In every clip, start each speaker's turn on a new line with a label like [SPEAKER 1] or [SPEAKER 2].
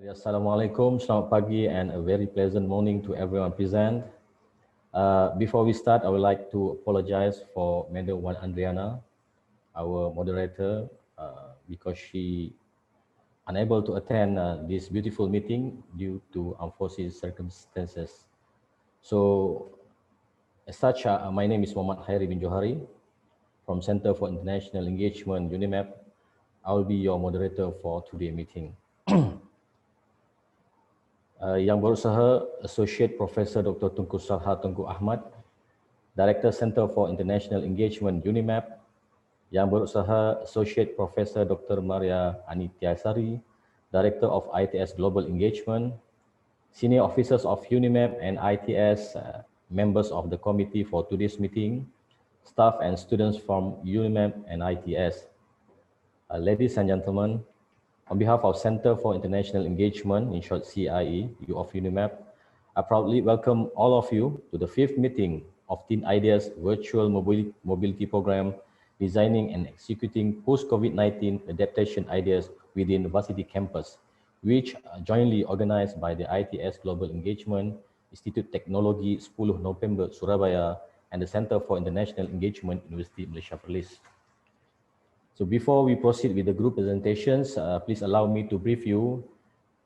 [SPEAKER 1] Assalamualaikum, selamat pagi and a very pleasant morning to everyone present. Before we start, I would like to apologize for Madam Wan Andriana, our moderator, because she unable to attend this beautiful meeting due to unforeseen circumstances. So, as such, my name is Muhammad Khairi bin Johari from Center for International Engagement, UNIMAP. I will be your moderator for today's meeting. Yang berusaha Associate Professor Dr. Tunku Salha Tunku Ahmad, Director Center for International Engagement UNIMAP. Yang berusaha Associate Professor Dr. Maria Anityasari, Director of ITS Global Engagement. Senior officers of UNIMAP and ITS, members of the committee for today's meeting, staff and students from UNIMAP and ITS. Ladies and gentlemen, on behalf of Center for International Engagement, in short CIE, of UNIMAP, I proudly welcome all of you to the 5th meeting of Teen Ideas Virtual Mobility Program, Designing and Executing Post-COVID-19 Adaptation Ideas within the Varsity Campus, which are jointly organized by the ITS Global Engagement, Institute Teknologi 10 November Surabaya, and the Center for International Engagement, University Malaysia Perlis. So before we proceed with the group presentations, please allow me to brief you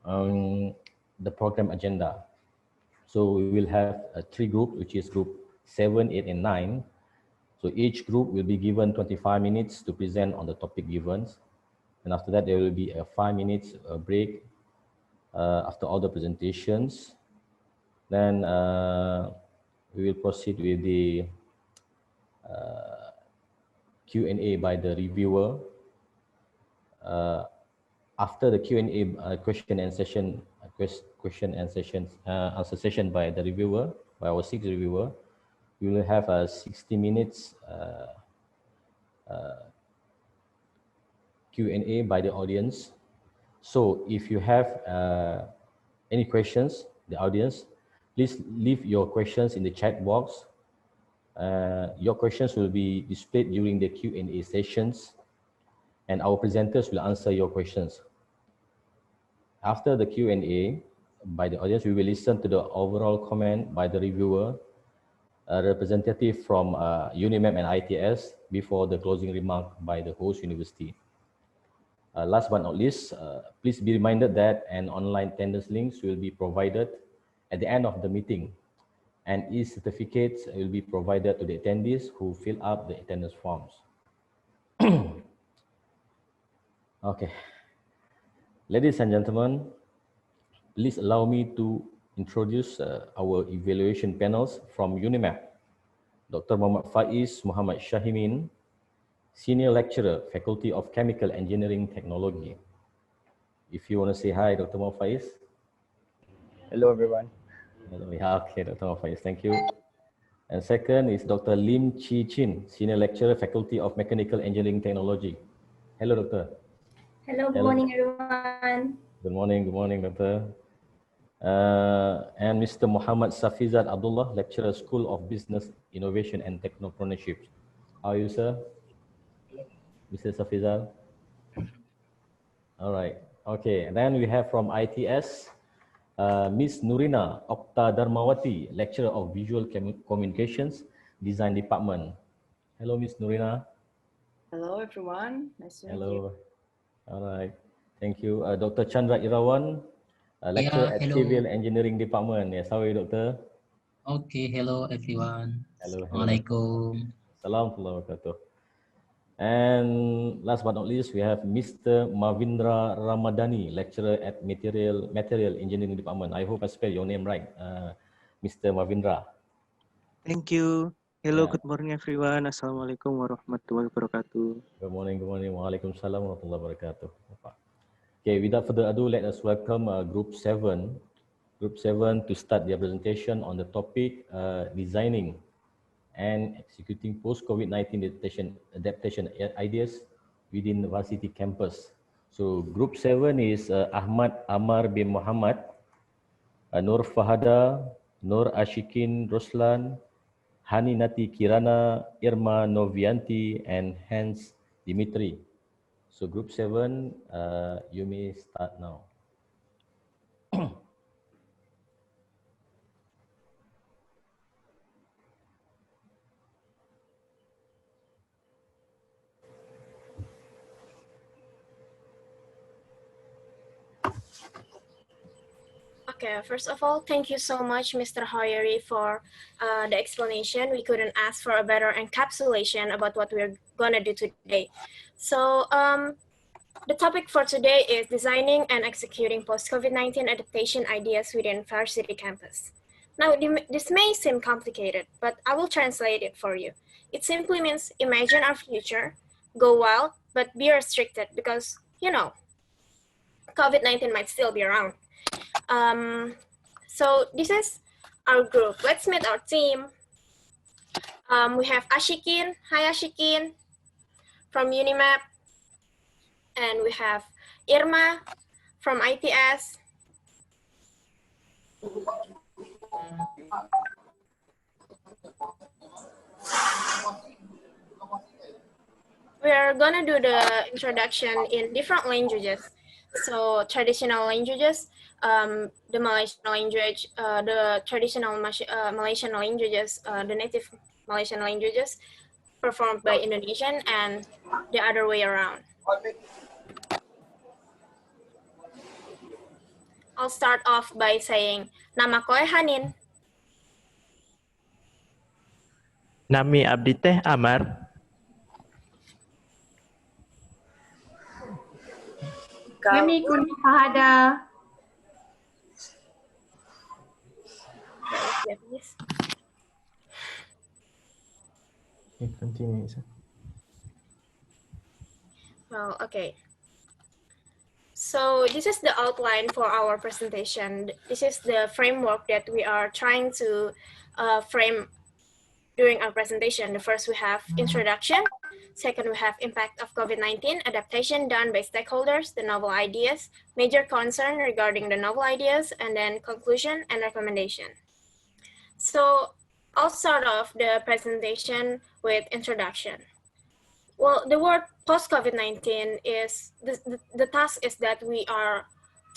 [SPEAKER 1] on the program agenda. So we will have 3 groups, which is group 7, 8, and 9. So each group will be given 25 minutes to present on the topic given. And after that, there will be a 5 minutes break after all the presentations. Then we will proceed with the Q&A by the reviewer. After the Q&A question and answer session by the reviewer, by our 6th reviewer, we will have a 60 minutes Q&A by the audience. So if you have any questions, the audience, please leave your questions in the chat box. Your questions will be displayed during the Q&A sessions, and our presenters will answer your questions. After the Q&A by the audience, we will listen to the overall comment by the reviewer, a representative from UNIMAP and ITS, before the closing remark by the host university. Last but not least, please be reminded that an online attendance links will be provided at the end of the meeting, and e-certificates will be provided to the attendees who fill up the attendance forms. Okay. Ladies and gentlemen, please allow me to introduce our evaluation panels from UNIMAP. Dr. Muhammad Faiz Muhammad Shahimin, Senior Lecturer, Faculty of Chemical Engineering Technology. If you want to say hi, Dr. Muhammad Faiz.
[SPEAKER 2] Hello, everyone.
[SPEAKER 1] Hello. Yeah, okay, Dr. Muhammad Faiz, thank you. And second is Dr. Lim Chi Chin, Senior Lecturer, Faculty of Mechanical Engineering Technology. Hello, Doctor.
[SPEAKER 3] Hello, good morning, everyone.
[SPEAKER 1] Good morning, Doctor. And Mr. Muhammad Safizat Abdullah, Lecturer, School of Business, Innovation and Technopreneurship. How are you, sir? Mr. Safizat? All right. Okay, and then we have from ITS, Ms. Nurina Okta Darmawati, Lecturer of Visual Communications, Design Department. Hello, Ms. Nurina.
[SPEAKER 4] Hello, everyone. Nice to meet you.
[SPEAKER 1] All right. Thank you. Dr. Chandra Irawan, Lecturer at Civil Engineering Department. Yes, how are you, Doctor?
[SPEAKER 5] Okay, hello, everyone.
[SPEAKER 1] Hello.
[SPEAKER 5] Assalamualaikum.
[SPEAKER 1] Assalamualaikum. And last but not least, we have Mr. Mavindra Ramadani, Lecturer at Material Engineering Department. I hope I spelled your name right, Mr. Mavindra.
[SPEAKER 6] Thank you. Hello, good morning, everyone. Assalamualaikum warahmatullahi wabarakatuh.
[SPEAKER 1] Good morning. Waalaikumsalam warahmatullahi wabarakatuh. Okay, without further ado, let us welcome Group 7. Group 7 to start their presentation on the topic designing and executing post-COVID-19 adaptation ideas within the Varsity campus. So Group 7 is Ahmad Amar bin Muhammad, Nur Fahada, Nur Ashikin Roslan, Hani Nati Kirana, Irma Novianti, and Hans Dimitri. So Group 7, you may start now.
[SPEAKER 3] Okay, first of all, thank you so much, Mr. Hoyery, for the explanation. We couldn't ask for a better encapsulation about what we're gonna do today. So the topic for today is designing and executing post-COVID-19 adaptation ideas within Varsity campus. Now, this may seem complicated, but I will translate it for you. It simply means imagine our future, go wild, but be restricted because, you know, COVID-19 might still be around. So this is our group. Let's meet our team. We have Ashikin. Hi, Ashikin from Unimap. And we have Irma from ITS. We're gonna do the introduction in different languages. So traditional languages, the Malaysian language, the traditional Malaysian languages, the native Malaysian languages performed by Indonesian and the other way around. I'll start off by saying, nama koe Hanin.
[SPEAKER 7] Nami abdi teh Amar.
[SPEAKER 8] Nami Kuning Fahada.
[SPEAKER 7] Continue.
[SPEAKER 3] Well, okay. So this is the outline for our presentation. This is the framework that we are trying to frame during our presentation. The first we have introduction. Second, we have impact of COVID-19, adaptation done by stakeholders, the novel ideas, major concern regarding the novel ideas, and then conclusion and recommendation. So I'll start off the presentation with introduction. Well, the word post-COVID-19 is, the task is that we are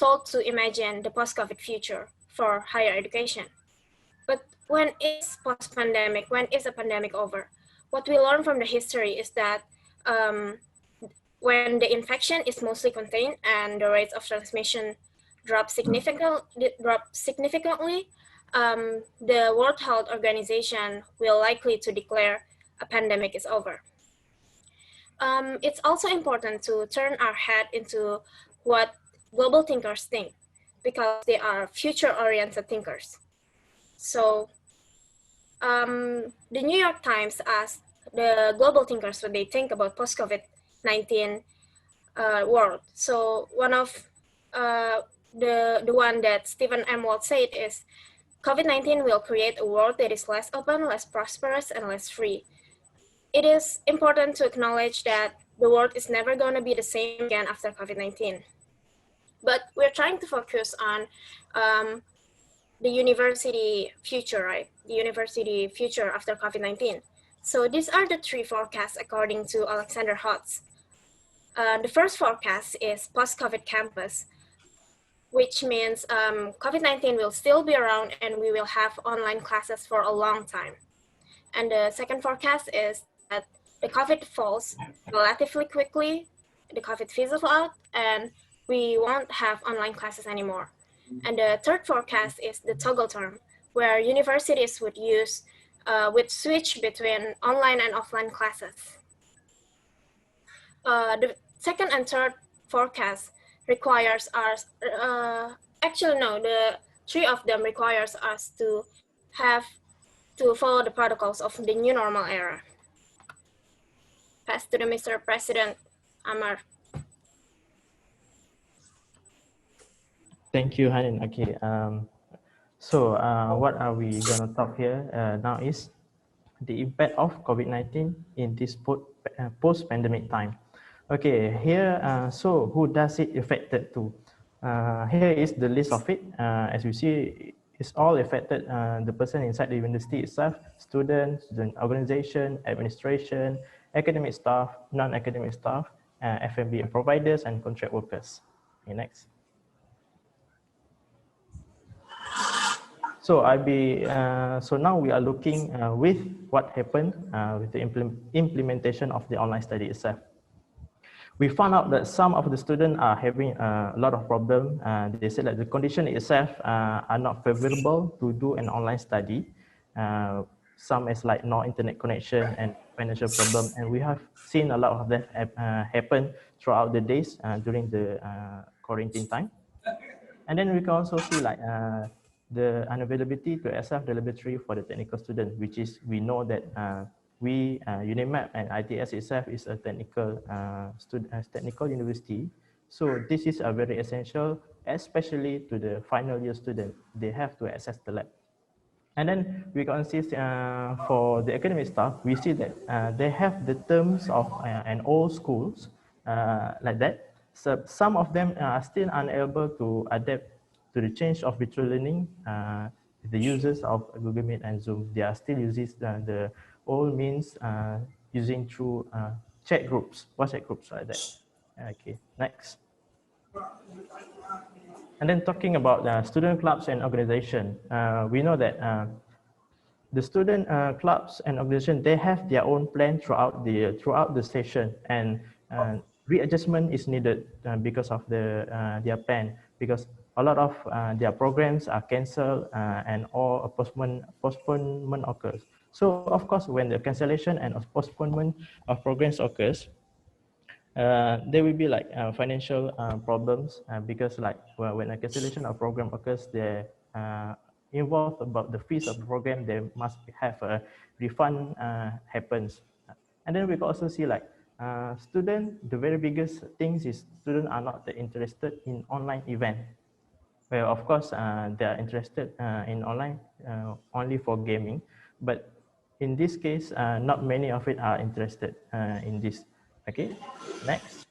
[SPEAKER 3] told to imagine the post-COVID future for higher education. But when is post-pandemic, when is a pandemic over? What we learn from the history is that when the infection is mostly contained and the rates of transmission drop significantly, the World Health Organization will likely to declare a pandemic is over. It's also important to turn our head into what global thinkers think, because they are future-oriented thinkers. So the New York Times asked the global thinkers what they think about post-COVID-19 world. So one of the one that Stephen M. Walt said is, COVID-19 will create a world that is less open, less prosperous, and less free. It is important to acknowledge that the world is never going to be the same again after COVID-19. But we're trying to focus on the university future, right? The university future after COVID-19. So these are the three forecasts according to Alexander Hotz. The first forecast is post-COVID campus, which means COVID-19 will still be around and we will have online classes for a long time. And the second forecast is that the COVID falls relatively quickly, the COVID fizzles out, and we won't have online classes anymore. And the third forecast is the toggle term, where universities would switch between online and offline classes. The second and third forecast requires us, the three of them requires us to follow the protocols of the new normal era. Pass to the Mr. President, Amar.
[SPEAKER 7] Thank you, Hanin. Okay. So what are we gonna talk here now is the impact of COVID-19 in this post-pandemic time. Okay, here, so who does it affected to? Here is the list of it. As you see, it's all affected the person inside the university itself, students, student organization, administration, academic staff, non-academic staff, F&B providers, and contract workers. Okay, next. So so now we are looking with what happened with the implementation of the online study itself. we found out that some of the students are having a lot of problems. They said that the condition itself are not favorable to do an online study. Some is like no internet connection and financial problem. And we have seen a lot of that happen throughout the days during the quarantine time. And then we can also see like the unavailability to access the laboratory for the technical student, which is, we know that UNIMAP and ITS itself is a technical university. So this is a very essential, especially to the final year student. They have to access the lab. And then we can see for the academic staff, we see that they have the terms of an old schools like that. So some of them are still unable to adapt to the change of virtual learning. The users of Google Meet and Zoom, they are still using the old means using through chat groups, WhatsApp groups like that. Okay, next. And then talking about student clubs and organization, we know that the student clubs and organization, they have their own plan throughout the session, and readjustment is needed because of their plan, because a lot of their programs are cancelled and or a postponement occurs. So of course, when the cancellation and postponement of programs occurs, there will be like financial problems because like when a cancellation of program occurs, they involved about the fees of the program, there must have a refund happens. And then we can also see like the very biggest things is students are not interested in online event. Well, of course, they are interested in online only for gaming, but in this case, not many of it are interested in this. Okay, next.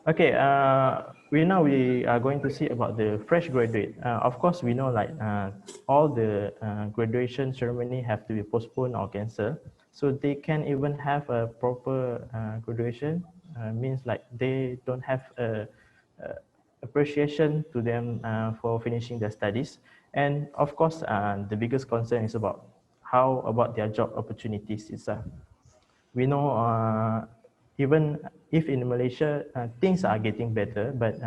[SPEAKER 7] Okay, we are going to see about the fresh graduate. Of course, we know like all the graduation ceremony have to be postponed or cancelled. So they can even have a proper graduation, means like they don't have a appreciation to them for finishing their studies. And of course, the biggest concern is about how about their job opportunities itself. We know even if in Malaysia things are getting better, but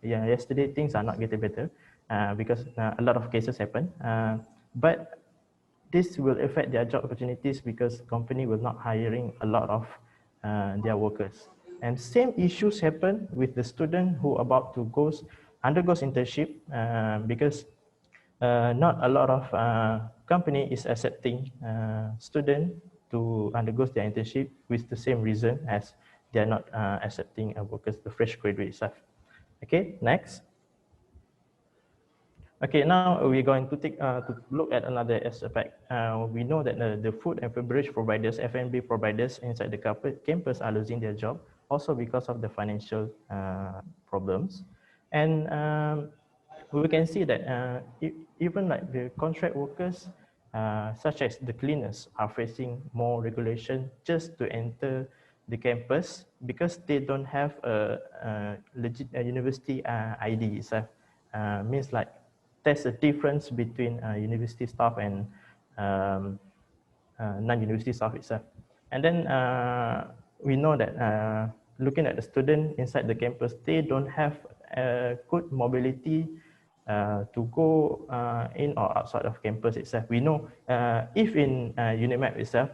[SPEAKER 7] yeah, yesterday things are not getting better because a lot of cases happen. But this will affect their job opportunities because company will not hiring a lot of their workers. And same issues happen with the student who about to undergoes internship because not a lot of company is accepting student to undergo their internship with the same reason as they are not accepting workers, the fresh graduates. Okay, next. Okay, now we're going to take to look at another aspect. We know that the food and beverage providers, F&B providers inside the campus are losing their job, also because of the financial problems. And we can see that even like the contract workers, such as the cleaners, are facing more regulation just to enter the campus because they don't have a legit university ID itself. Means like there's a difference between university staff and non-university staff itself. And then we know that looking at the student inside the campus, they don't have good mobility to go in or outside of campus itself. We know if in UNIMAP itself,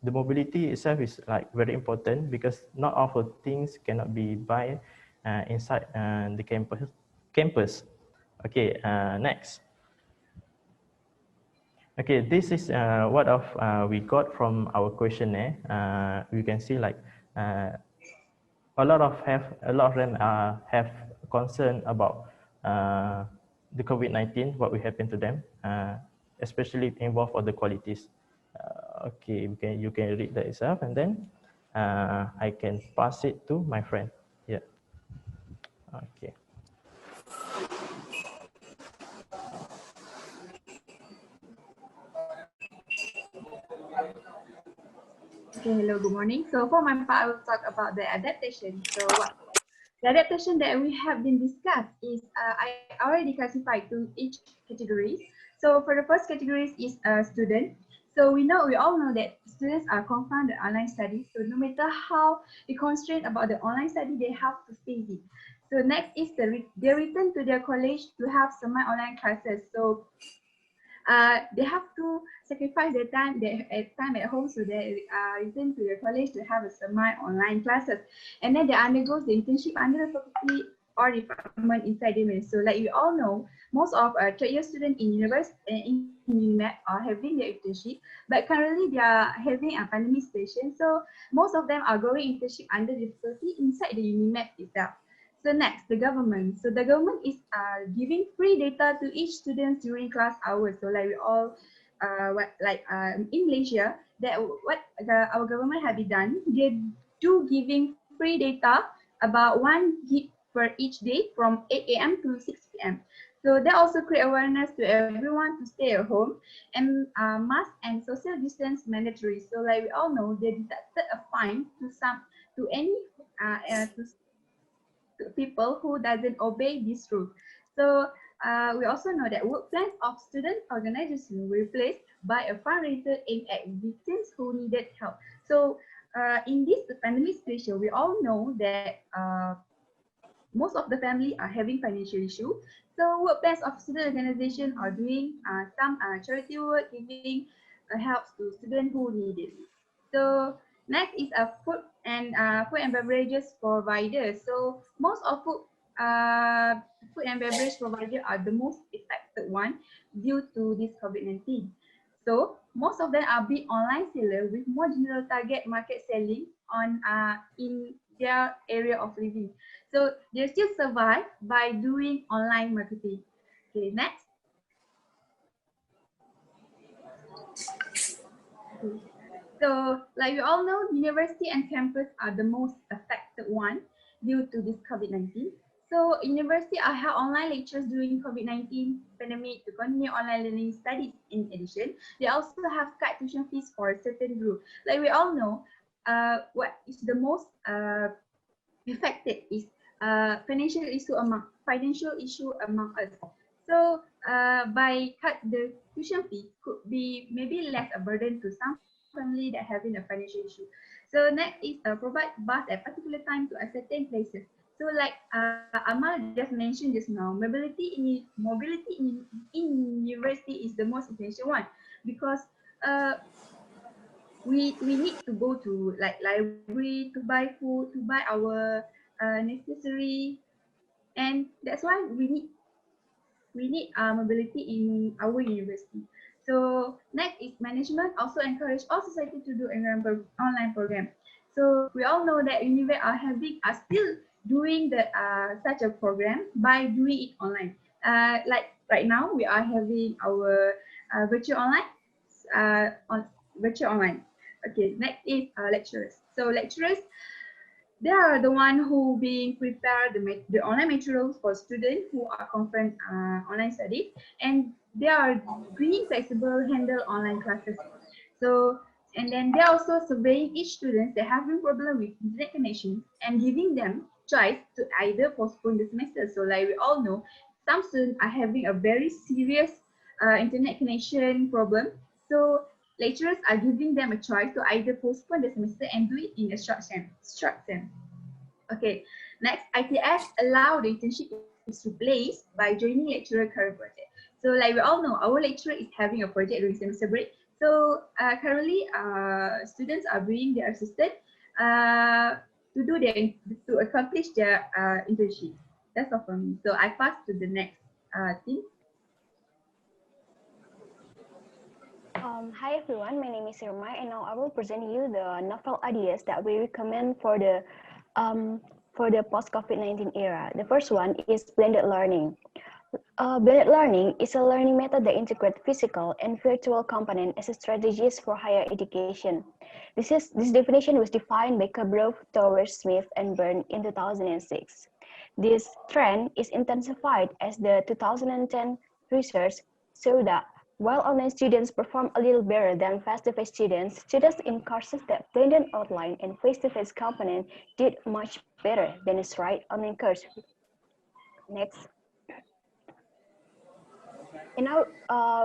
[SPEAKER 7] the mobility itself is like very important because not all the things cannot be buy inside the campus. Okay, next. Okay, this is what we got from our questionnaire. You can see like a lot of them have concern about the COVID-19, what will happen to them, especially involved for the qualities. Okay, you can read that itself, and then I can pass it to my friend. Yeah. Okay.
[SPEAKER 8] Okay, hello, good morning. So for my part, I will talk about the adaptation. So the adaptation that we have been discussed is I already classified to each category. So for the first category is student. So we all know that students are confined to online studies. So no matter how the constraint about the online study, they have to face it. So next is they return to their college to have semi-online classes. So they have to sacrifice their time at home, so they return to their college to have a semi-online classes, and then they undergo the internship under the faculty or department inside the university. So like we all know, most of third year students in university in UNIMAP are having their internship, but currently they are having a pandemic situation, so most of them are going internship under the faculty inside the UNIMAP itself. So next, the government. So the government is giving free data to each student during class hours. So like we all, in Malaysia, that what our government have done, they do giving free data about 1 gig per each day from 8 a.m. to 6 p.m. So they also create awareness to everyone to stay at home, and mask and social distance mandatory. So like we all know, they deducted a fine to any to people who doesn't obey this rule. So we also know that work plans of student organization were replaced by a fundraiser aimed at victims who needed help. So in this pandemic situation, we all know that most of the family are having financial issue. So work plans of student organization are doing some charity work, giving help to students who need it. So next is a food and beverages providers. So most of food and beverage providers are the most affected one due to this COVID-19. So most of them are big online seller with more general target market selling on in their area of living. So they still survive by doing online marketing. Okay, next. Okay. So like we all know, university and campus are the most affected one due to this COVID-19. So university are held online lectures during COVID-19 pandemic to continue online learning studies. In addition, they also have cut tuition fees for a certain group. Like we all know, what is the most affected is financial issue among us. So by cut the tuition fee could be maybe less a burden to some family that having a financial issue. So next is provide bus at particular time to a certain places. So like Amal just mentioned just now, mobility in university is the most essential one, because we need to go to like library to buy food, to buy our necessary, and that's why we need mobility in our university. So next is management also encourage all society to do online program. So we all know that university are still doing the such a program by doing it online. Like right now we are having our virtual online. Okay, next is lecturers. So lecturers, they are the one who being prepared the online materials for students who are confined online study, and they are bringing flexible handle online classes. So and then they are also surveying each student that having problem with internet connection and giving them choice to either postpone the semester. So like we all know, some students are having a very serious internet connection problem. So lecturers are giving them a choice to either postpone the semester and do it in a short term. Okay, next, ITS allow the internship is replaced by joining lecturer current project. So like we all know, our lecturer is having a project during semester break. So currently, students are bringing their assistant to accomplish their internship. That's all from me. So I pass to the next team.
[SPEAKER 9] Hi everyone, my name is Irma, and now I will present you the novel ideas that we recommend for the post-COVID-19 era. The first one is blended learning. Blended learning is a learning method that integrates physical and virtual components as strategies for higher education. This definition was defined by Cabral, Towers, Smith, and Byrne in 2006. This trend is intensified as the 2010 research showed that while online students perform a little better than face-to-face students in courses that blended online and face-to-face component did much better than a straight online course. Next. And now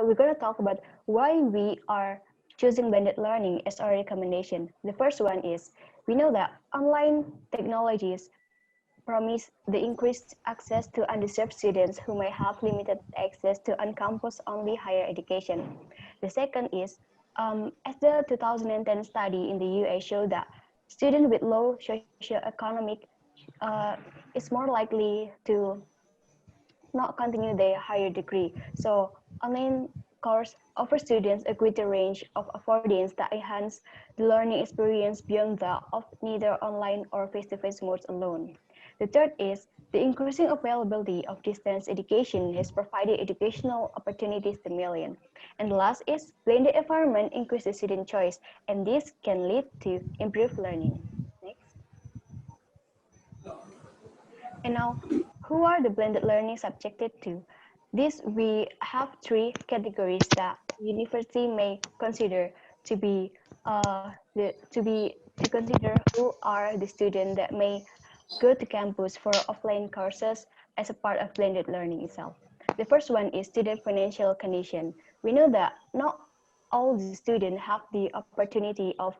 [SPEAKER 9] we're going to talk about why we are choosing blended learning as our recommendation. The first one is, we know that online technologies promise the increased access to underserved students who may have limited access to on-campus only higher education. The second is, as the 2010 study in the US showed that students with low socioeconomic is more likely to not continue their higher degree. So online course offer students a greater range of affordance that enhance the learning experience beyond that of neither online or face-to-face modes alone. The third is the increasing availability of distance education has provided educational opportunities to millions. And the last is blended environment increases student choice, and this can lead to improved learning. Next. And now, who are the blended learning subjected to? This we have three categories that university may consider to be to consider who are the students that may go to campus for offline courses as a part of blended learning itself. The first one is student financial condition. We know that not all the students have the opportunity of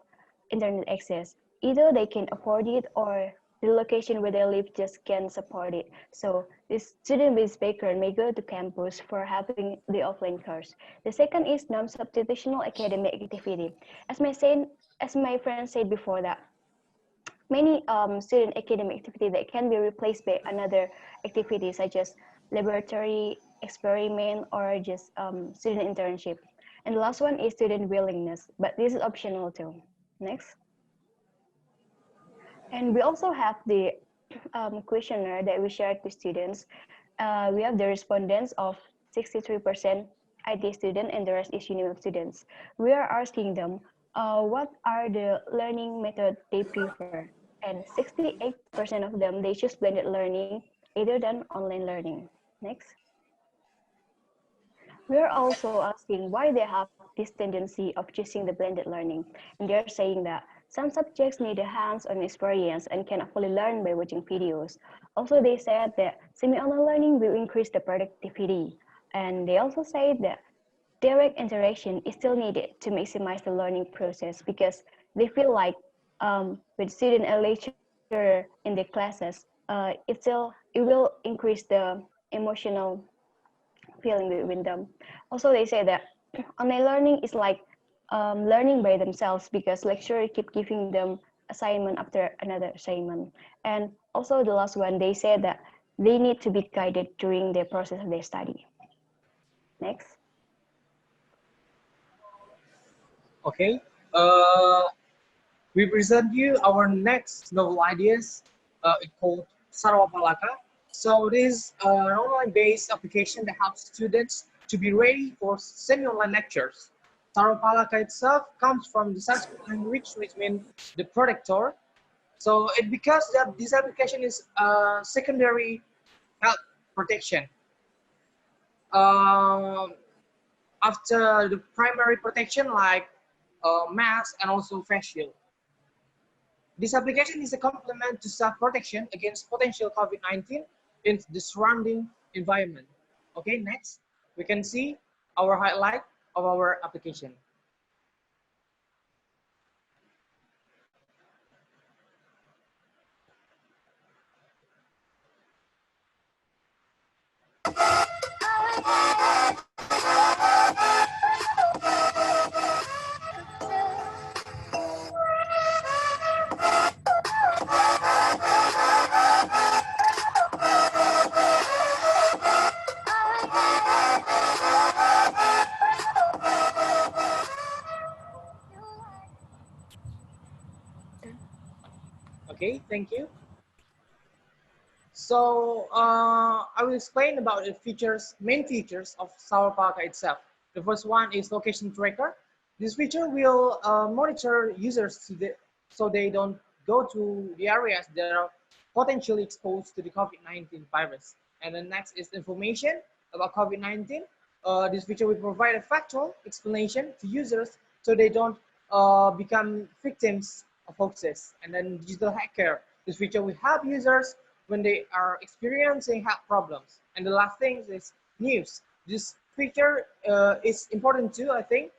[SPEAKER 9] internet access. Either they can afford it or the location where they live just can't support it. So this student-based background may go to campus for having the offline course. The second is non-substitutional academic activity. As my friend said before that many student academic activity that can be replaced by another activity such as laboratory experiment or just student internship. And the last one is student willingness, but this is optional too. Next. And we also have the questionnaire that we shared to students. We have the respondents of 63% IT student and the rest is UNIMEP students. We are asking them what are the learning method they prefer. And 68% of them, they choose blended learning either than online learning. Next. We're also asking why they have this tendency of choosing the blended learning. And they're saying that some subjects need a hands-on experience and cannot fully learn by watching videos. Also, they said that semi-online learning will increase the productivity. And they also say that direct interaction is still needed to maximize the learning process because they feel like with student and lecturer in the classes, it will increase the emotional feeling between them. Also, they say that online learning is like learning by themselves because lecturer keep giving them assignment after another assignment. And also the last one, they say that they need to be guided during the process of their study. Next.
[SPEAKER 10] Okay. We present you our next novel ideas. It's called Taro Palakka. So this is an online-based application that helps students to be ready for semi-online lectures. Taro Palakka itself comes from the Sanskrit language, which means the protector. So it because that this application is secondary health protection. After the primary protection like mask and also face shield. This application is a complement to self-protection against potential COVID-19 in the surrounding environment. Okay, next, we can see our highlight of our application. Okay, thank you. So I will explain about the main features of Taro Palakka itself. The first one is location tracker. This feature will monitor users so they don't go to the areas that are potentially exposed to the COVID-19 virus. And the next is information about COVID-19. This feature will provide a factual explanation to users so they don't become victims of hoaxes. And then digital hacker. This feature will help users when they are experiencing health problems. And the last thing is news. This feature is important too, I think.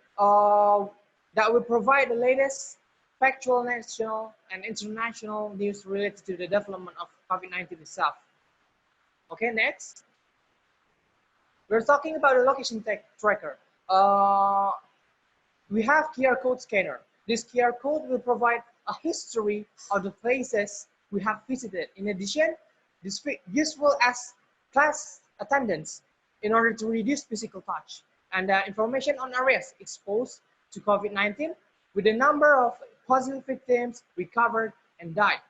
[SPEAKER 10] that will provide the latest factual national and international news related to the development of COVID-19 itself. Okay, next. We're talking about the location tracker. We have QR code scanner. This QR code will provide a history of the places we have visited. In addition, this is useful as class attendance in order to reduce physical touch and information on areas exposed to COVID-19 with the number of positive victims recovered and died.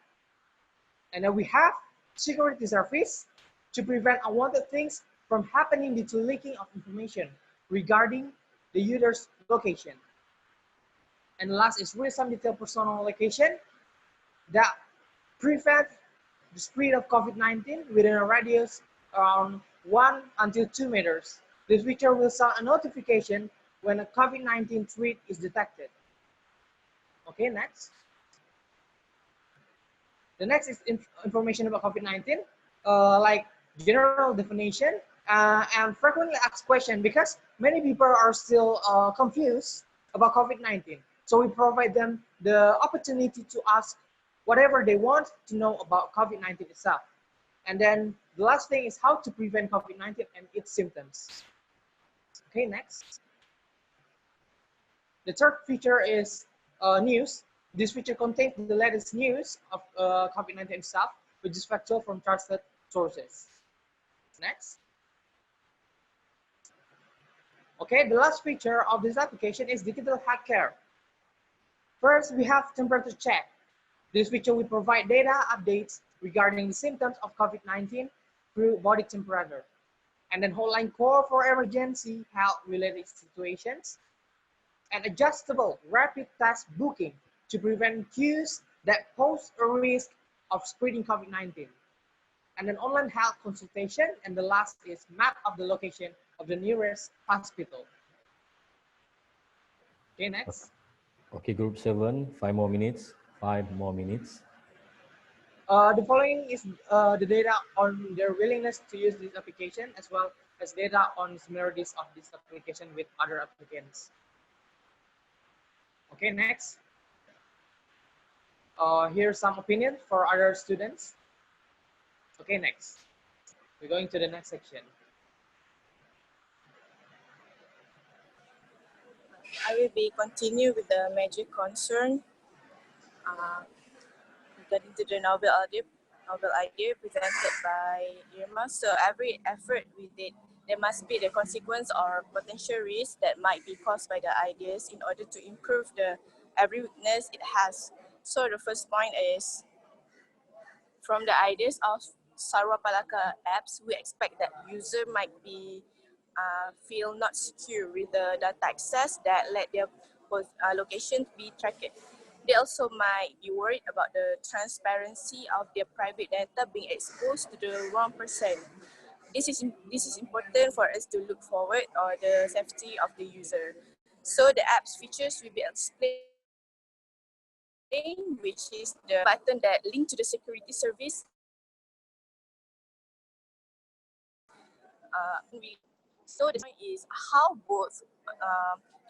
[SPEAKER 10] And then we have security service to prevent unwanted things from happening due to leaking of information regarding the user's location. And last is real-time detailed personal location that prevent the spread of COVID-19 within a radius around 1 until 2 meters. This feature will send a notification when a COVID-19 threat is detected. Okay, next. The next is information about COVID-19, like general definition and frequently asked questions, because many people are still confused about COVID-19. So we provide them the opportunity to ask whatever they want to know about COVID-19 itself. And then the last thing is how to prevent COVID-19 and its symptoms. Okay, next. The third feature is news. This feature contains the latest news of COVID-19 itself, which is factual from trusted sources. Next. Okay, the last feature of this application is digital health care. First, we have temperature check. This feature will provide data updates regarding the symptoms of COVID-19 through body temperature. And then hotline call for emergency health-related situations. And adjustable rapid test booking to prevent queues that pose a risk of spreading COVID-19. And then online health consultation. And the last is map of the location of the nearest hospital. Okay, next.
[SPEAKER 1] Okay, group 7, 5 more minutes. 5 more minutes.
[SPEAKER 10] The following is the data on their willingness to use this application, as well as data on similarities of this application with other applicants. Okay, next. Here's some opinions for other students. Okay, next. We're going to the next section.
[SPEAKER 11] I will be continue with the major concern regarding to the novel idea presented by Irma. So every effort we did, there must be the consequence or potential risk that might be caused by the ideas in order to improve the every weakness it has. So the first point is, from the ideas of Taro Palakka apps, we expect that user might be feel not secure with the data access that let their location be tracked. They also might be worried about the transparency of their private data being exposed to the wrong person. This is important for us to look forward or the safety of the user. So the app's features will be explained, which is the button that link to the security service. So the point is how both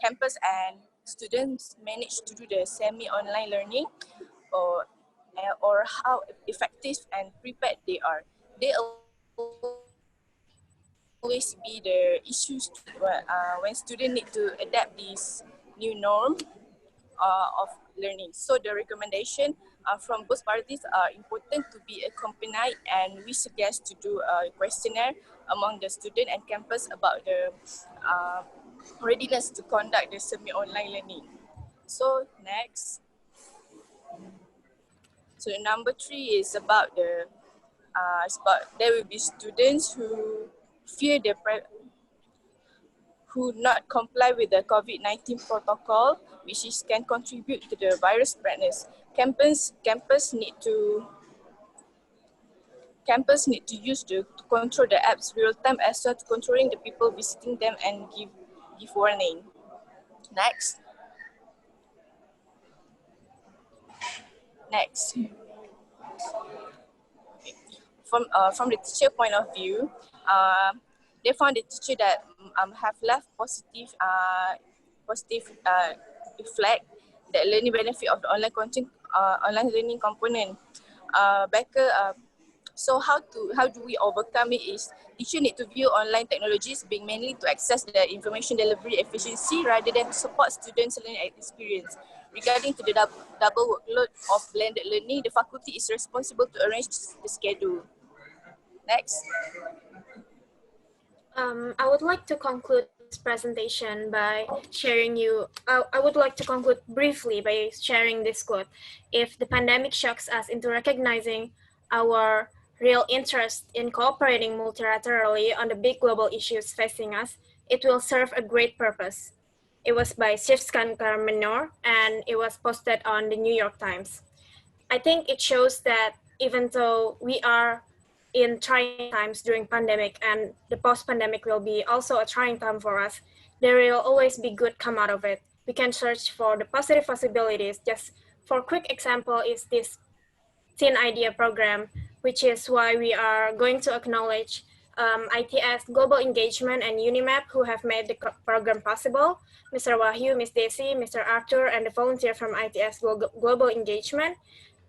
[SPEAKER 11] campus and students manage to do the semi-online learning, or how effective and prepared they are. They always be the issues when students need to adapt this new norm of learning. So the recommendation from both parties are important to be accompanied, and we suggest to do a questionnaire among the student and campus about the readiness to conduct the semi-online learning. So next. So number 3 is about there will be students who fear who not comply with the COVID-19 protocol, which can contribute to the virus spreadness. Campus need to use to control the apps real time, as well as controlling the people visiting them and give warning. Next. From the teacher point of view, they found the teacher that have left positive reflect the learning benefit of the online content, online learning component. So how do we overcome it is teachers need to view online technologies being mainly to access the information delivery efficiency rather than to support students' learning experience. Regarding to the double workload of blended learning, the faculty is responsible to arrange the schedule. Next.
[SPEAKER 3] I would like to conclude this presentation by sharing I would like to conclude briefly by sharing this quote. If the pandemic shocks us into recognizing our real interest in cooperating multilaterally on the big global issues facing us, it will serve a great purpose. It was by Shivskan Karamenor and it was posted on the New York Times. I think it shows that even though we are in trying times during pandemic and the post-pandemic will be also a trying time for us, there will always be good come out of it. We can search for the positive possibilities. Just for quick example is this Teen Idea program, which is why we are going to acknowledge ITS Global Engagement and UNIMAP who have made the program possible. Mr. Wahyu, Ms. Desi, Mr. Arthur, and the volunteer from ITS Global Engagement,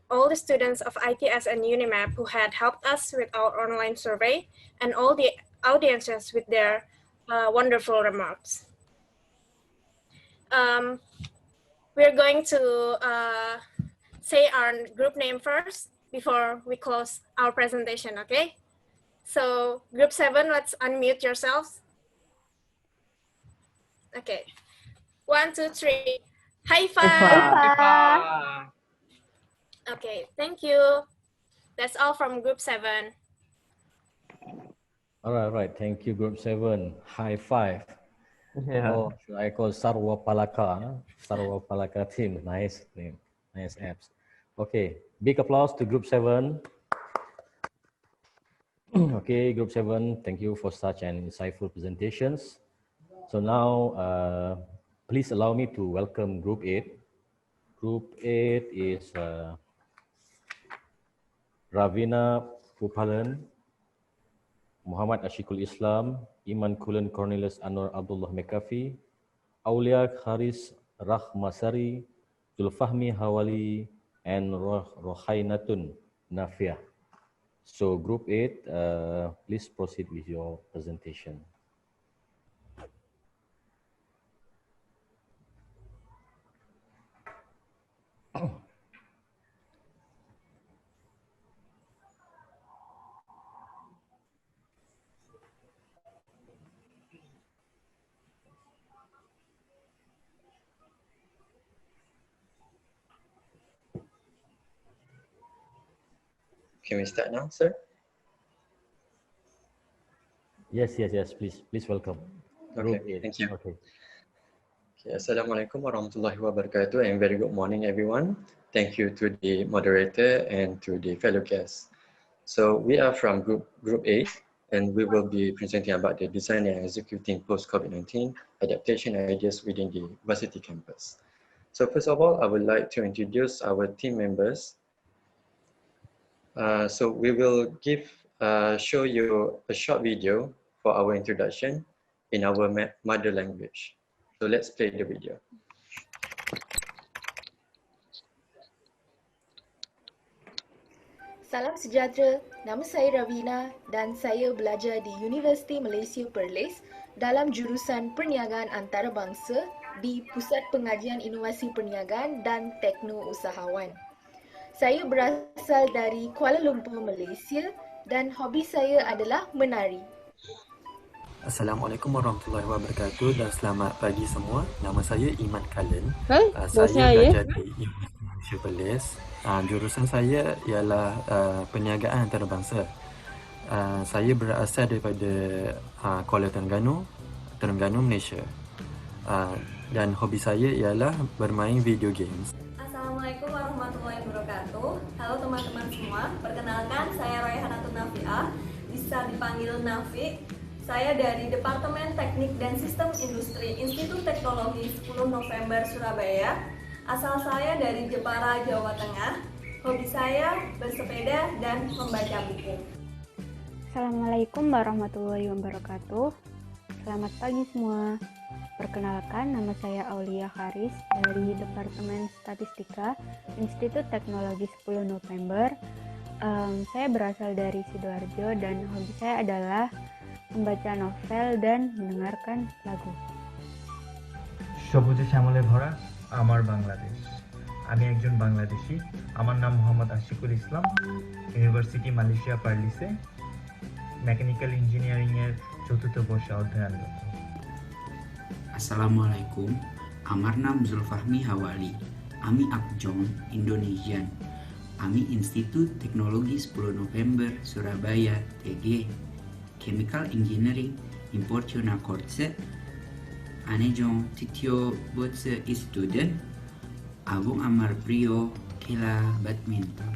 [SPEAKER 3] all the students of ITS and UNIMAP who had helped us with our online survey, and all the audiences with their wonderful remarks. We're going to say our group name first before we close our presentation, okay? So group 7, let's unmute yourselves. Okay, 1, 2, 3. High five! Okay, thank you. That's all from group 7.
[SPEAKER 1] All right. Thank you, group 7. High five.
[SPEAKER 7] Yeah.
[SPEAKER 1] Oh, should I call Taro Palakka? Huh? Taro Palakka team. Nice name. Nice apps. Okay. Big applause to group 7. Okay, group 7. Thank you for such an insightful presentations. So now, please allow me to welcome group 8. Group 8 is Ravina Pupalan, Muhammad Ashikul Islam, Iman Kulen Cornelius Anwar Abdullah Mekafi, Aulia Haris Rahmasari, Zulfahmi Hawali, and Rohainatun Nafia. So group 8, please proceed with your presentation.
[SPEAKER 12] Can we start now, sir?
[SPEAKER 1] Yes, please welcome.
[SPEAKER 12] Okay, thank you.
[SPEAKER 1] Okay.
[SPEAKER 12] Assalamualaikum warahmatullahi wabarakatuh and very good morning, everyone. Thank you to the moderator and to the fellow guests. So we are from group 8 and we will be presenting about the design and executing post-COVID-19 adaptation ideas within the Varsity campus. So first of all, I would like to introduce our team members. So we will show you a short video for our introduction in our mother language. So let's play the video.
[SPEAKER 13] Salam sejahtera, nama saya Ravina dan saya belajar di Universiti Malaysia Perlis dalam jurusan Perniagaan Antarabangsa di Pusat Pengajian Inovasi Perniagaan dan Tekno Usahawan. Saya berasal dari Kuala Lumpur, Malaysia dan hobi saya adalah menari.
[SPEAKER 14] Assalamualaikum warahmatullahi wabarakatuh dan selamat pagi semua. Nama saya Iman Kalen.
[SPEAKER 15] Saya
[SPEAKER 14] belajar di Universiti Malaysia Perlis. Jurusan saya ialah perniagaan antarabangsa. Saya berasal daripada Kuala Terengganu, Malaysia. Dan hobi saya ialah bermain video games.
[SPEAKER 16] Assalamualaikum warahmatullahi wabarakatuh. Halo teman-teman semua, perkenalkan saya Royhanatun Nafiah, bisa dipanggil Nafi. Saya dari Departemen Teknik dan Sistem Industri Institut Teknologi 10 November Surabaya. Asal saya dari Jepara, Jawa Tengah. Hobi saya bersepeda dan membaca buku.
[SPEAKER 17] Assalamualaikum warahmatullahi wabarakatuh. Selamat pagi semua.
[SPEAKER 15] Perkenalkan, nama saya Aulia Haris dari Departemen Statistika, Institut Teknologi 10 November. Saya berasal dari Sidoarjo dan hobi saya adalah membaca novel dan mendengarkan lagu.
[SPEAKER 17] সবুজে শ্যামলে ভরা আমার বাংলাদেশ। আমি একজন বাংলাদেশী। আমার নাম মোহাম্মদ আশিকুল ইসলাম। University Malaysia পার্লিসে mechanical engineering এর চতুর্থ বর্ষে অধ্যয়নরত।
[SPEAKER 18] Assalamualaikum. Amar nam Zulfahmi Hawali. Ami Akjong, Indonesian. Ami Institut Teknologi 10 November, Surabaya, TG. Chemical Engineering, Importiona Kortse. Anejong Titio Botse Student. Abung Amar Prio, Kela Badminton.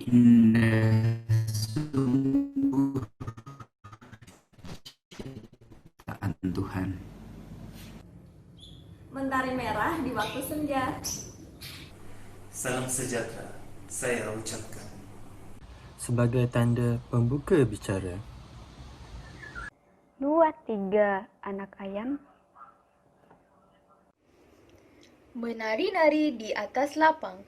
[SPEAKER 18] Indah sungguh ciptaan Tuhan.
[SPEAKER 16] Mentari merah di waktu senja.
[SPEAKER 14] Salam sejahtera saya ucapkan. Sebagai tanda pembuka bicara.
[SPEAKER 15] 2, 3, anak ayam.
[SPEAKER 13] Menari-nari di atas lapang.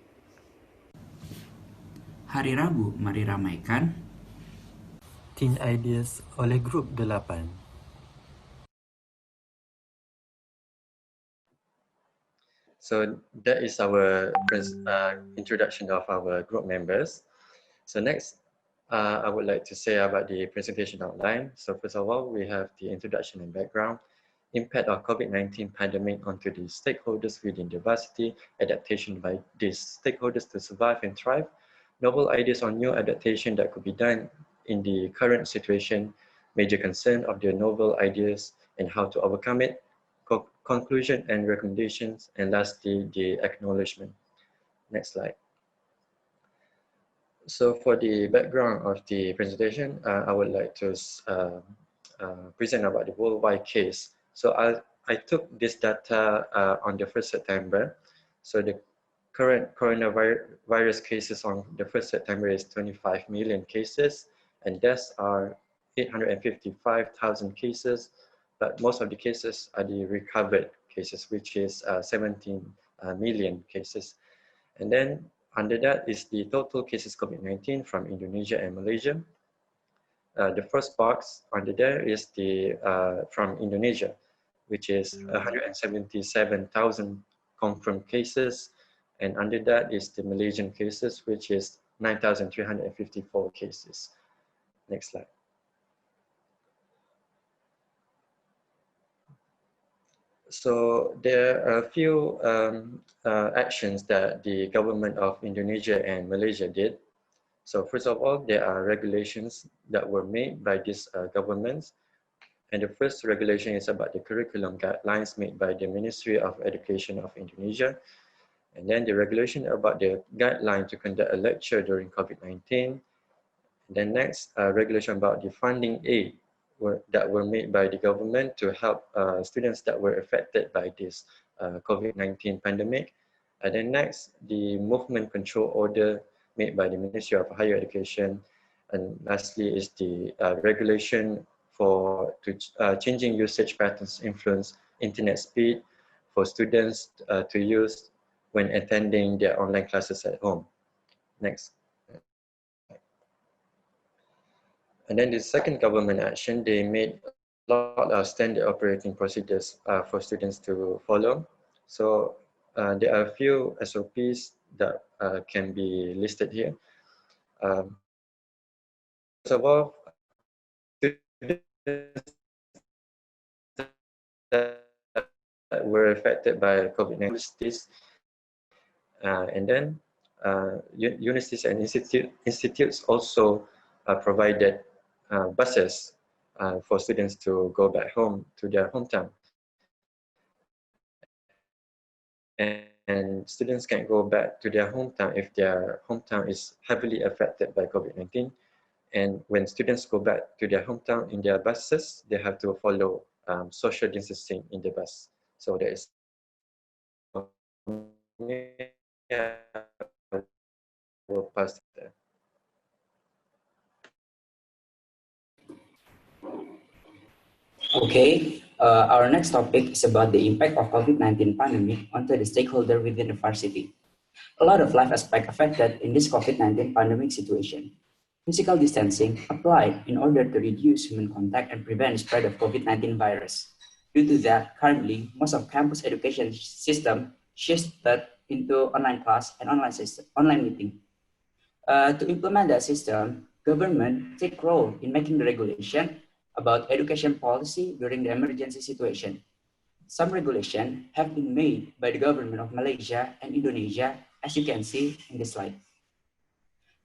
[SPEAKER 18] Hari Rabu, mari ramaikan
[SPEAKER 14] Teen Ideas oleh Grup 8.
[SPEAKER 12] So that is our introduction of our group members. So next, I would like to say about the presentation outline. So first of all, we have the introduction and background, impact of COVID-19 pandemic onto the stakeholders within the varsity, adaptation by these stakeholders to survive and thrive, novel ideas on new adaptation that could be done in the current situation, major concern of the novel ideas and how to overcome it, conclusion and recommendations, and lastly, the acknowledgement. Next slide. So for the background of the presentation, I would like to present about the worldwide case. So I took this data on the 1st September. So the current coronavirus cases on the 1st September is 25 million cases, and deaths are 855,000 cases, but most of the cases are the recovered cases, which is 17 million cases. And then under that is the total cases COVID-19 from Indonesia and Malaysia. The first box under there is the from Indonesia, which is 177,000 confirmed cases. And under that is the Malaysian cases, which is 9,354 cases. Next slide. So there are a few actions that the government of Indonesia and Malaysia did. So first of all, there are regulations that were made by these governments. And the first regulation is about the curriculum guidelines made by the Ministry of Education of Indonesia. And then the regulation about the guideline to conduct a lecture during COVID-19. Then next, regulation about the funding aid that were made by the government to help students that were affected by this COVID-19 pandemic. And then next, the movement control order made by the Ministry of Higher Education. And lastly is the regulation for changing usage patterns influence internet speed for students to use when attending their online classes at home. Next. And then the second government action, they made a lot of standard operating procedures for students to follow. So there are a few SOPs that can be listed here. First of all, students that were affected by COVID-19, and then universities and institutes also provided buses for students to go back home to their hometown. And students can go back to their hometown if their hometown is heavily affected by COVID-19. And when students go back to their hometown in their buses, they have to follow social distancing in the bus. So there is will pass to them.
[SPEAKER 18] Okay, our next topic is about the impact of COVID-19 pandemic onto the stakeholder within the varsity. A lot of life aspects affected in this COVID-19 pandemic situation. Physical distancing applied in order to reduce human contact and prevent the spread of COVID-19 virus. Due to that, currently, most of campus education system shifted into online class and online meeting. To implement that system, government take role in making the regulation about education policy during the emergency situation. Some regulation have been made by the government of Malaysia and Indonesia, as you can see in this slide.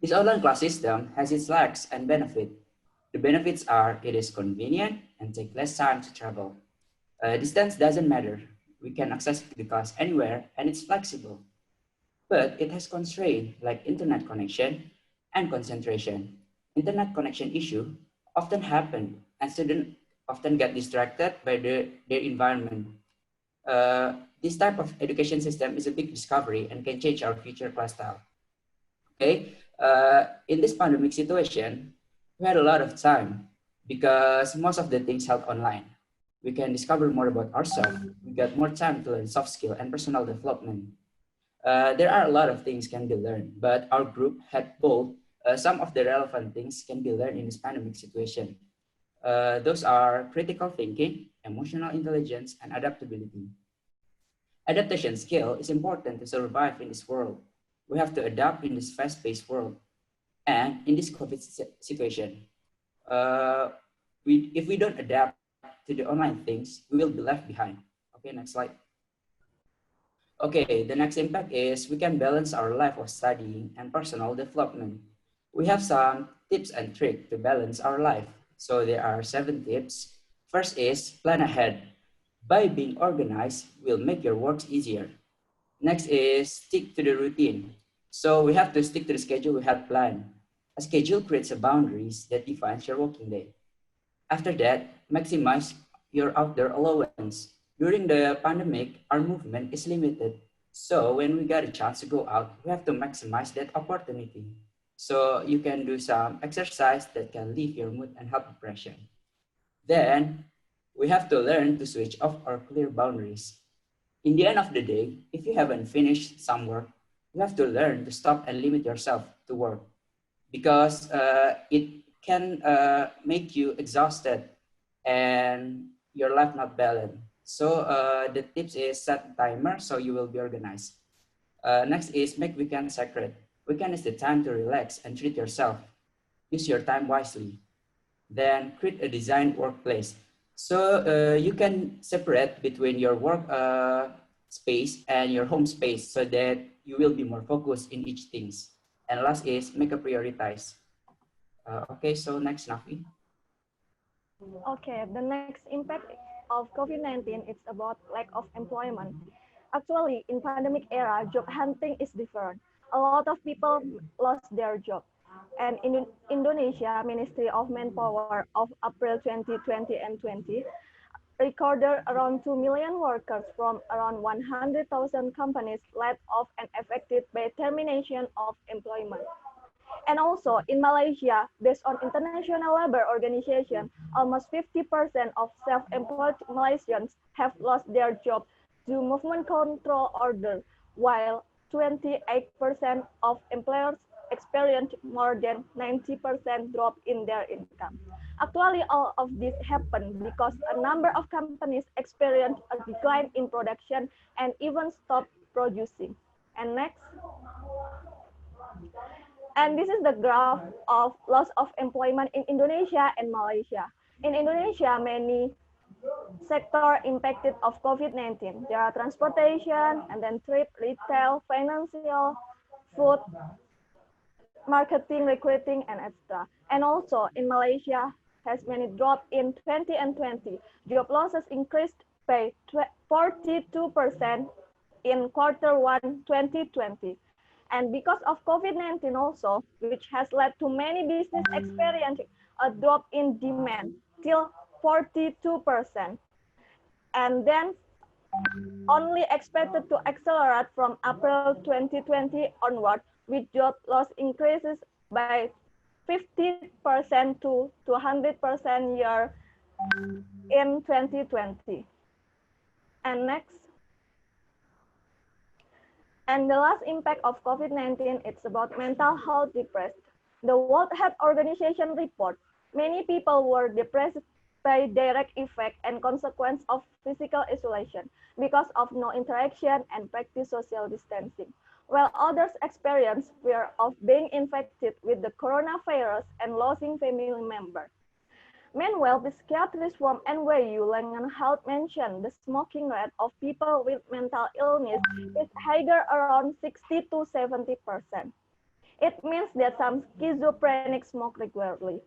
[SPEAKER 18] This online class system has its lacks and benefits. The benefits are it is convenient and take less time to travel. Distance doesn't matter. We can access the class anywhere and it's flexible. But it has constraints like internet connection and concentration. Internet connection issue often happen and students often get distracted by their environment. This type of education system is a big discovery and can change our future class style. Okay, in this pandemic situation, we had a lot of time because most of the things held online. We can discover more about ourselves. We got more time to learn soft skill and personal development. There are a lot of things can be learned, but our group had both some of the relevant things can be learned in this pandemic situation. Those are critical thinking, emotional intelligence, and adaptability. Adaptation skill is important to survive in this world. We have to adapt in this fast-paced world. And in this COVID situation, if we don't adapt to the online things, we will be left behind. Okay, next slide. Okay, the next impact is we can balance our life of studying and personal development. We have some tips and tricks to balance our life. So there are 7 tips. First is plan ahead. By being organized will make your work easier. Next is stick to the routine. So we have to stick to the schedule we have planned. A schedule creates a boundaries that defines your working day. After that, maximize your outdoor allowance. During the pandemic, our movement is limited. So when we got a chance to go out, we have to maximize that opportunity. So you can do some exercise that can lift your mood and help depression. Then we have to learn to switch off our clear boundaries. In the end of the day, if you haven't finished some work, you have to learn to stop and limit yourself to work because it can make you exhausted and your life not balanced. So the tips is set a timer so you will be organized. Next is make weekend sacred. Weekend is the time to relax and treat yourself. Use your time wisely. Then create a designed workplace. So you can separate between your work space and your home space so that you will be more focused in each things. And last is make a prioritize. Okay, so next, Nafi.
[SPEAKER 19] Okay, the next impact of COVID-19 is about lack of employment. Actually, in pandemic era, job hunting is different. A lot of people lost their job. And in Indonesia, Ministry of Manpower of April 2020 and 20 recorded around 2 million workers from around 100,000 companies laid off and affected by termination of employment. And also in Malaysia, based on International Labour Organization, almost 50% of self-employed Malaysians have lost their job due movement control order, while 28% of employers experienced more than 90% drop in their income. Actually, all of this happened because a number of companies experienced a decline in production and even stopped producing. And next. And this is the graph of loss of employment in Indonesia and Malaysia. In Indonesia, many sectors impacted of COVID-19. There are transportation, and then trade, retail, financial, food, marketing, recruiting, and etc. And also in Malaysia, has many drop in 20 and 20. Job losses increased by 42% in Q1 2020. And because of COVID-19 also, which has led to many business experiencing a drop in demand till 42%. And then only expected to accelerate from April 2020 onward with job loss increases by 50% to 200% year in 2020. And next. And the last impact of COVID-19, it's about mental health depressed. The World Health Organization report, many people were depressed by direct effect and consequence of physical isolation because of no interaction and practice social distancing, while others experience fear of being infected with the coronavirus and losing family members. Meanwhile, the psychiatrist from NYU Langan Health mentioned the smoking rate of people with mental illness is higher around 60 to 70%. It means that some schizophrenics smoke regularly.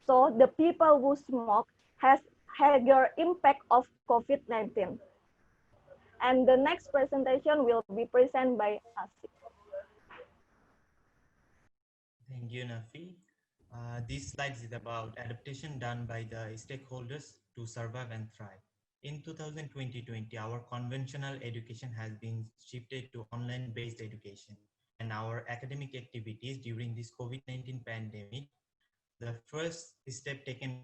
[SPEAKER 19] So the people who smoke has higher impact of COVID-19. And the next presentation will be presented by Asik.
[SPEAKER 20] Thank you, Nafi. This slide is about adaptation done by the stakeholders to survive and thrive. In 2020, our conventional education has been shifted to online-based education, and our academic activities during this COVID-19 pandemic, the first step taken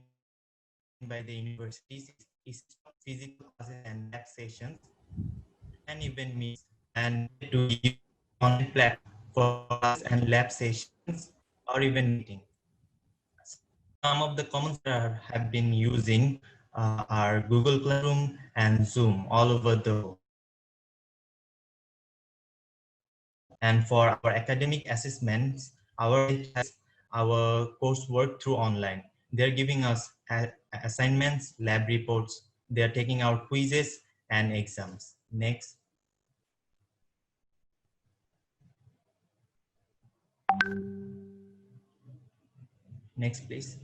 [SPEAKER 20] by the universities is physical classes and lab sessions, and even meets, and to use online platform for class and lab sessions or even meeting. Some of the commons that have been using are Google Classroom and Zoom all over the world. And for our academic assessments, our coursework through online. They're giving us assignments, lab reports. They're taking out quizzes and exams. Next. Next, please.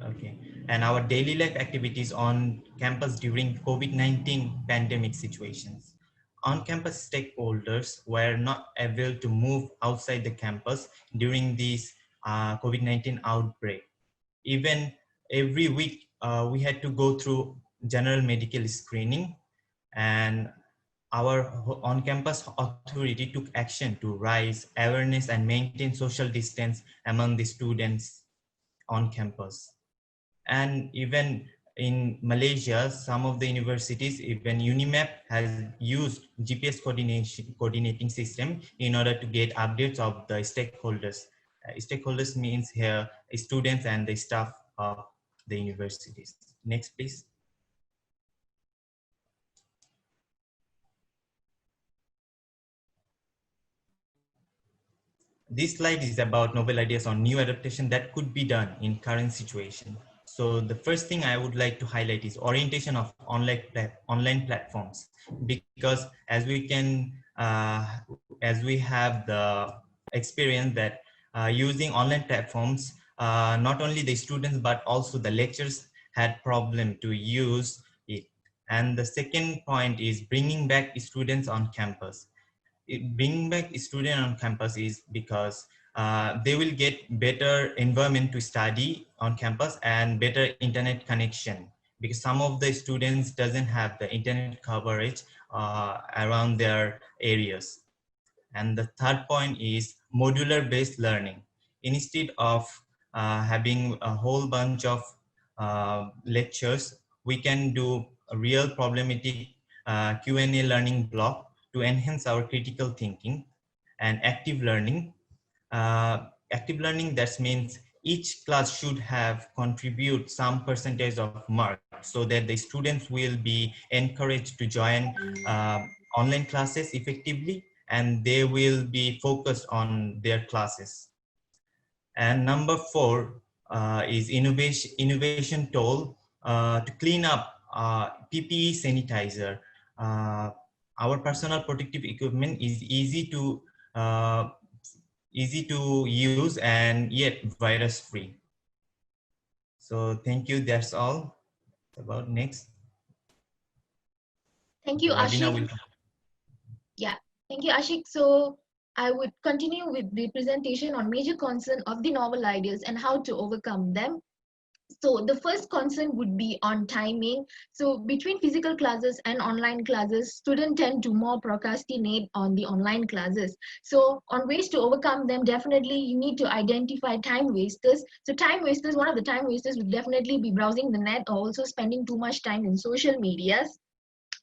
[SPEAKER 20] Okay. And our daily life activities on campus during COVID-19 pandemic situations. On-campus stakeholders were not able to move outside the campus during this COVID-19 outbreak. Even every week, we had to go through general medical screening, and our on-campus authority took action to raise awareness and maintain social distance among the students on campus. And even in Malaysia, some of the universities, even UNIMAP has used GPS coordinating system in order to get updates of the stakeholders. Stakeholders means here students and the staff of the universities. Next, please. This slide is about novel ideas on new adaptation that could be done in current situation. So the first thing I would like to highlight is orientation of online platforms, because as we have the experience that using online platforms, not only the students but also the lecturers had problem to use it. And the second point is bringing back students on campus. Bringing back students on campus is because they will get better environment to study on campus and better internet connection, because some of the students doesn't have the internet coverage around their areas. And the third point is modular based learning. Instead of having a whole bunch of lectures, we can do a real problematic Q&A learning block to enhance our critical thinking. And active learning. Active learning, that means each class should have contribute some percentage of mark so that the students will be encouraged to join online classes effectively, and they will be focused on their classes. And number 4 is innovation tool to clean up PPE sanitizer. Our personal protective equipment is easy to use and yet virus free. So thank you. That's all about. Next.
[SPEAKER 13] Thank you, Ashik. Yeah, thank you, Ashik. So I would continue with the presentation on major concern of the novel ideas and how to overcome them. So the first concern would be on timing. So between physical classes and online classes, students tend to more procrastinate on the online classes. So on ways to overcome them, definitely you need to identify time wasters. So time wasters, one of the time wasters would definitely be browsing the net or also spending too much time in social medias.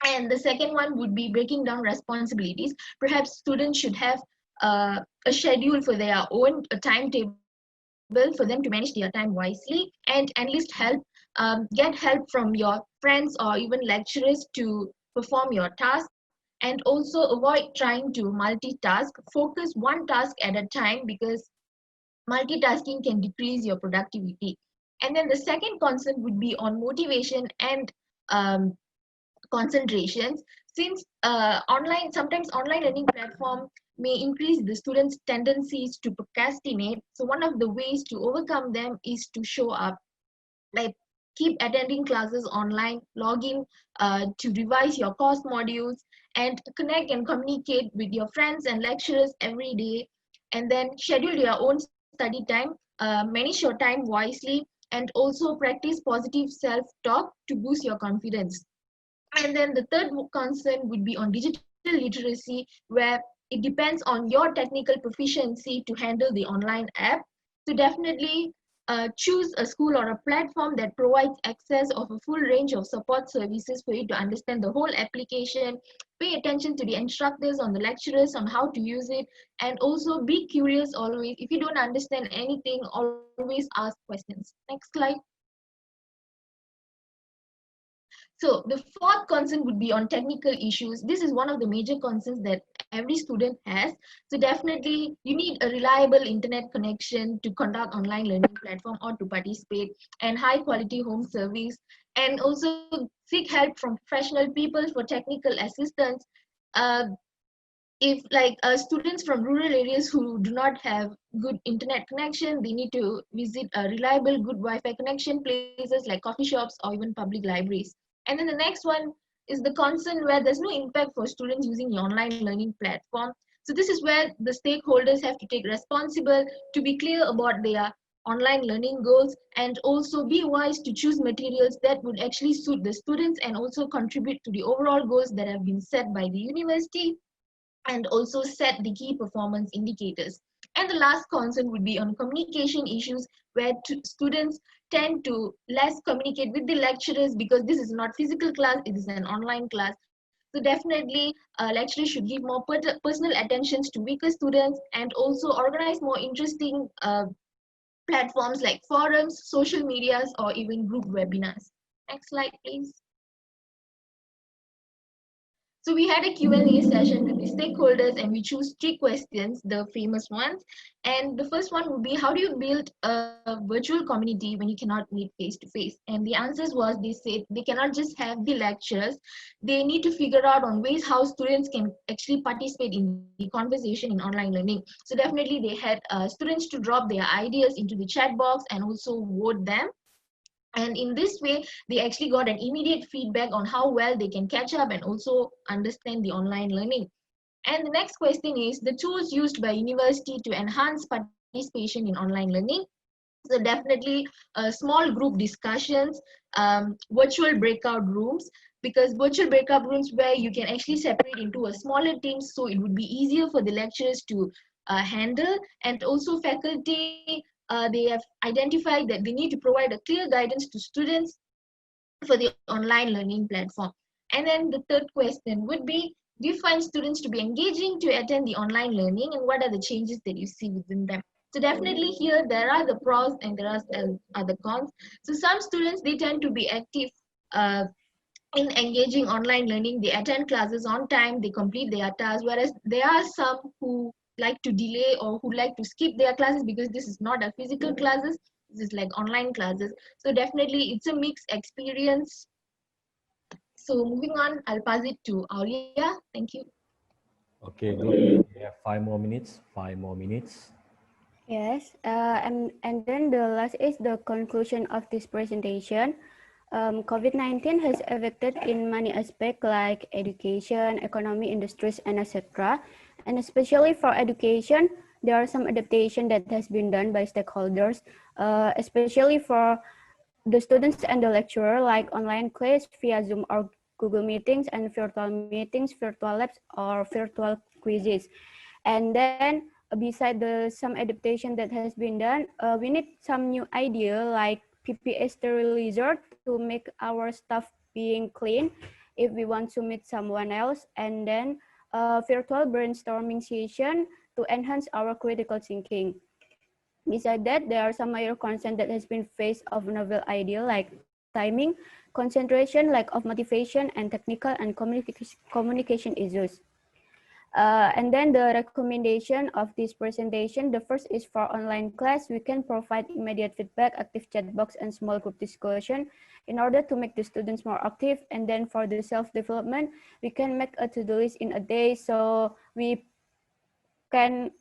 [SPEAKER 13] And the second one would be breaking down responsibilities. Perhaps students should have a schedule for their own, a timetable for them to manage their time wisely, and enlist help, get help from your friends or even lecturers to perform your task, and also avoid trying to multitask. Focus one task at a time because multitasking can decrease your productivity. And then the second concern would be on motivation and um, concentrations. Since sometimes online learning platform may increase the students' tendencies to procrastinate. So one of the ways to overcome them is to show up, like keep attending classes online, log in to revise your course modules, and connect and communicate with your friends and lecturers every day. And then schedule your own study time, manage your time wisely, and also practice positive self-talk to boost your confidence. And then the third concern would be on digital literacy, where it depends on your technical proficiency to handle the online app. So definitely choose a school or a platform that provides access of a full range of support services for you to understand the whole application. Pay attention to the instructors on the lecturers on how to use it, and also be curious always. If you don't understand anything, always ask questions. Next slide. So the fourth concern would be on technical issues. This is one of the major concerns that every student has. So definitely you need a reliable internet connection to conduct online learning platform or to participate, and high quality home service, and also seek help from professional people for technical assistance. Uh, if students from rural areas who do not have good internet connection, they need to visit a reliable good Wi-Fi connection places like coffee shops or even public libraries. And then the next one is the concern where there's no impact for students using the online learning platform. So this is where the stakeholders have to take responsible to be clear about their online learning goals, and also be wise to choose materials that would actually suit the students and also contribute to the overall goals that have been set by the university, and also set the key performance indicators. And the last concern would be on communication issues, where students tend to less communicate with the lecturers because this is not physical class, it is an online class. So definitely lecturers should give more personal attentions to weaker students, and also organize more interesting platforms like forums, social medias, or even group webinars. Next slide, please. So we had a Q&A session with the stakeholders, and we choose 3 questions, the famous ones. And the first one would be, how do you build a virtual community when you cannot meet face-to-face? And the answers was, they said they cannot just have the lectures. They need to figure out on ways how students can actually participate in the conversation in online learning. So definitely they had students to drop their ideas into the chat box and also vote them. And in this way, they actually got an immediate feedback on how well they can catch up and also understand the online learning. And the next question is the tools used by university to enhance participation in online learning. So definitely small group discussions, virtual breakout rooms, because virtual breakout rooms where you can actually separate into a smaller teams, so it would be easier for the lecturers to handle. And also faculty, they have identified that they need to provide a clear guidance to students for the online learning platform. And then the third question would be, do you find students to be engaging to attend the online learning, and what are the changes that you see within them? So definitely here there are the pros and there are the cons. So some students, they tend to be active in engaging online learning. They attend classes on time, they complete their tasks, whereas there are some who like to delay or who like to skip their classes because this is not a physical classes, this is like online classes. So definitely it's a mixed experience. So moving on, I'll pass it to Aulia. Thank you.
[SPEAKER 1] Okay, good. We have 5 more minutes. 5 more minutes.
[SPEAKER 15] Yes, and then the last is the conclusion of this presentation. COVID-19 has affected in many aspects like education, economy, industries, and etc. And especially for education, there are some adaptation that has been done by stakeholders, especially for the students and the lecturer, like online class via Zoom or Google Meetings, and virtual meetings, virtual labs, or virtual quizzes. And then beside some adaptation that has been done, we need some new idea like PPA sterilizer to make our stuff being clean if we want to meet someone else, and then virtual brainstorming session to enhance our critical thinking. Besides that, there are some major concerns that has been faced of novel idea like timing, concentration, lack of motivation, and technical and communication issues. And then the recommendation of this presentation, the first is for online class, we can provide immediate feedback, active chat box, and small group discussion in order to make the students more active. And then for the self-development, we can make a to-do list in a day, so we can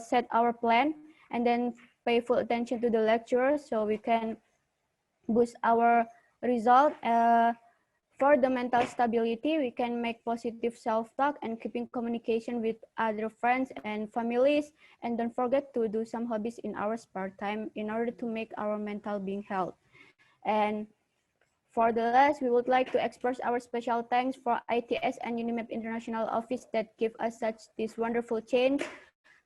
[SPEAKER 15] set our plan and then pay full attention to the lecture, so we can boost our result. For the mental stability, we can make positive self-talk and keeping communication with other friends and families. And don't forget to do some hobbies in our spare time in order to make our mental being healthy. And for the last, we would like to express our special thanks for ITS and UNIMAP International Office that give us such this wonderful chance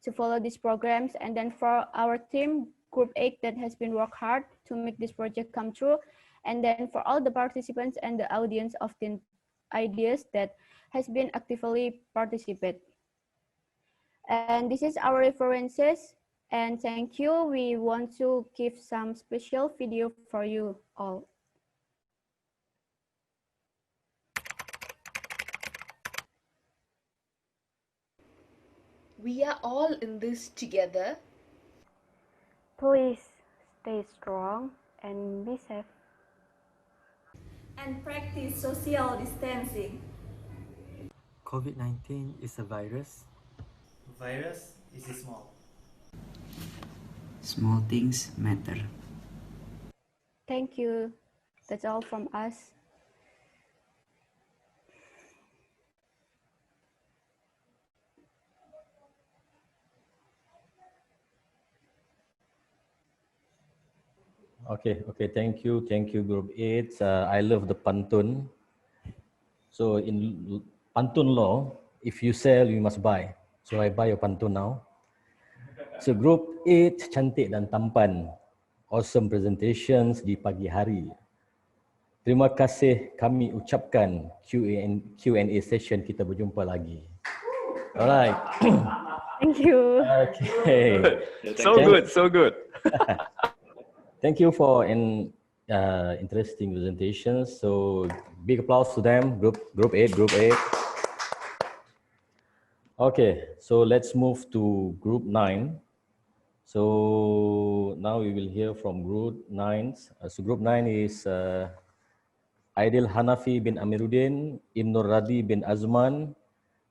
[SPEAKER 15] to follow these programs. And then for our team, Group 8, that has been worked hard to make this project come true. And then for all the participants and the audience of the ideas that has been actively participate. And this is our references. And thank you. We want to give some special video for you all.
[SPEAKER 13] We are all in this together.
[SPEAKER 15] Please stay strong and be safe.
[SPEAKER 16] And practice social distancing.
[SPEAKER 14] COVID-19 is a virus.
[SPEAKER 17] Virus is small.
[SPEAKER 18] Small things matter.
[SPEAKER 15] Thank you. That's all from us.
[SPEAKER 1] Okay, thank you, Group 8. I love the pantun. So in pantun law, if you sell, you must buy. So I buy your pantun now. So Group 8, cantik dan tampan. Awesome presentations di pagi hari. Terima kasih kami ucapkan Q&A session kita berjumpa lagi. Alright.
[SPEAKER 15] Thank you.
[SPEAKER 1] Okay.
[SPEAKER 21] So good.
[SPEAKER 1] Thank you for an interesting presentation. So big applause to them, Group 8. Okay, so let's move to Group 9. So now we will hear from Group 9. So Group 9 is Aidil Hanafi bin Amiruddin, Ibnur Radi bin Azman,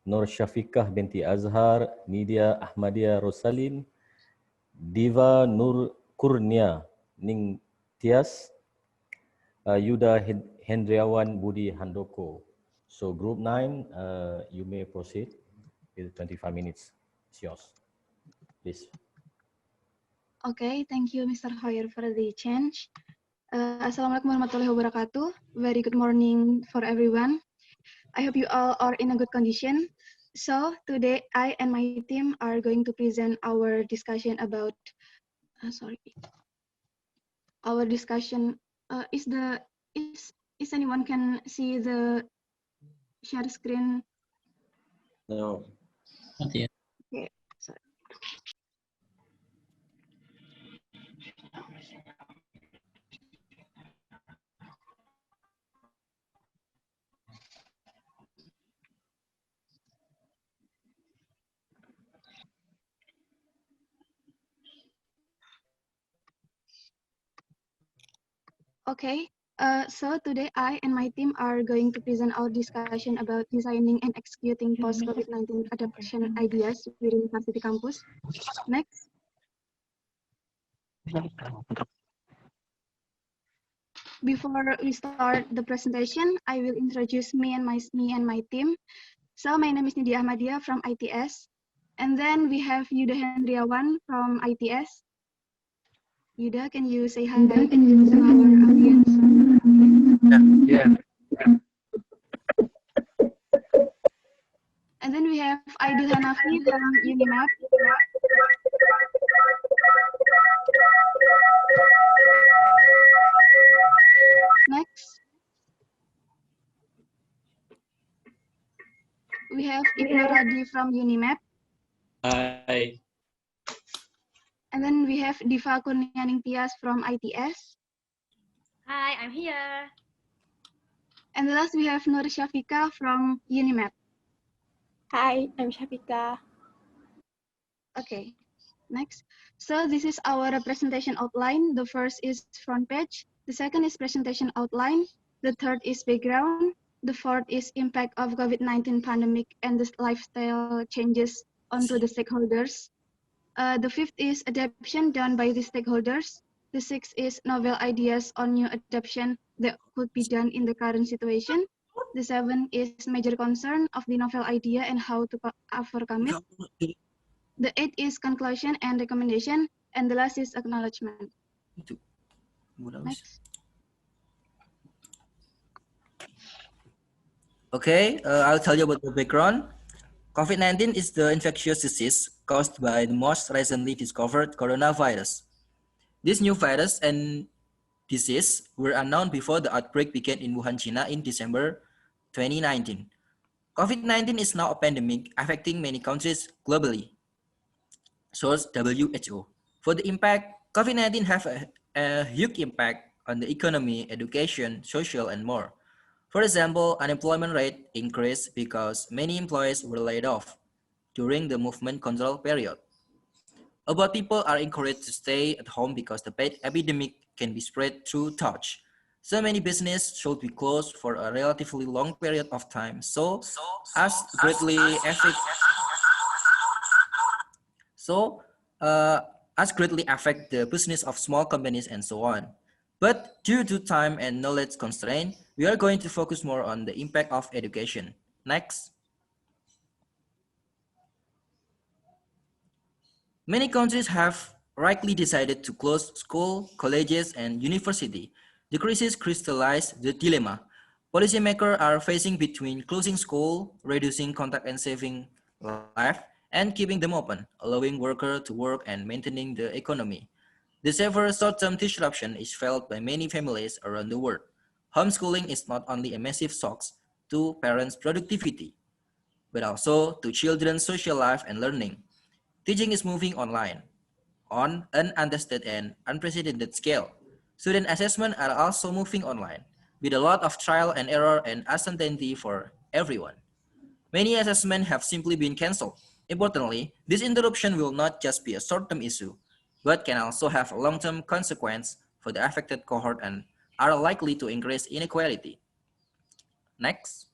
[SPEAKER 1] Nur Syafiqah binti Azhar, Nidia Ahmadiyah Rosalin, Diva Nur Kurnia Ning Tias, Yuda Hendriawan Budi Handoko. So Group 9, you may proceed with 25 minutes. It's yours. Please.
[SPEAKER 22] Okay, thank you, Mr. Hoyer, for the change. Assalamualaikum warahmatullahi wabarakatuh. Very good morning for everyone. I hope you all are in a good condition. So today, I and my team are going to present our discussion about. Our discussion is anyone can see the share screen?
[SPEAKER 12] No.
[SPEAKER 18] Okay.
[SPEAKER 22] Okay, sorry. Okay, so today I and my team are going to present our discussion about designing and executing post-COVID-19 adaptation ideas within Varsity campus. Next. Before we start the presentation, I will introduce me and my team. So my name is Nidia Ahmadiyah from ITS, and then we have Yuda Hendriawan from ITS. Yuda, can you say hi to our audience?
[SPEAKER 2] Yeah.
[SPEAKER 22] And then we have Aidil Hanafi from Unimap. Next, we have Ibnu Radi from Unimap.
[SPEAKER 2] Hi.
[SPEAKER 22] And then we have Diva Kurnianing Tias from ITS.
[SPEAKER 4] Hi, I'm here.
[SPEAKER 22] And the last we have Nur Shafika from Unimap.
[SPEAKER 4] Hi, I'm Shafika.
[SPEAKER 22] Okay, next. So this is our presentation outline. The first is front page. The second is presentation outline. The third is background. The fourth is impact of COVID-19 pandemic and the lifestyle changes onto the stakeholders. The fifth is adaptation done by the stakeholders. The sixth is novel ideas on new adaptation that could be done in the current situation. The seventh is major concern of the novel idea and how to overcome it. The eighth is conclusion and recommendation, and the last is acknowledgement. Next.
[SPEAKER 23] Okay, I'll tell you about the background. COVID-19 is the infectious disease caused by the most recently discovered coronavirus. This new virus and disease were unknown before the outbreak began in Wuhan, China in December 2019. COVID-19 is now a pandemic affecting many countries globally. Source WHO. For the impact, COVID-19 have a huge impact on the economy, education, social, and more. For example, unemployment rate increased because many employees were laid off during the movement control period. About people are encouraged to stay at home because the epidemic can be spread through touch. So many businesses should be closed for a relatively long period of time, so as greatly affect the business of small companies and so on. But due to time and knowledge constraint, we are going to focus more on the impact of education. Next. Many countries have rightly decided to close school, colleges, and university. The crisis crystallized the dilemma policymakers are facing between closing school, reducing contact and saving life, and keeping them open, allowing workers to work and maintaining the economy. The severe short-term disruption is felt by many families around the world. Homeschooling is not only a massive shock to parents' productivity, but also to children's social life and learning. Teaching is moving online on an understated and unprecedented scale. Student assessment are also moving online with a lot of trial and error and uncertainty for everyone. Many assessments have simply been cancelled. Importantly, this interruption will not just be a short-term issue, but can also have a long-term consequence for the affected cohort and are likely to increase inequality. Next.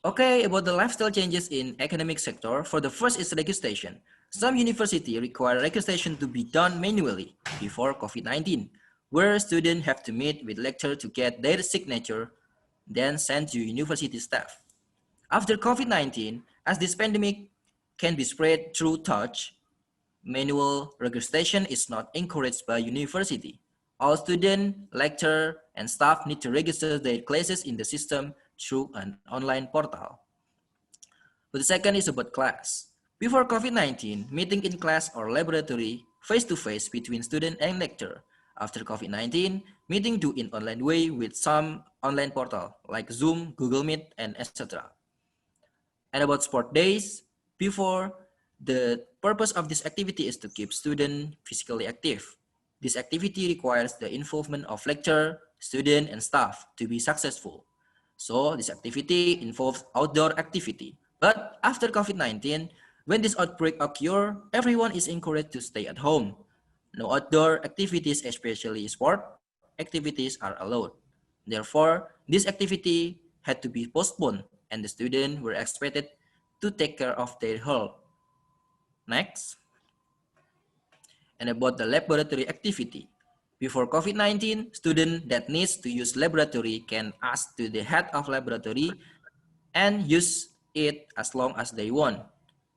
[SPEAKER 23] Okay, about the lifestyle changes in academic sector, for the first is registration. Some universities require registration to be done manually before COVID-19, where students have to meet with lecturer to get their signature, then sent to university staff. After COVID-19, as this pandemic can be spread through touch, manual registration is not encouraged by university. All students, lecturer, and staff need to register their classes in the system through an online portal. But the second is about class. Before COVID-19, meeting in class or laboratory face-to-face between student and lecturer. After COVID-19, meeting do in online way with some online portal like Zoom, Google Meet, and etc. And about sport days, before, the purpose of this activity is to keep students physically active. This activity requires the involvement of lecturer, student, and staff to be successful. So this activity involves outdoor activity. But after COVID-19, when this outbreak occurs, everyone is encouraged to stay at home. No outdoor activities, especially sport activities, are allowed. Therefore, this activity had to be postponed and the students were expected to take care of their health. Next. And about the laboratory activity. Before COVID-19, students that needs to use laboratory can ask to the head of laboratory and use it as long as they want.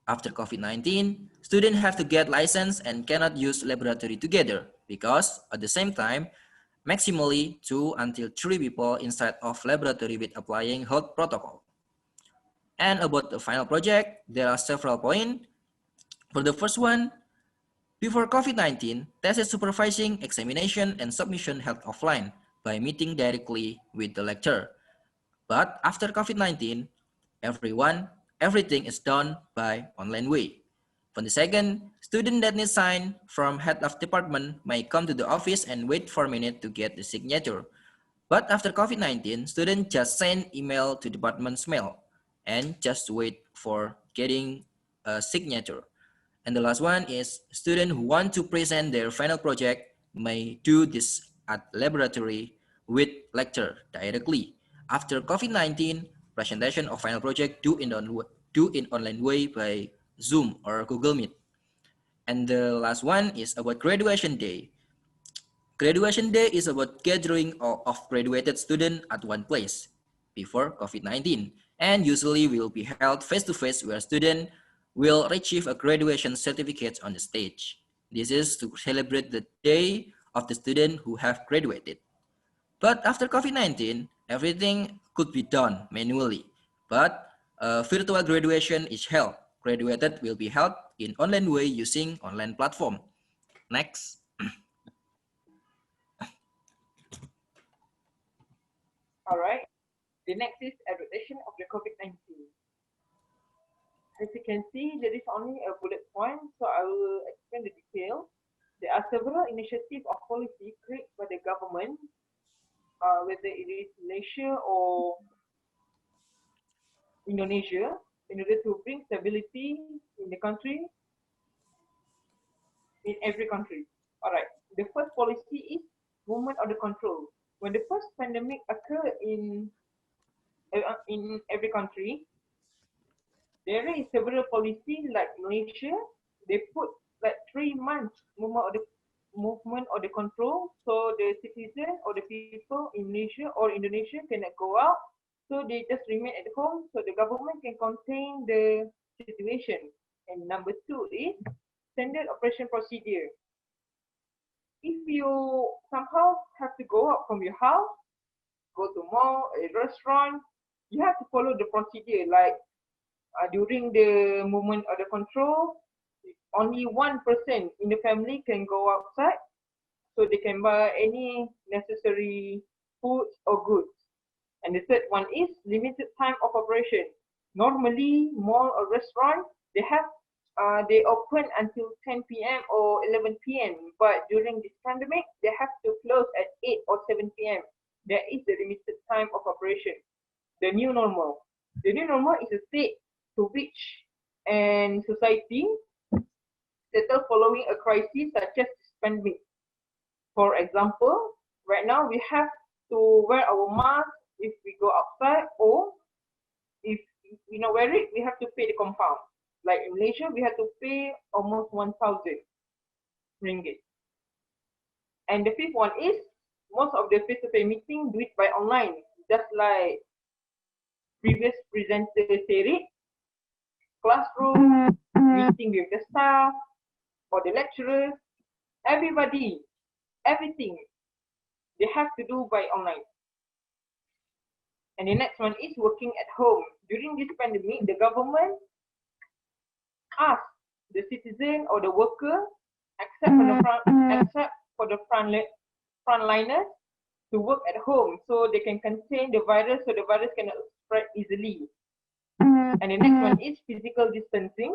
[SPEAKER 23] After COVID-19, students have to get license and cannot use laboratory together because at the same time, maximally 2 until 3 people inside of laboratory with applying health protocol. And about the final project, there are several points. For the first one, before COVID-19, TES supervising examination and submission held offline by meeting directly with the lecturer. But after COVID-19, everything is done by online way. For the second, student that need sign from head of department may come to the office and wait for a minute to get the signature. But after COVID-19, students just send email to department's mail and just wait for getting a signature. And the last one is students who want to present their final project may do this at laboratory with lecturer directly. After COVID-19, presentation of final project do in online way by Zoom or Google Meet. And the last one is about graduation day. Graduation day is about gathering of graduated students at one place before COVID-19 and usually will be held face-to-face where students will receive a graduation certificate on the stage. This is to celebrate the day of the student who have graduated. But after COVID-19, everything could be done manually. But virtual graduation is held. Graduated will be held in online way using online platform. Next.
[SPEAKER 5] All right. The next is adaptation of the COVID-19. As you can see, there is only a bullet point, so I will explain the details. There are several initiatives of policy created by the government, whether it is Malaysia or Indonesia, in order to bring stability in the country, in every country. All right. The first policy is movement under control. When the first pandemic occurred in every country, there is several policies like Malaysia. They put like 3 months movement or the control, so the citizen or the people in Malaysia or Indonesia cannot go out, so they just remain at home, so the government can contain the situation. And number 2 is standard operation procedure. If you somehow have to go out from your house, go to mall, a restaurant, you have to follow the procedure. Like during the movement of the control, only 1% in the family can go outside, so they can buy any necessary foods or goods. And the third one is limited time of operation. Normally, mall or restaurant, they open until 10 p.m. or 11 p.m. But during this pandemic, they have to close at 8 or 7 p.m. There is the limited time of operation. The new normal. The new normal is a state to which and society settle following a crisis such as this pandemic. For example, right now we have to wear our mask if we go outside, or if we not wear it, we have to pay the compound. Like in Malaysia, we have to pay almost 1,000 ringgit. And the fifth one is most of the face-to-face meeting do it by online, just like previous presenter said it. Classroom, meeting with the staff or the lecturers, everybody, everything they have to do by online. And the next one is working at home. During this pandemic, the government asked the citizen or the worker, except for the frontliners, to work at home so they can contain the virus, so the virus cannot spread easily. And the next one is physical distancing.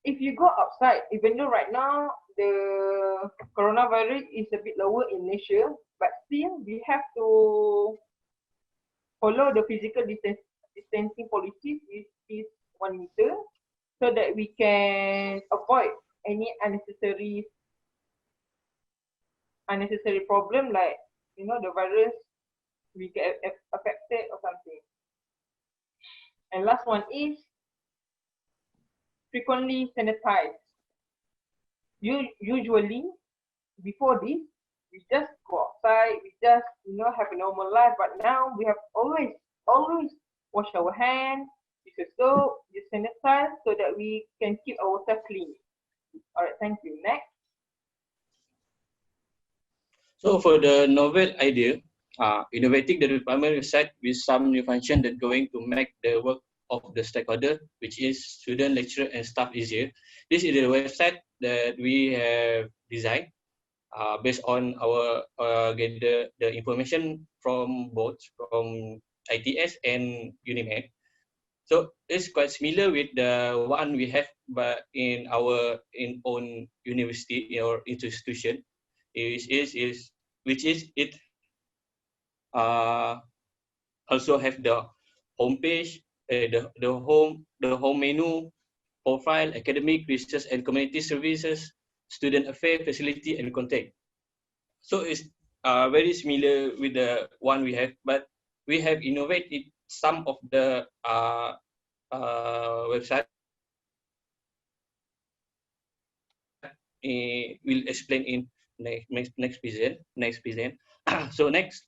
[SPEAKER 5] If you go outside, even though right now the coronavirus is a bit lower in Malaysia, but still we have to follow the physical distancing policies, which is 1 meter, so that we can avoid any unnecessary problem, like the virus we get affected or something. And last one is frequently sanitize. Usually, before this, we just go outside, we just have a normal life. But now we have always wash our hands, we use a soap, use sanitize so that we can keep ourselves clean. All right, thank you. Next.
[SPEAKER 2] So for the novel idea, innovating the department website with some new function that going to make the work of the stakeholder, which is student, lecturer, and staff easier. This is the website that we have designed based on our get the information from both from ITS and UNIMED. So it's quite similar with the one we have, but in our own university or institution, which is it also have the homepage, the home menu, profile, academic, research and community services, student affairs, facility and contact. So it's very similar with the one we have, but we have innovated some of the website. Will explain in next present. So next,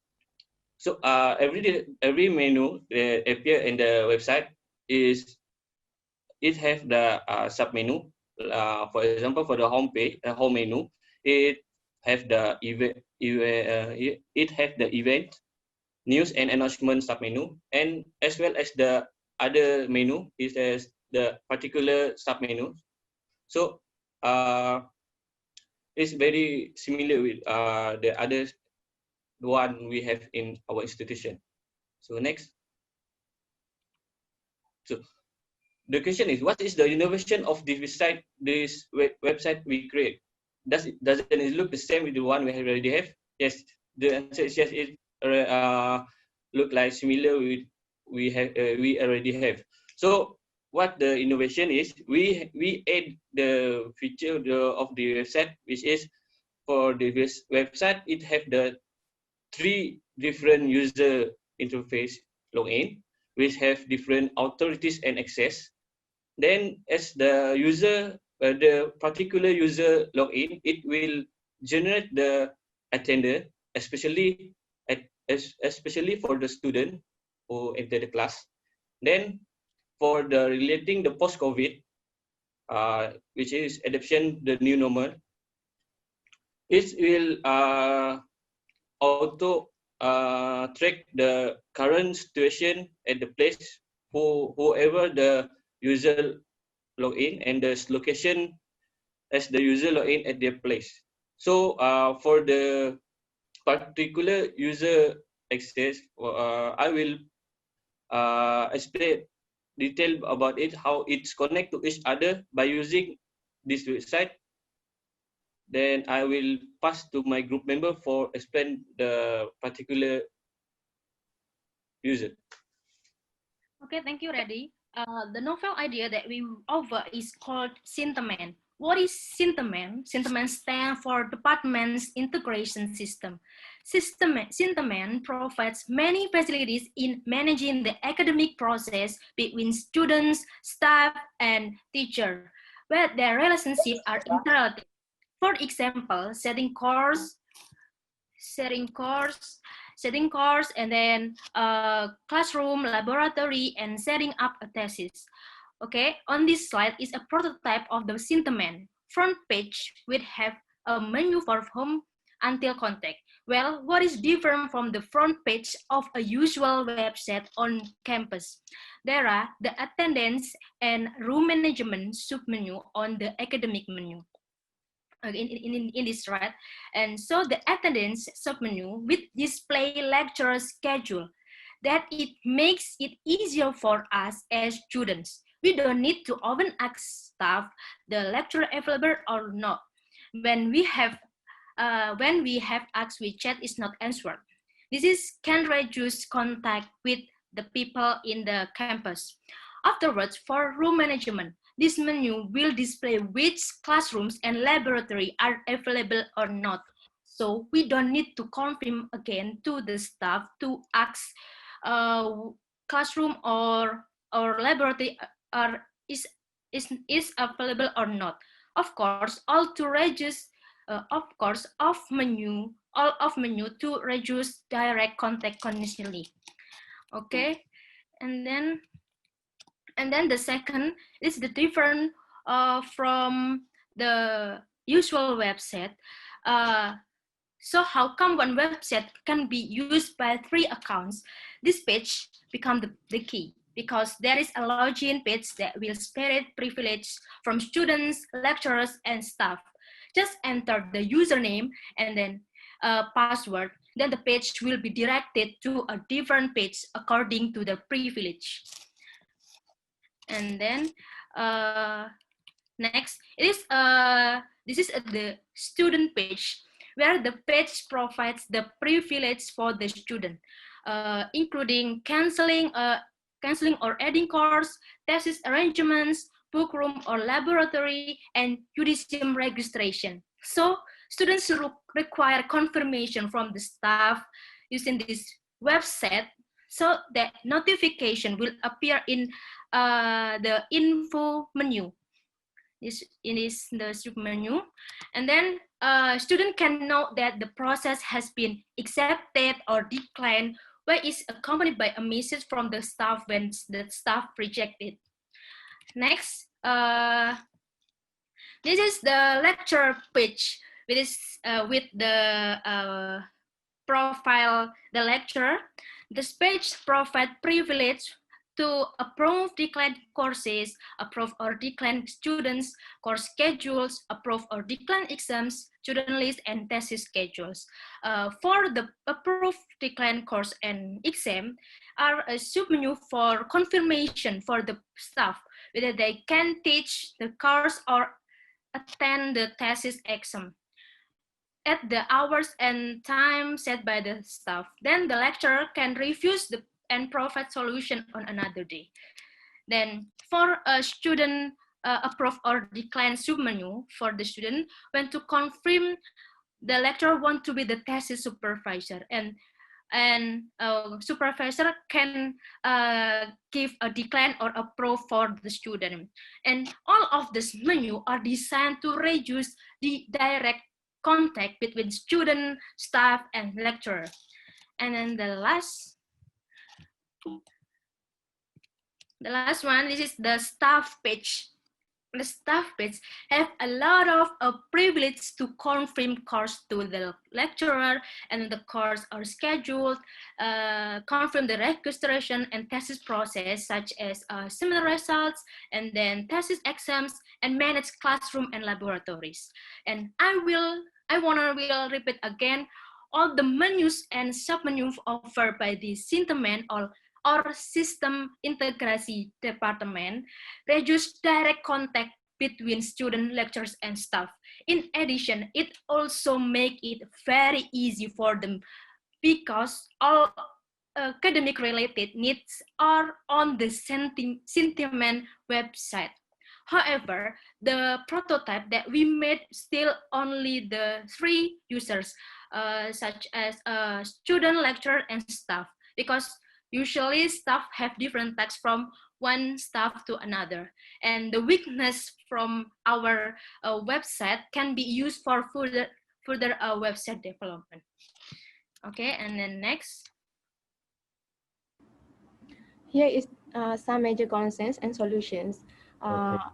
[SPEAKER 2] so every menu that appear in the website is it have the sub menu. For example, for the home page, home menu, it have the it have the event, news and announcement sub menu, and as well as the other menu is as the particular sub menu. So it's very similar with the other one we have in our institution. So next. So the question is, what is the innovation of this website we create? Doesn't it look the same with the one we already have? Yes, the answer is yes. It look like similar with we already have. So what the innovation is, we add the feature of the website, which is for the website it have the 3 different user interface login, which have different authorities and access. Then as the user, the particular user login, it will generate the attender, especially for the student who enter the class. Then for the relating the post-COVID, which is adaptation, the new normal, it will auto track the current situation at the place whoever the user login and the location as the user login at their place. So for the particular user access, I will explain detail about it, how it's connect to each other by using this website. Then I will pass to my group member for explain the particular user.
[SPEAKER 4] Okay, thank you, Reddy. The novel idea that we offer is called Syntaman. What is Syntaman? Syntaman stands for Department's Integration System. Syntaman provides many facilities in managing the academic process between students, staff, and teacher, where their relationships are interrelated. For example, setting course, and then classroom, laboratory, and setting up a thesis. Okay, on this slide is a prototype of the Syntaman. Front page will have a menu for home until contact. Well, what is different from the front page of a usual website on campus? There are the attendance and room management submenu on the academic menu. In this thread, and so the attendance submenu with display lecture schedule, that it makes it easier for us as students. We don't need to often ask staff the lecture available or not. When we have asked, we chat is not answered. Can reduce contact with the people in the campus. Afterwards, for room management, this menu will display which classrooms and laboratory are available or not. So we don't need to confirm again to the staff to ask classroom or laboratory is available or not. Of course, all of menu to reduce direct contact conditionally. Okay, and then And then the second is the different from the usual website. So how come one website can be used by 3 accounts? This page become the key because there is a login page that will spread privilege from students, lecturers, and staff. Just enter the username and then password. Then the page will be directed to a different page according to the privilege. And then next, this is the student page, where the page provides the privilege for the student, including canceling or adding course, thesis arrangements, book room or laboratory, and judicium registration. So students require confirmation from the staff using this website so that notification will appear in the info menu. It is the sub menu, and then student can know that the process has been accepted or declined, where is accompanied by a message from the staff when the staff rejected. Next, this is the lecture page, which is with the profile the lecturer. This page provides privilege to approve declined courses, approve or decline students, course schedules, approve or decline exams, student list, and thesis schedules. For the approved decline course and exam are a submenu for confirmation for the staff, whether they can teach the course or attend the thesis exam at the hours and time set by the staff. Then the lecturer can refuse and provide solution on another day. Then for a student approve or decline submenu for the student, when to confirm the lecturer want to be the thesis supervisor, and supervisor can give a decline or approve for the student. And all of this menu are designed to reduce the direct contact between student, staff, and lecturer. And then the last one, this is the staff page. The staff page have a lot of privilege to confirm course to the lecturer, and the course are scheduled, confirm the registration and thesis process, such as seminar results, and then thesis exams, and manage classroom and laboratories. And I will repeat again, all the menus and submenus offered by the Sintemen or System Integrasi Department reduce direct contact between student, lecturers, and staff. In addition, it also makes it very easy for them because all academic related needs are on the Sintemen website. However, the prototype that we made still only the 3 users, such as student, lecturer, and staff, because usually staff have different tasks from one staff to another. And the weakness from our website can be used for further website development. Okay, and then next.
[SPEAKER 6] Here is some major concerns and solutions.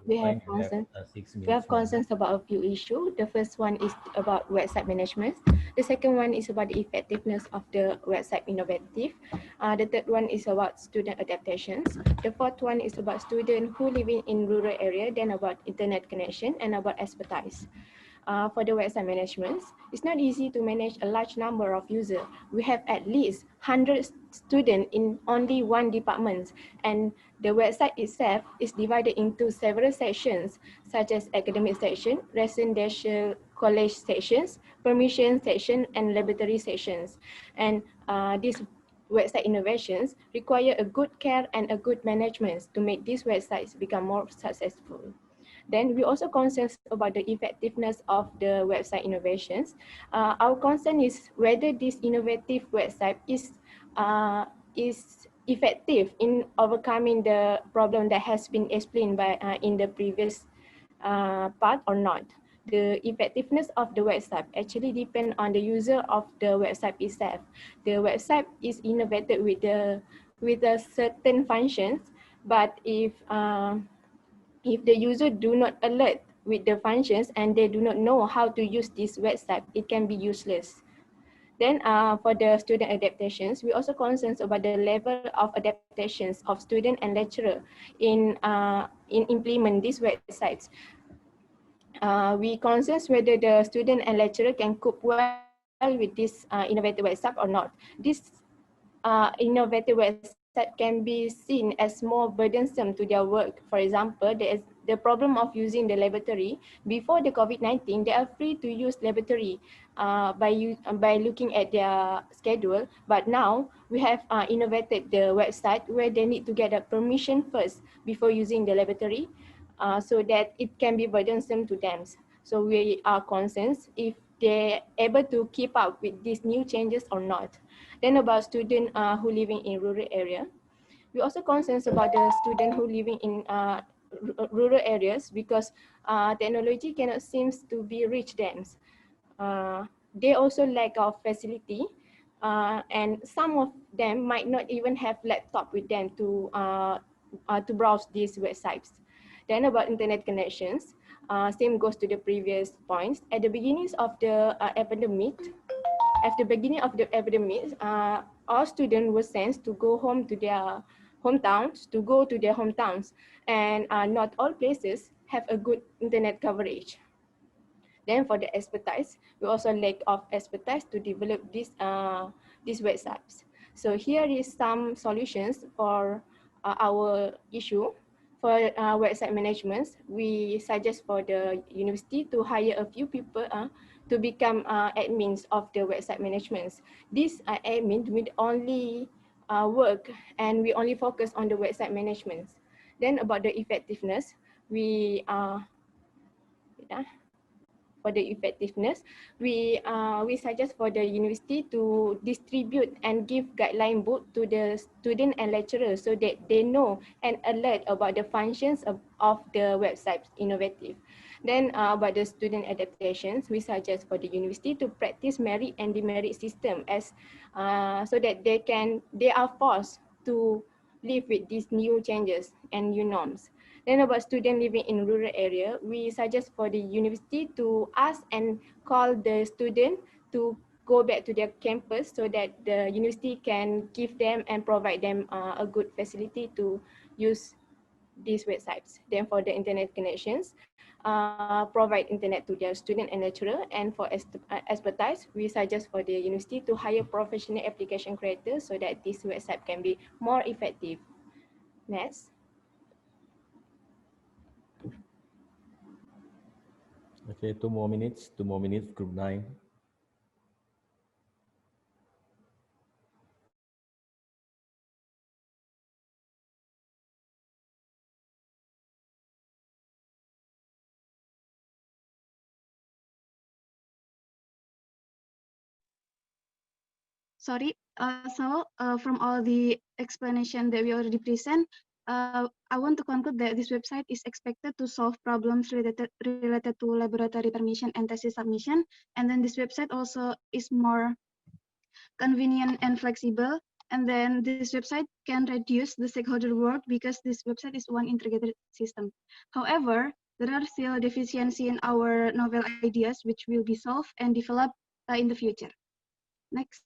[SPEAKER 6] We have concerns about a few issues. The first one is about website management. The second one is about the effectiveness of the website innovative. The third one is about student adaptations. The fourth one is about students who live in rural area, then about internet connection and about expertise. For the website management, it's not easy to manage a large number of users. We have at least 100 students in only one department, and the website itself is divided into several sections, such as academic section, residential college sections, permission section, and laboratory sections. And these website innovations require a good care and a good management to make these websites become more successful. Then we also concerned about the effectiveness of the website innovations. Our concern is whether this innovative website is effective in overcoming the problem that has been explained by in the previous part or not. The effectiveness of the website actually depends on the user of the website itself. The website is innovated with a certain functions But if the user do not alert with the functions and they do not know how to use this website, it can be useless. Then for the student adaptations, we also concerned about the level of adaptations of student and lecturer in implement these websites. We concern whether the student and lecturer can cope well with this innovative website or not. This innovative website can be seen as more burdensome to their work. For example, there is the problem of using the laboratory. Before the COVID-19, they are free to use laboratory by looking at their schedule. But now we have innovated the website where they need to get a permission first before using the laboratory, so that it can be burdensome to them. So we are concerned if they're able to keep up with these new changes or not. Then about students who living in rural area, we also concerned about the student who living in rural areas because technology cannot seems to be reach them. They also lack of facility, and some of them might not even have laptop with them to browse these websites. Then about internet connections, same goes to the previous points. At the beginnings of the epidemic, all students were sent to go home to their hometowns, and not all places have a good internet coverage. Then for the expertise, we also lack of expertise to develop these websites. So here is some solutions for our issue. For website management, we suggest for the university to hire a few people to become admins of the website management. These admins will only work and we only focus on the website management. Then about the effectiveness, we suggest for the university to distribute and give guideline book to the student and lecturers so that they know and alert about the functions of the website innovative. Then about the student adaptations, we suggest for the university to practice merit and demerit system as so that they are forced to live with these new changes and new norms. Then about students living in rural area, we suggest for the university to ask and call the student to go back to their campus so that the university can give them and provide them a good facility to use these websites. Then for the internet connections, provide internet to their student and lecturer. And for expertise, we suggest for the university to hire professional application creators so that this website can be more effective. Next.
[SPEAKER 1] Okay, 2 more minutes, group 9.
[SPEAKER 22] Sorry, from all the explanation that we already present, I want to conclude that this website is expected to solve problems related to laboratory permission and thesis submission. And then this website also is more convenient and flexible. And then this website can reduce the stakeholder work because this website is one integrated system. However, there are still deficiencies in our novel ideas which will be solved and developed in the future. Next.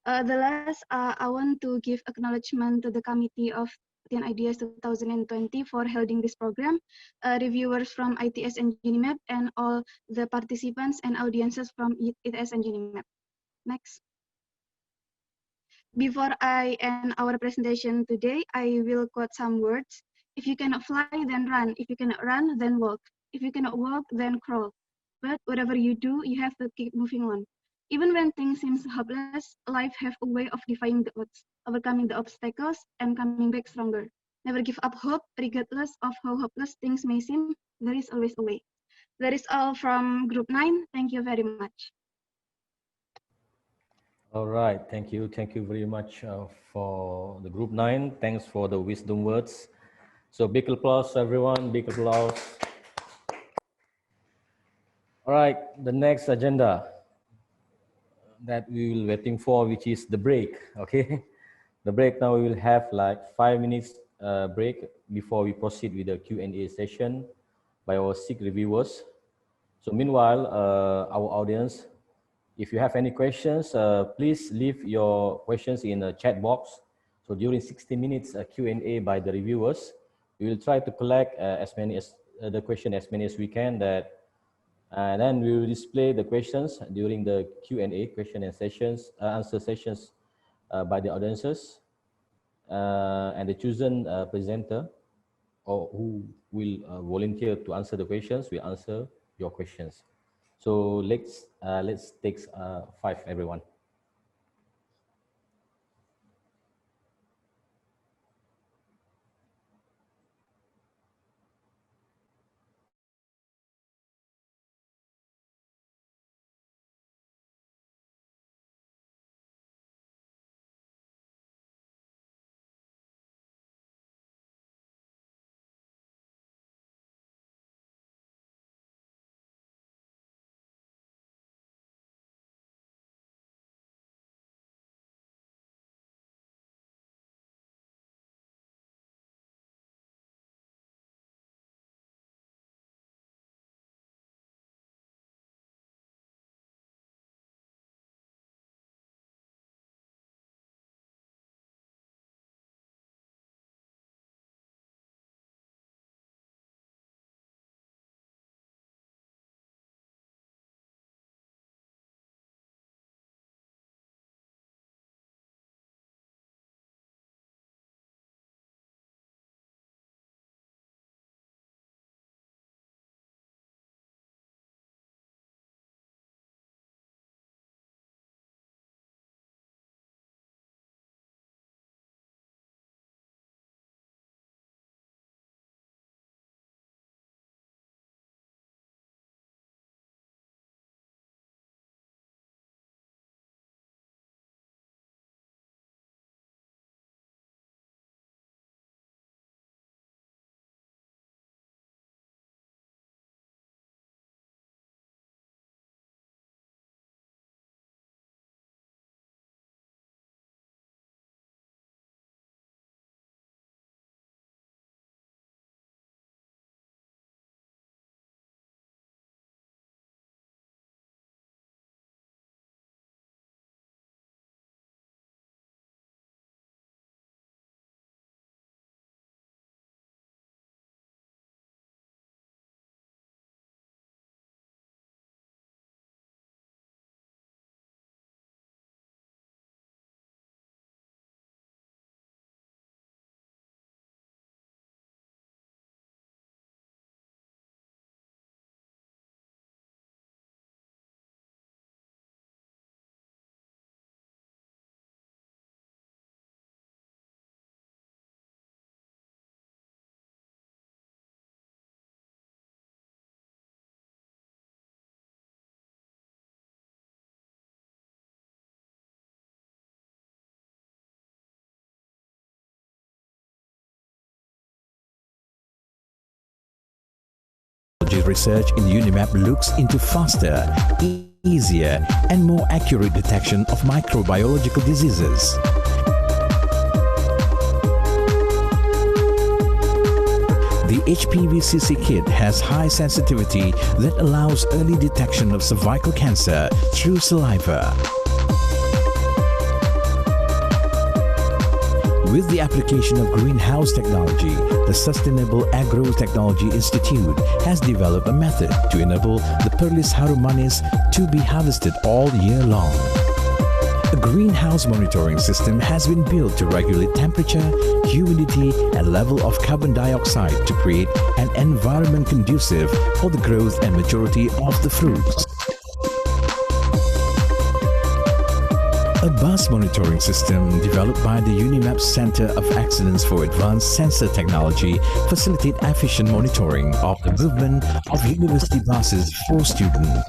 [SPEAKER 22] The last, I want to give acknowledgement to the Committee of Ideas 2020 for holding this program, reviewers from ITS and UNIMAP, and all the participants and audiences from ITS and UNIMAP. Next. Before I end our presentation today, I will quote some words. If you cannot fly, then run. If you cannot run, then walk. If you cannot walk, then crawl. But whatever you do, you have to keep moving on. Even when things seem hopeless, life has a way of defying the odds, overcoming the obstacles, and coming back stronger. Never give up hope, regardless of how hopeless things may seem, there is always a way. That is all from Group 9. Thank you very much.
[SPEAKER 1] All right, thank you very much for the Group 9. Thanks for the wisdom words. So big applause, everyone, big applause. All right, the next agenda that we will waiting for, which is the break, okay? The break now, we will have like 5 minutes break before we proceed with the Q&A session by our 6 reviewers. So meanwhile, our audience, if you have any questions, please leave your questions in a chat box. So during 60 minutes Q&A by the reviewers, we will try to collect as many as we can, that and then we will display the questions during the Q&A, answer sessions by the audiences, and the chosen presenter or who will volunteer to answer the questions will answer your questions. So let's take 5, everyone.
[SPEAKER 8] Research in UNIMAP looks into faster, easier, and more accurate detection of microbiological diseases. The HPV-CC kit has high sensitivity that allows early detection of cervical cancer through saliva. With the application of greenhouse technology, the Sustainable Agro Technology Institute has developed a method to enable the Perlis harum manis to be harvested all year long. A greenhouse monitoring system has been built to regulate temperature, humidity, and level of carbon dioxide to create an environment conducive for the growth and maturity of the fruits. A bus monitoring system developed by the UNIMAP Center of Excellence for Advanced Sensor Technology facilitate efficient monitoring of the movement of university buses for students.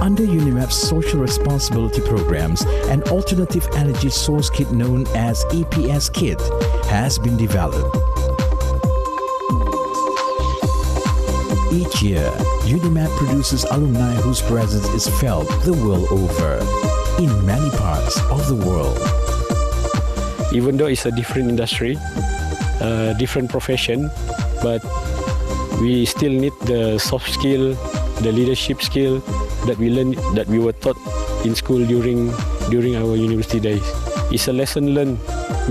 [SPEAKER 8] Under UNIMAP's social responsibility programs, an alternative energy source kit known as EPS kit has been developed. Each year, UNIMAP produces alumni whose presence is felt the world over, in many parts of the world.
[SPEAKER 9] Even though it's a different industry, different profession, but we still need the soft skill, the leadership skill that we learned, that we were taught in school during our university days. It's a lesson learned.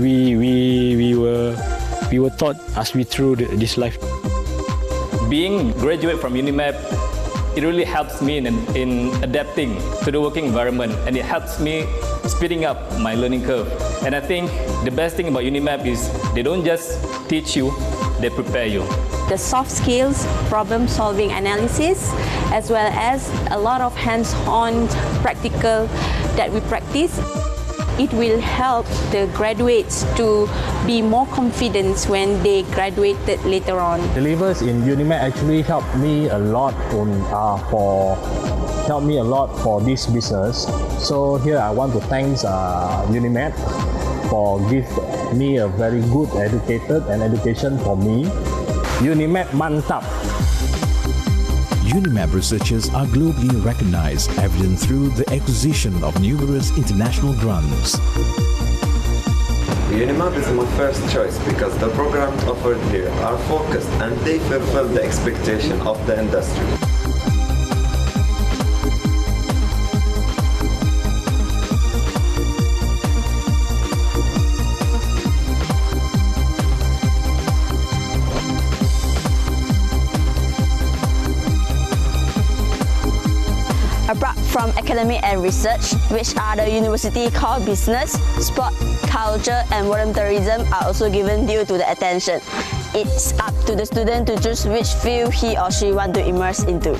[SPEAKER 9] We were taught as we through this life.
[SPEAKER 10] Being graduate from UNIMAP, it really helps me in adapting to the working environment, and it helps me speeding up my learning curve. And I think the best thing about UNIMAP is they don't just teach you, they prepare you.
[SPEAKER 11] The soft skills, problem-solving analysis, as well as a lot of hands-on practical that we practice. It will help the graduates to be more confident when they graduated later on.
[SPEAKER 24] The leavers in UNIMAP actually helped me a lot for this business. So here I want to thank UNIMAP for giving me a very good education for me. UNIMAP mantap.
[SPEAKER 8] UNIMAP researchers are globally recognized, evident through the acquisition of numerous international grants.
[SPEAKER 25] UNIMAP is my first choice because the programs offered here are focused and they fulfill the expectation of the industry.
[SPEAKER 11] Apart from academic and research, which are the university core business, sport, culture and volunteerism are also given due to the attention. It's up to the student to choose which field he or she want to immerse into.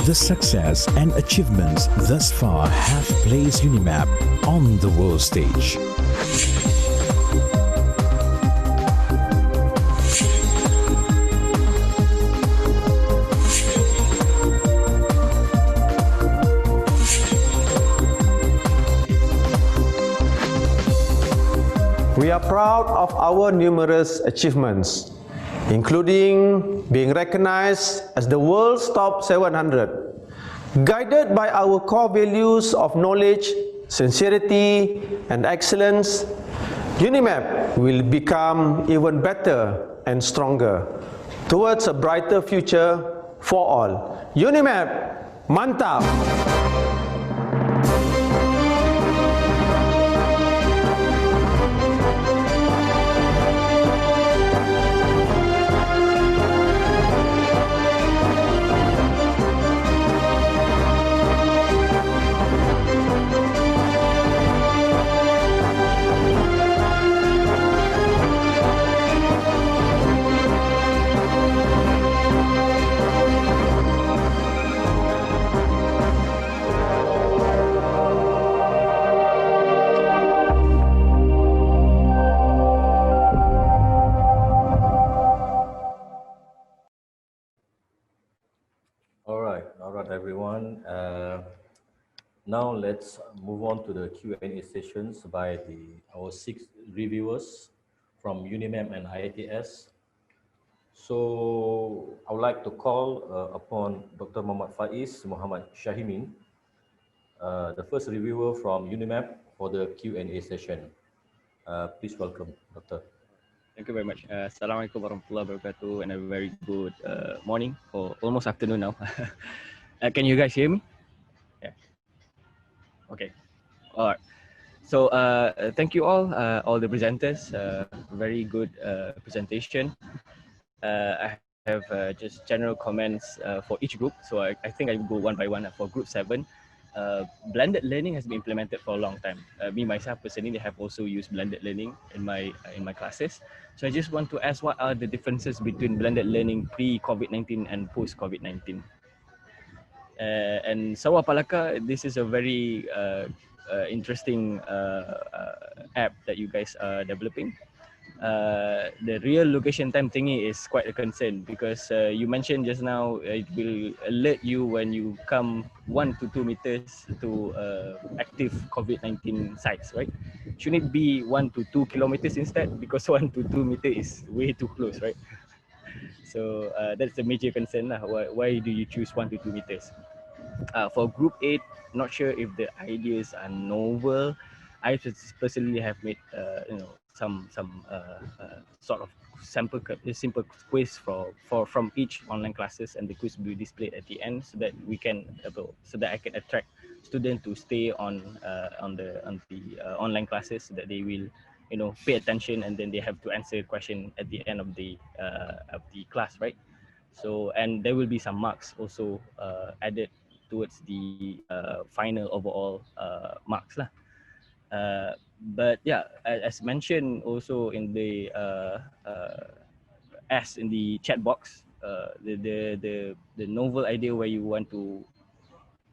[SPEAKER 8] The success and achievements thus far have placed UNIMAP on the world stage.
[SPEAKER 26] We are proud of our numerous achievements, including being recognized as the world's top 700. Guided by our core values of knowledge, sincerity, and excellence, UNIMAP will become even better and stronger towards a brighter future for all. UNIMAP, mantap!
[SPEAKER 1] All right, everyone. Now let's move on to the Q&A sessions by our 6 reviewers from UNIMAP and IITS. So I would like to call upon Dr. Muhammad Faiz Muhammad Shahimin, the first reviewer from UNIMAP for the Q&A session. Please welcome, Doctor.
[SPEAKER 27] Thank you very much. Assalamualaikum warahmatullahi wabarakatuh, and a very good morning or almost afternoon now. Can you guys hear me? Yeah. Okay. All right. So thank you all the presenters. Very good presentation. I have just general comments for each group. So I think I will go one by one. For group 7, blended learning has been implemented for a long time. Me myself personally have also used blended learning in my classes. So I just want to ask, what are the differences between blended learning pre-COVID-19 and post-COVID-19? And Taro Palakka, this is a very interesting app that you guys are developing. The real location time thingy is quite a concern because you mentioned just now it will alert you when you come 1 to 2 meters to active COVID-19 sites, right? shouldn't it be 1 to 2 kilometers instead? Because 1 to 2 meter is way too close, right? So that's a major concern lah. Why do you choose 1 to 2 meters? For group 8, not sure if the ideas are novel. I personally have made some sort of simple quiz from each online classes, and the quiz will be displayed at the end so that we can so that I can attract students to stay on the online classes, so that they will pay attention, and then they have to answer a question at the end of the class, right? So, and there will be some marks also added towards the final overall marks lah. But yeah, as mentioned also in the as in the chat box, the novel idea where you want to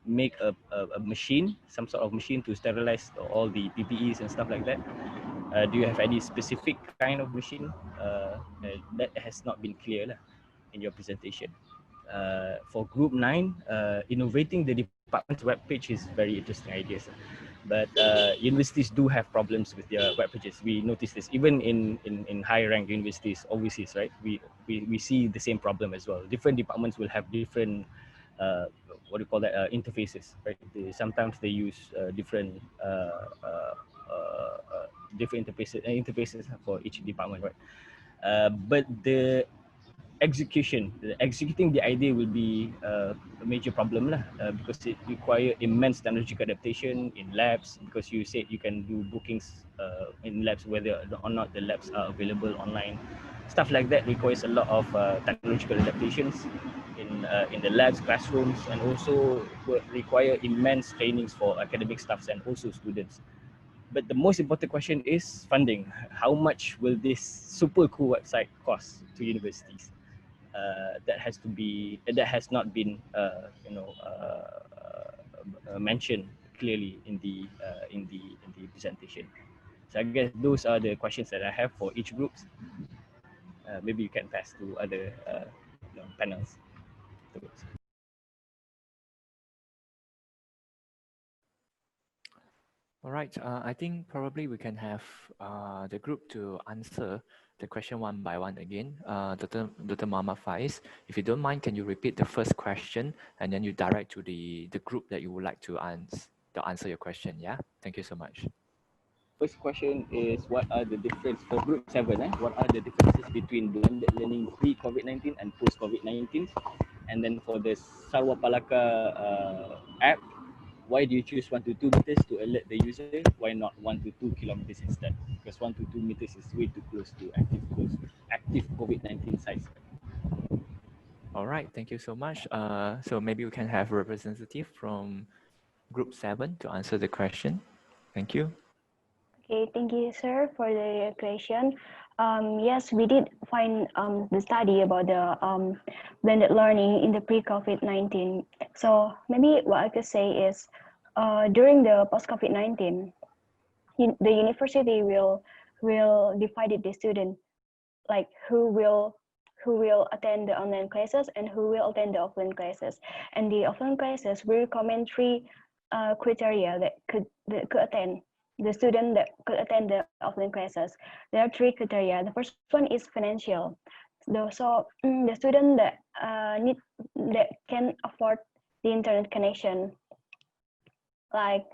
[SPEAKER 27] make a machine, some sort of machine to sterilize all the PPEs and stuff like that. Do you have any specific kind of machine? That has not been clear lah in your presentation. For group 9, innovating the department's web page is very interesting ideas. But universities do have problems with their web pages. We notice this even in high ranked universities overseas, right? We see the same problem as well. Different departments will have different what do you call that, interfaces, right? Sometimes they use different interfaces for each department, right? But executing the idea will be a major problem lah, because it requires immense technological adaptation in labs, because you said you can do bookings in labs whether or not the labs are available online. Stuff like that requires a lot of technological adaptations in the labs, classrooms, and also require immense trainings for academic staffs and also students. But the most important question is funding. How much will this super cool website cost to universities? That has not been mentioned clearly in the presentation. So I guess those are the questions that I have for each group. Maybe you can pass to other panels.
[SPEAKER 3] All right, I think probably we can have the group to answer the question one by one again. Dr. Mama Faiz, if you don't mind, can you repeat the first question and then you direct to the group that you would like to answer your question, yeah? Thank you so much.
[SPEAKER 27] First question is, what are the differences for group 7? What are the differences between blended learning pre-COVID-19 and post-COVID-19? And then for the Taro Palakka app, why do you choose 1 to 2 meters to alert the user? Why not 1 to 2 kilometers instead? Because 1 to 2 meters is way too close to active COVID-19 sites.
[SPEAKER 3] All right, thank you so much. So maybe we can have a representative from group 7 to answer the question. Thank you.
[SPEAKER 7] Okay, thank you, sir, for the question. Yes, we did find the study about the blended learning in the pre-COVID-19. So maybe what I could say is, during the post-COVID-19, the university will divide the student, like who will attend the online classes and who will attend the offline classes. And the offline classes, we recommend 3 criteria that could attend. The student that could attend the offline classes. There are 3 criteria. The first one is financial. So the student that can afford the internet connection, like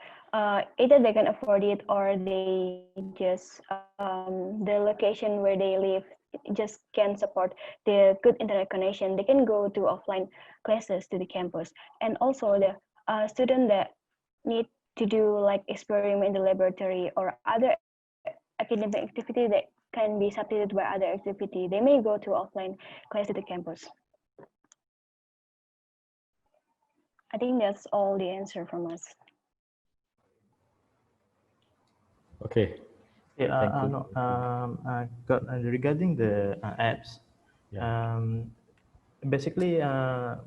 [SPEAKER 7] either they can afford it or they just the location where they live just can support the good internet connection, they can go to offline classes to the campus. And also the student that need to do like experiment in the laboratory or other academic activity that can be substituted by other activity, they may go to offline class at the campus. I think that's all the answer from us.
[SPEAKER 1] Okay.
[SPEAKER 17] Regarding the apps, basically,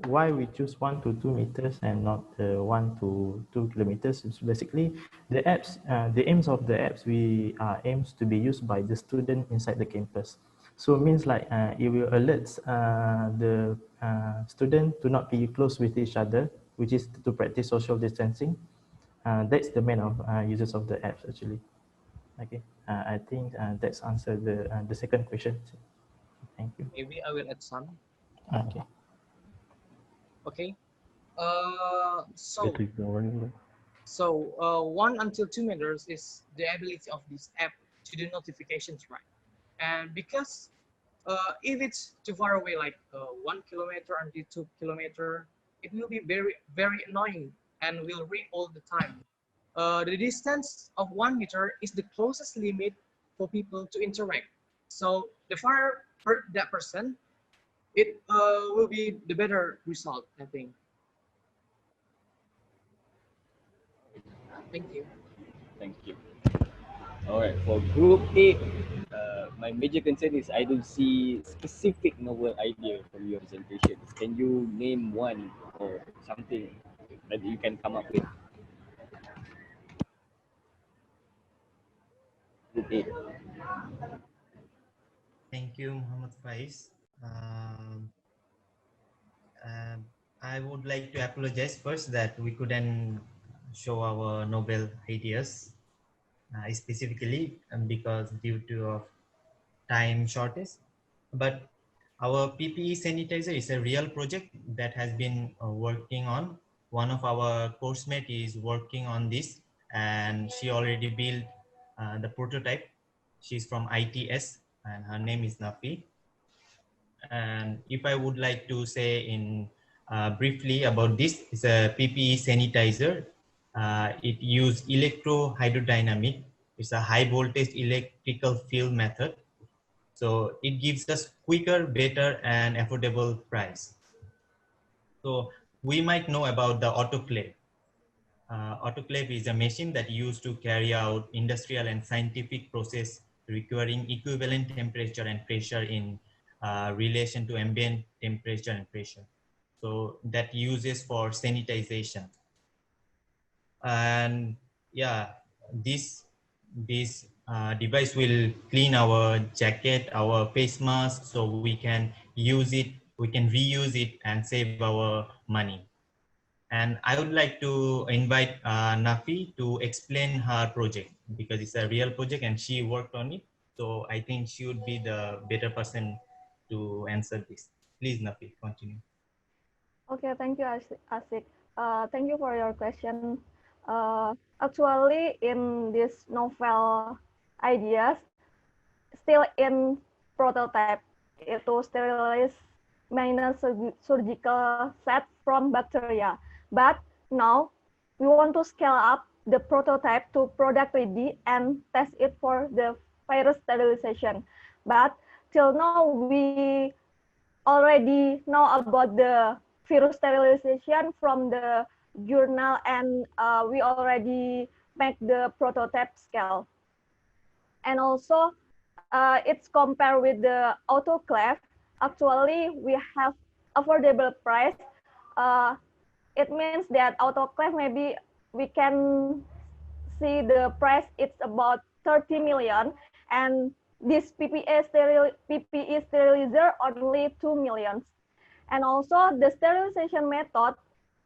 [SPEAKER 17] why we choose 1 to 2 meters and not 1 to 2 kilometers is basically the apps. The aims of the apps aims to be used by the student inside the campus. So it means like it will alert the student to not be close with each other, which is to practice social distancing. That's the main of uses of the apps actually.
[SPEAKER 13] Okay, I think that's answered the second question. Thank you.
[SPEAKER 14] Maybe I will add some.
[SPEAKER 13] Okay.
[SPEAKER 14] Okay. So 1 until 2 meters is the ability of this app to do notifications, right? And because if it's too far away, like 1 kilometer until 2 kilometer, it will be very, very annoying and will ring all the time. The distance of 1 meter is the closest limit for people to interact. So the farther that person, it will be the better result, I think. Thank you.
[SPEAKER 27] Thank you. All right, for group 8, my major concern is I don't see specific novel idea from your presentations. Can you name one or something that you can come up with? Group 8.
[SPEAKER 17] Thank you, Muhammad Faiz. I would like to apologize first that we couldn't show our novel ideas specifically because due to time shortage. But our PPE sanitizer is a real project that has been working on. One of our course mate is working on this, and she already built the prototype. She's from ITS and her name is Nafi. And if I would like to say in briefly about this, it's a PPE sanitizer. It uses electrohydrodynamic. It's a high voltage electrical field method. So it gives us quicker, better, and affordable price. So we might know about the autoclave. Autoclave is a machine that used to carry out industrial and scientific process requiring equivalent temperature and pressure in relation to ambient temperature and pressure. So that uses for sanitization. And yeah, this device will clean our jacket, our face mask, so we can use it, we can reuse it and save our money. And I would like to invite Nafi to explain her project because it's a real project and she worked on it. So I think she would be the better person to answer this. Please, Nafi, continue.
[SPEAKER 15] Okay, thank you, Asik. Thank you for your question. Actually, in this novel ideas, still in prototype, itu sterilize minor surgical set from bacteria. But now we want to scale up the prototype to product ready and test it for the virus sterilization. But till now, we already know about the virus sterilization from the journal, and we already make the prototype scale. And also, it's compared with the autoclave. Actually, we have affordable price. It means that autoclave, maybe we can see the price, it's about 30 million, and this PPE sterilizer only 2 million. And also the sterilization method,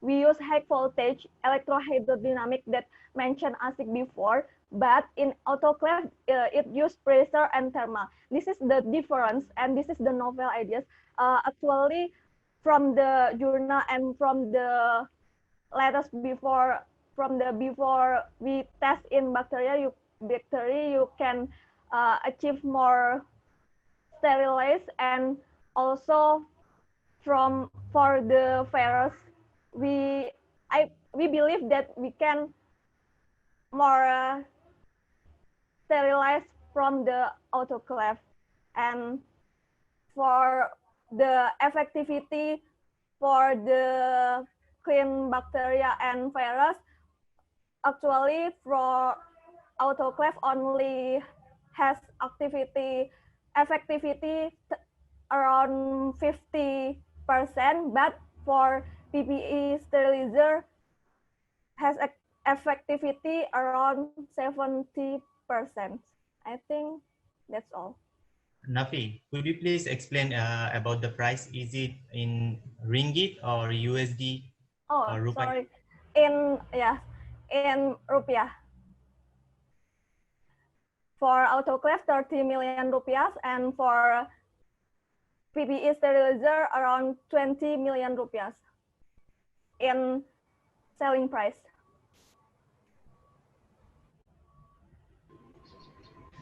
[SPEAKER 15] we use high voltage electrohydrodynamic that mentioned Asik before, but in autoclave, it use pressure and thermal. This is the difference, and this is the novel ideas. Actually, from the journal and from the latest before we test in bacteria, you can achieve more sterilized, and also for the virus, we believe that we can more sterilize from the autoclave. And for the effectivity for the clean bacteria and virus, actually for autoclave only has effectivity around 50%, but for PPE sterilizer has effectivity around 70%. I think that's all.
[SPEAKER 17] Nafi, could you please explain about the price? Is it in ringgit or USD?
[SPEAKER 15] Oh,
[SPEAKER 17] or rupiah?
[SPEAKER 15] sorry. In rupiah. For autoclave, 30 million rupiah, and for PPE sterilizer, around 20 million rupiah in selling price.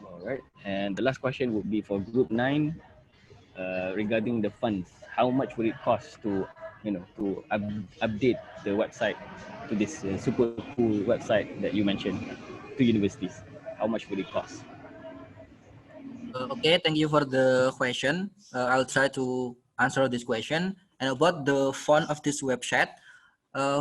[SPEAKER 27] All right. And the last question would be for Group 9 regarding the funds. How much would it cost to, to update the website to this super cool website that you mentioned to universities? How much would it cost?
[SPEAKER 12] Okay, thank you for the question. I'll try to answer this question. And about the font of this website,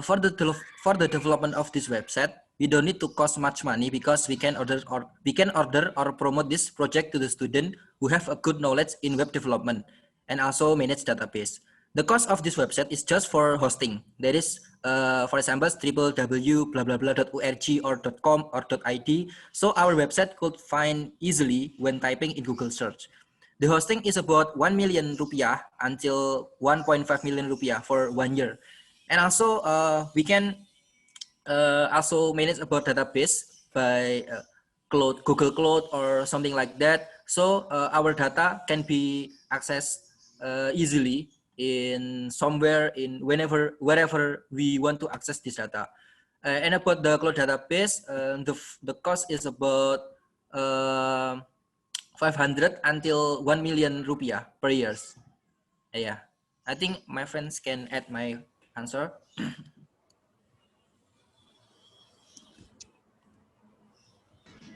[SPEAKER 12] for the development of this website, we don't need to cost much money because we can order or promote this project to the student who have a good knowledge in web development and also manage database. The cost of this website is just for hosting. That is, for example, www.org or .com or .id. So our website could find easily when typing in Google search. The hosting is about 1 million rupiah until 1.5 million rupiah for 1 year. And also, we can also manage about database by Google Cloud or something like that. So our data can be accessed easily in somewhere in wherever we want to access this data. And about the cloud database, the cost is about 500 until 1 million rupiah per year. Yeah, I think my friends can add my answer.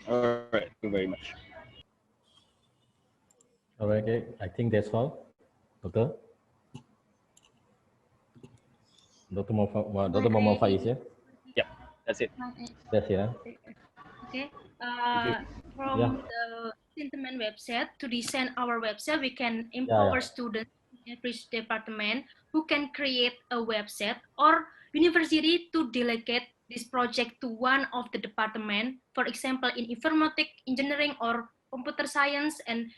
[SPEAKER 27] All right, thank you very much.
[SPEAKER 1] All right, okay. I think that's all. Doctor? Dr. Muhammad Faiz, yeah?
[SPEAKER 27] Yep, that's it.
[SPEAKER 1] That's it, huh?
[SPEAKER 4] Okay.
[SPEAKER 27] you.
[SPEAKER 4] From the Sinteman website to design our website, we can empower students in every department who can create a website, or university to delegate this project to one of the department, for example, in informatics, engineering, or computer science, and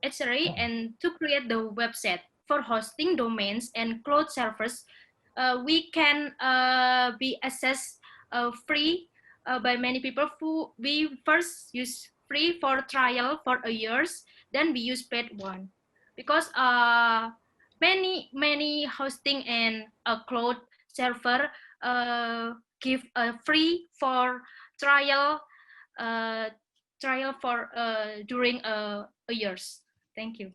[SPEAKER 4] etc. And to create the website for hosting domains and cloud servers, we can be accessed free by many people. Who we first use free for trial for a years, then we use paid one, because many hosting and cloud server give free for trial for during a years. Thank you.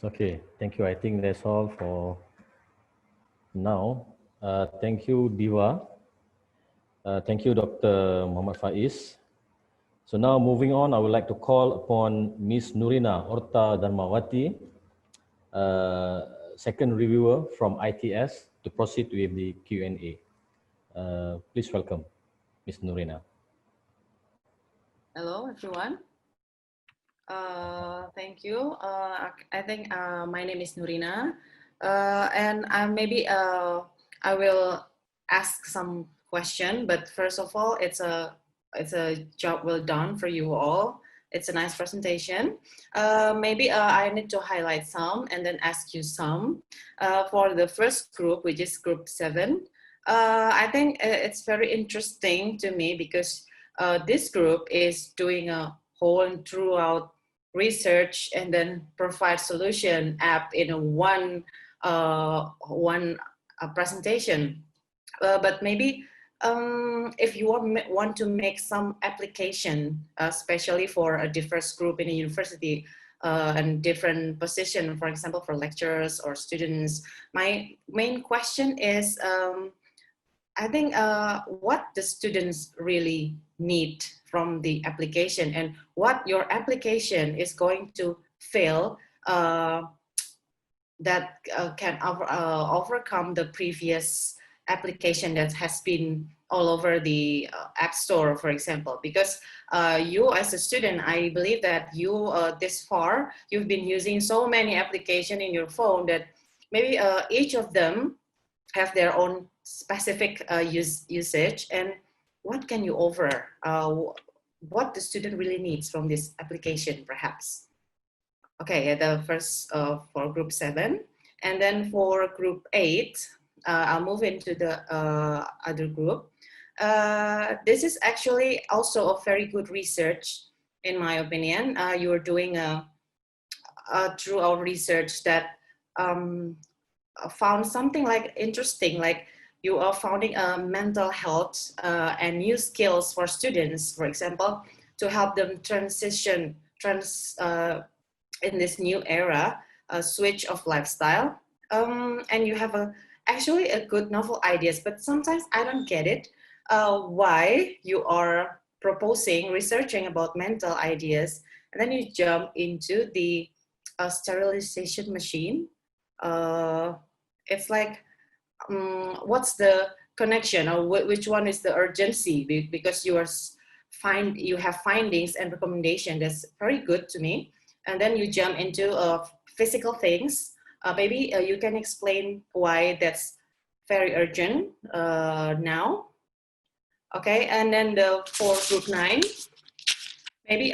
[SPEAKER 1] Okay, thank you. I think that's all for now. Thank you, Diva. Thank you, Dr. Muhammad Faiz. So now moving on, I would like to call upon Ms. Nurina Orta Dharmawati, second reviewer from ITS, to proceed with the Q&A. Please welcome Ms. Nurina.
[SPEAKER 16] Hello, everyone. Thank you. I think my name is Nurina, and maybe I will ask some question. But first of all, it's a job well done for you all. It's a nice presentation. Maybe I need to highlight some and then ask you some. For the first group, which is group 7, I think it's very interesting to me because this group is doing a whole and throughout research and then provide solution app in a one presentation. But maybe if you want to make some application, especially for a diverse group in a university and different position, for example, for lecturers or students, my main question is, I think what the students really need from the application and what your application is going to fail that can overcome the previous application that has been all over the App Store, for example. Because you as a student, I believe that you this far, you've been using so many applications in your phone that maybe each of them have their own specific usage, and what can you offer? What the student really needs from this application, perhaps. Okay, the first for group 7, and then for group 8, I'll move into the other group. This is actually also a very good research in my opinion. You are doing through our research that found something like interesting, like you are founding a mental health and new skills for students, for example, to help them transition in this new era, a switch of lifestyle. And you have actually a good novel ideas, but sometimes I don't get it. Why you are proposing, researching about mental ideas, and then you jump into the sterilization machine. It's like, what's the connection, or which one is the urgency? Because you have findings and recommendation that's very good to me, and then you jump into physical things. Maybe you can explain why that's very urgent now. Okay, and then for group 9, maybe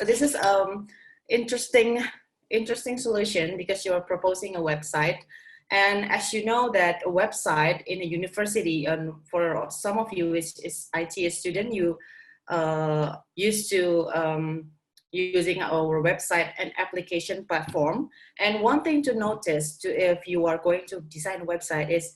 [SPEAKER 16] this is interesting solution, because you are proposing a website. And as you know that a website in a university, and for some of you is IT student, you used to using our website and application platform. And one thing to notice if you are going to design a website is,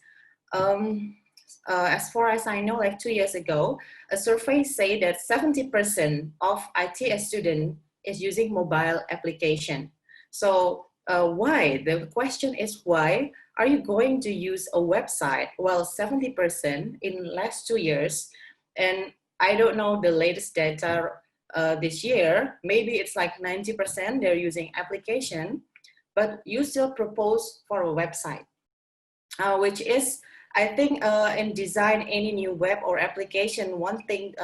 [SPEAKER 16] as far as I know, like 2 years ago, a survey say that 70% of IT student is using mobile application. So why? The question is, why are you going to use a website? Well, 70% in last 2 years, and I don't know the latest data this year, maybe it's like 90% they're using application, but you still propose for a website, which is, I think in design any new web or application, one thing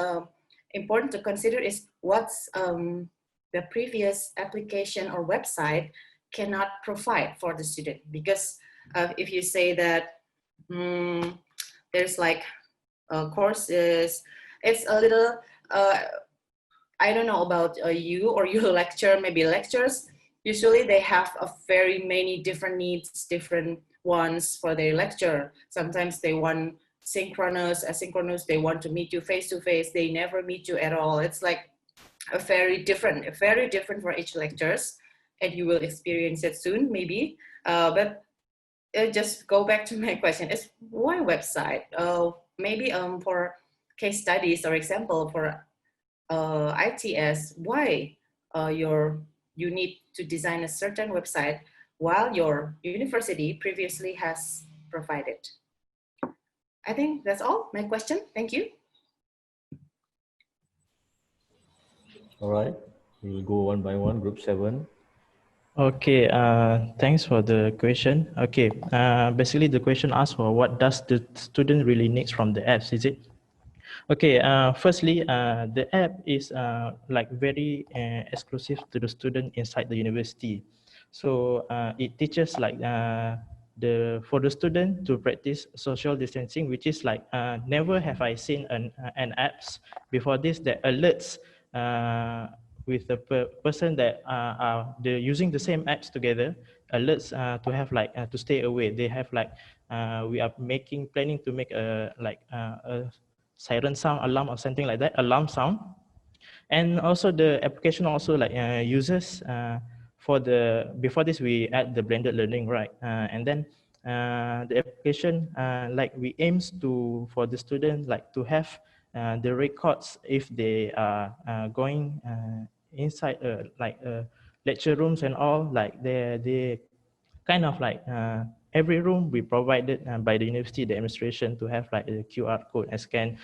[SPEAKER 16] important to consider is what's the previous application or website cannot provide for the student. Because if you say that there's like courses, it's a little, I don't know about you or your lecture, maybe lectures, usually they have a very many different needs, different ones for their lecture. Sometimes they want synchronous, asynchronous, they want to meet you face to face, they never meet you at all. It's like very different for each lectures, and you will experience it soon maybe. But just go back to my question, is why website? Maybe for case studies or example for ITS, why you need to design a certain website while your university previously has provided. I think that's all my question. Thank you.
[SPEAKER 1] All right, we'll go one by one. Group 7.
[SPEAKER 13] Okay, thanks for the question. Okay, basically the question asks for what does the student really needs from the apps, is it? Okay, firstly, the app is like very exclusive to the student inside the university. So it teaches like for the student to practice social distancing, which is like never have I seen an apps before this that alerts with the person that are using the same apps together, alerts to have like to stay away. They have like we are planning to make a siren sound, alarm or something like that, alarm sound. And also the application also like uses before this we add the blended learning, right? And then the application like we aims for the student like to have the records if they are going inside like lecture rooms and all, like they kind of like every room we provided by the university, the administration, to have like a QR code and scan.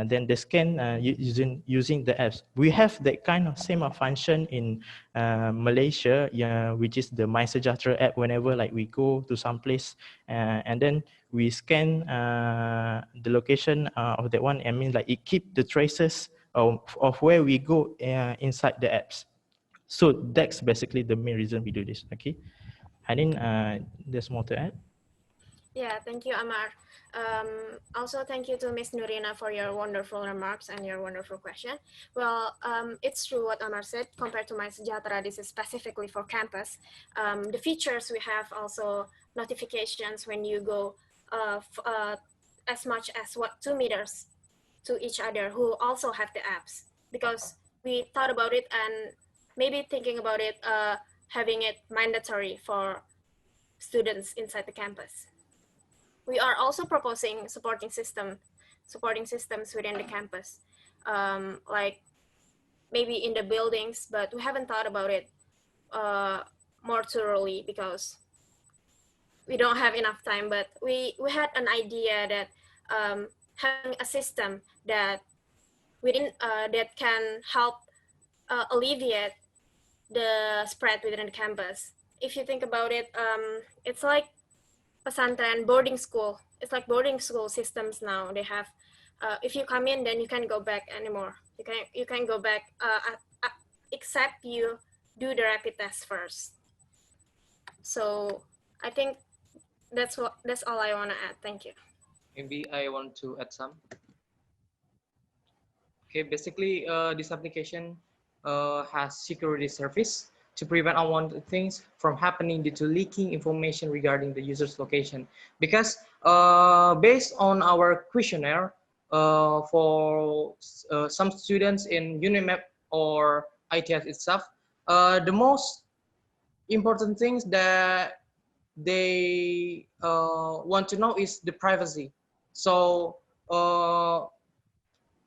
[SPEAKER 13] Then they scan using the apps. We have that kind of same function in Malaysia, which is the My Sejahtera app. Whenever like we go to some place and then we scan the location of that one, I mean like it keep the traces of where we go inside the apps. So that's basically the main reason we do this. Okay. Hanin, there's more to add?
[SPEAKER 2] Yeah, thank you, Amar. Also, thank you to Ms. Nurina for your wonderful remarks and your wonderful question. Well, it's true what Amar said. Compared to My Sejahtera, this is specifically for campus. The features we have also notifications when you go as much as 2 meters to each other who also have the apps. Because we thought about it and maybe thinking about it, having it mandatory for students inside the campus. We are also proposing supporting systems within the campus, like maybe in the buildings, but we haven't thought about it more thoroughly because we don't have enough time. But we had an idea that having a system that that can help alleviate the spread within the campus. If you think about it, it's like pesantren boarding school. It's like boarding school systems now. They have, if you come in, then you can't go back anymore. You can go back except you do the rapid test first. So I think that's all I want to add. Thank you.
[SPEAKER 14] Maybe I want to add some. Okay, basically this application has security service to prevent unwanted things from happening due to leaking information regarding the user's location. Because based on our questionnaire for some students in UNIMAP or ITS itself, the most important things that they want to know is the privacy. So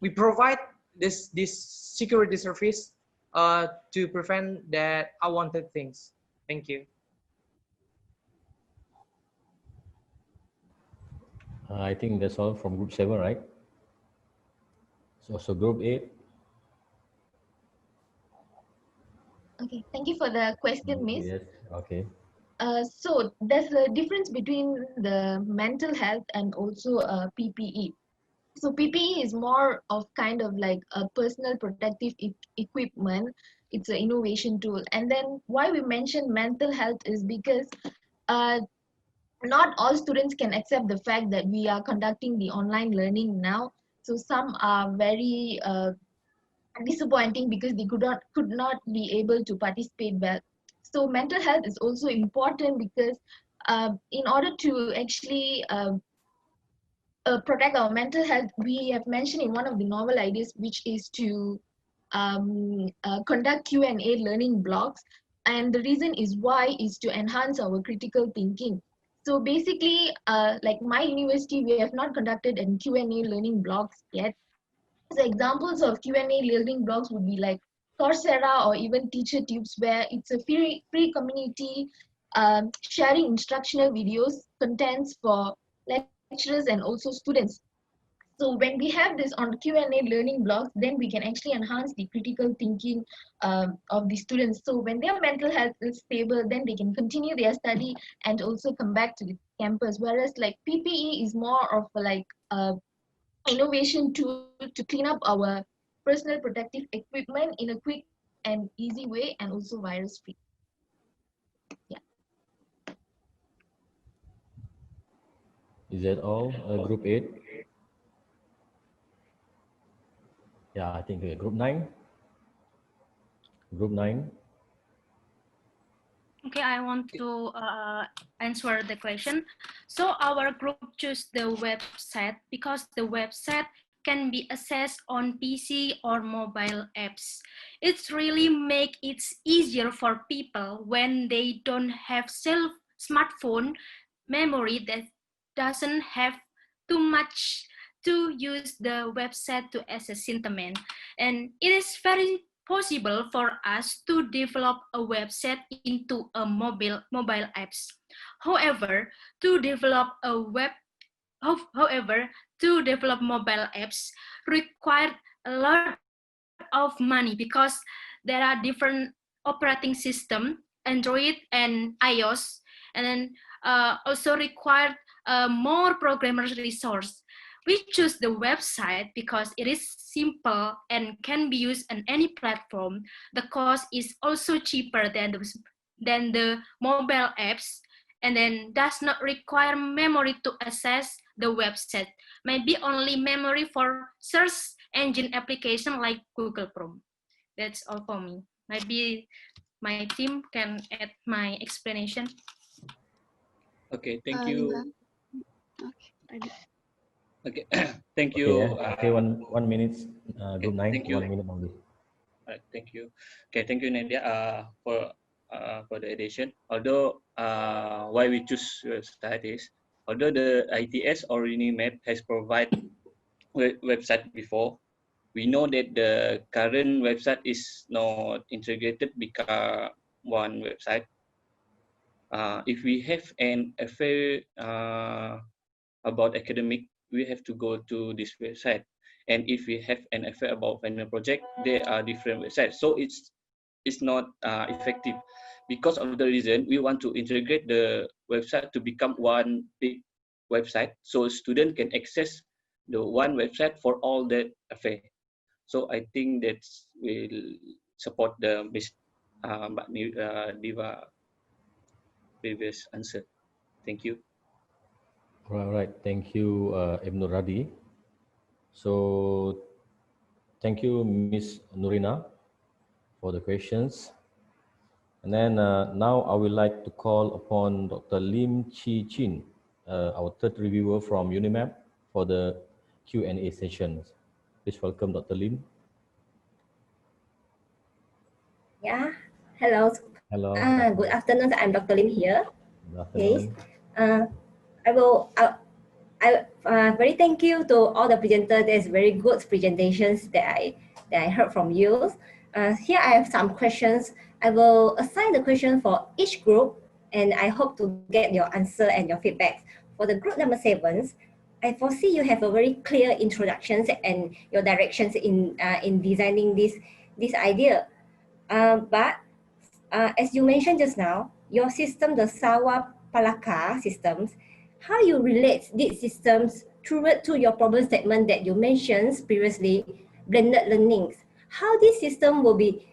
[SPEAKER 14] we provide this security service to prevent that unwanted things. Thank you.
[SPEAKER 1] I think that's all from group 7, right? So group 8.
[SPEAKER 5] Okay, thank you for the question, Miss.
[SPEAKER 1] Yes, okay.
[SPEAKER 5] So there's a difference between the mental health and also PPE. So PPE is more of kind of like a personal protective equipment. It's an innovation tool. And then why we mention mental health is because not all students can accept the fact that we are conducting the online learning now. So some are very disappointing because they could not be able to participate well. So mental health is also important because in order to actually protect our mental health, we have mentioned in one of the novel ideas, which is to conduct Q&A learning blocks. And the reason is why is to enhance our critical thinking. So basically, like my university, we have not conducted a Q&A learning blocks yet. So examples of Q&A learning blogs would be like Coursera or even TeacherTubes, where it's a free community sharing instructional videos, contents for lecturers and also students. So when we have this on Q&A learning blogs, then we can actually enhance the critical thinking of the students. So when their mental health is stable, then they can continue their study and also come back to the campus. Whereas like PPE is more of like innovation tool to clean up our personal protective equipment in a quick and easy way and also virus free. Yeah.
[SPEAKER 1] Is that all, group 8? Yeah, I think group 9. Group 9.
[SPEAKER 4] Okay, I want to answer the question. So our group chose the website because the website can be accessed on PC or mobile apps. It's really make it easier for people when they don't have smartphone memory that doesn't have too much to use the website to access internet. And it is very possible for us to develop a website into a mobile apps. However, to develop mobile apps require a lot of money because there are different operating system, Android and iOS, and then also require more programmers resource. We choose the website because it is simple and can be used on any platform. The cost is also cheaper than the mobile apps, and then does not require memory to access the website. Maybe only memory for search engine application like Google Chrome. That's all for me. Maybe my team can add my explanation.
[SPEAKER 27] Okay, thank you.
[SPEAKER 22] Okay.
[SPEAKER 27] Okay, thank
[SPEAKER 1] Okay,
[SPEAKER 27] you.
[SPEAKER 1] okay, one minute, group 9,
[SPEAKER 27] thank you.
[SPEAKER 1] 1 minute only.
[SPEAKER 6] Right, thank you. Okay, thank you, Nadia, for the addition. Although why we choose website is, although the ITS or Unimap has provided website before, we know that the current website is not integrated become one website. If we have an affair about academic, we have to go to this website. And if we have an affair about final project, there are different websites. So it's not effective. Because of the reason, we want to integrate the website to become one big website, so student can access the one website for all that affair. So I think that will support the Diva previous answer. Thank you.
[SPEAKER 1] All right, thank you, Ibn Radi. So, thank you, Ms. Nurina, for the questions. And then now I would like to call upon Dr. Lim Chi Chin, our third reviewer from Unimap, for the Q&A sessions. Please welcome Dr. Lim.
[SPEAKER 9] Yeah, hello.
[SPEAKER 1] Hello.
[SPEAKER 9] Good afternoon. I'm Dr. Lim here.
[SPEAKER 1] Good
[SPEAKER 9] Yes.
[SPEAKER 1] afternoon.
[SPEAKER 9] I very thank you to all the presenters. There's very good presentations that I heard from you. Here I have some questions. I will assign the question for each group, and I hope to get your answer and your feedback. For the group number 7, I foresee you have a very clear introductions and your directions in designing this idea. But as you mentioned just now, your system, the Taro Palakka systems, how you relate these systems to your problem statement that you mentioned previously, blended learnings. How this system will be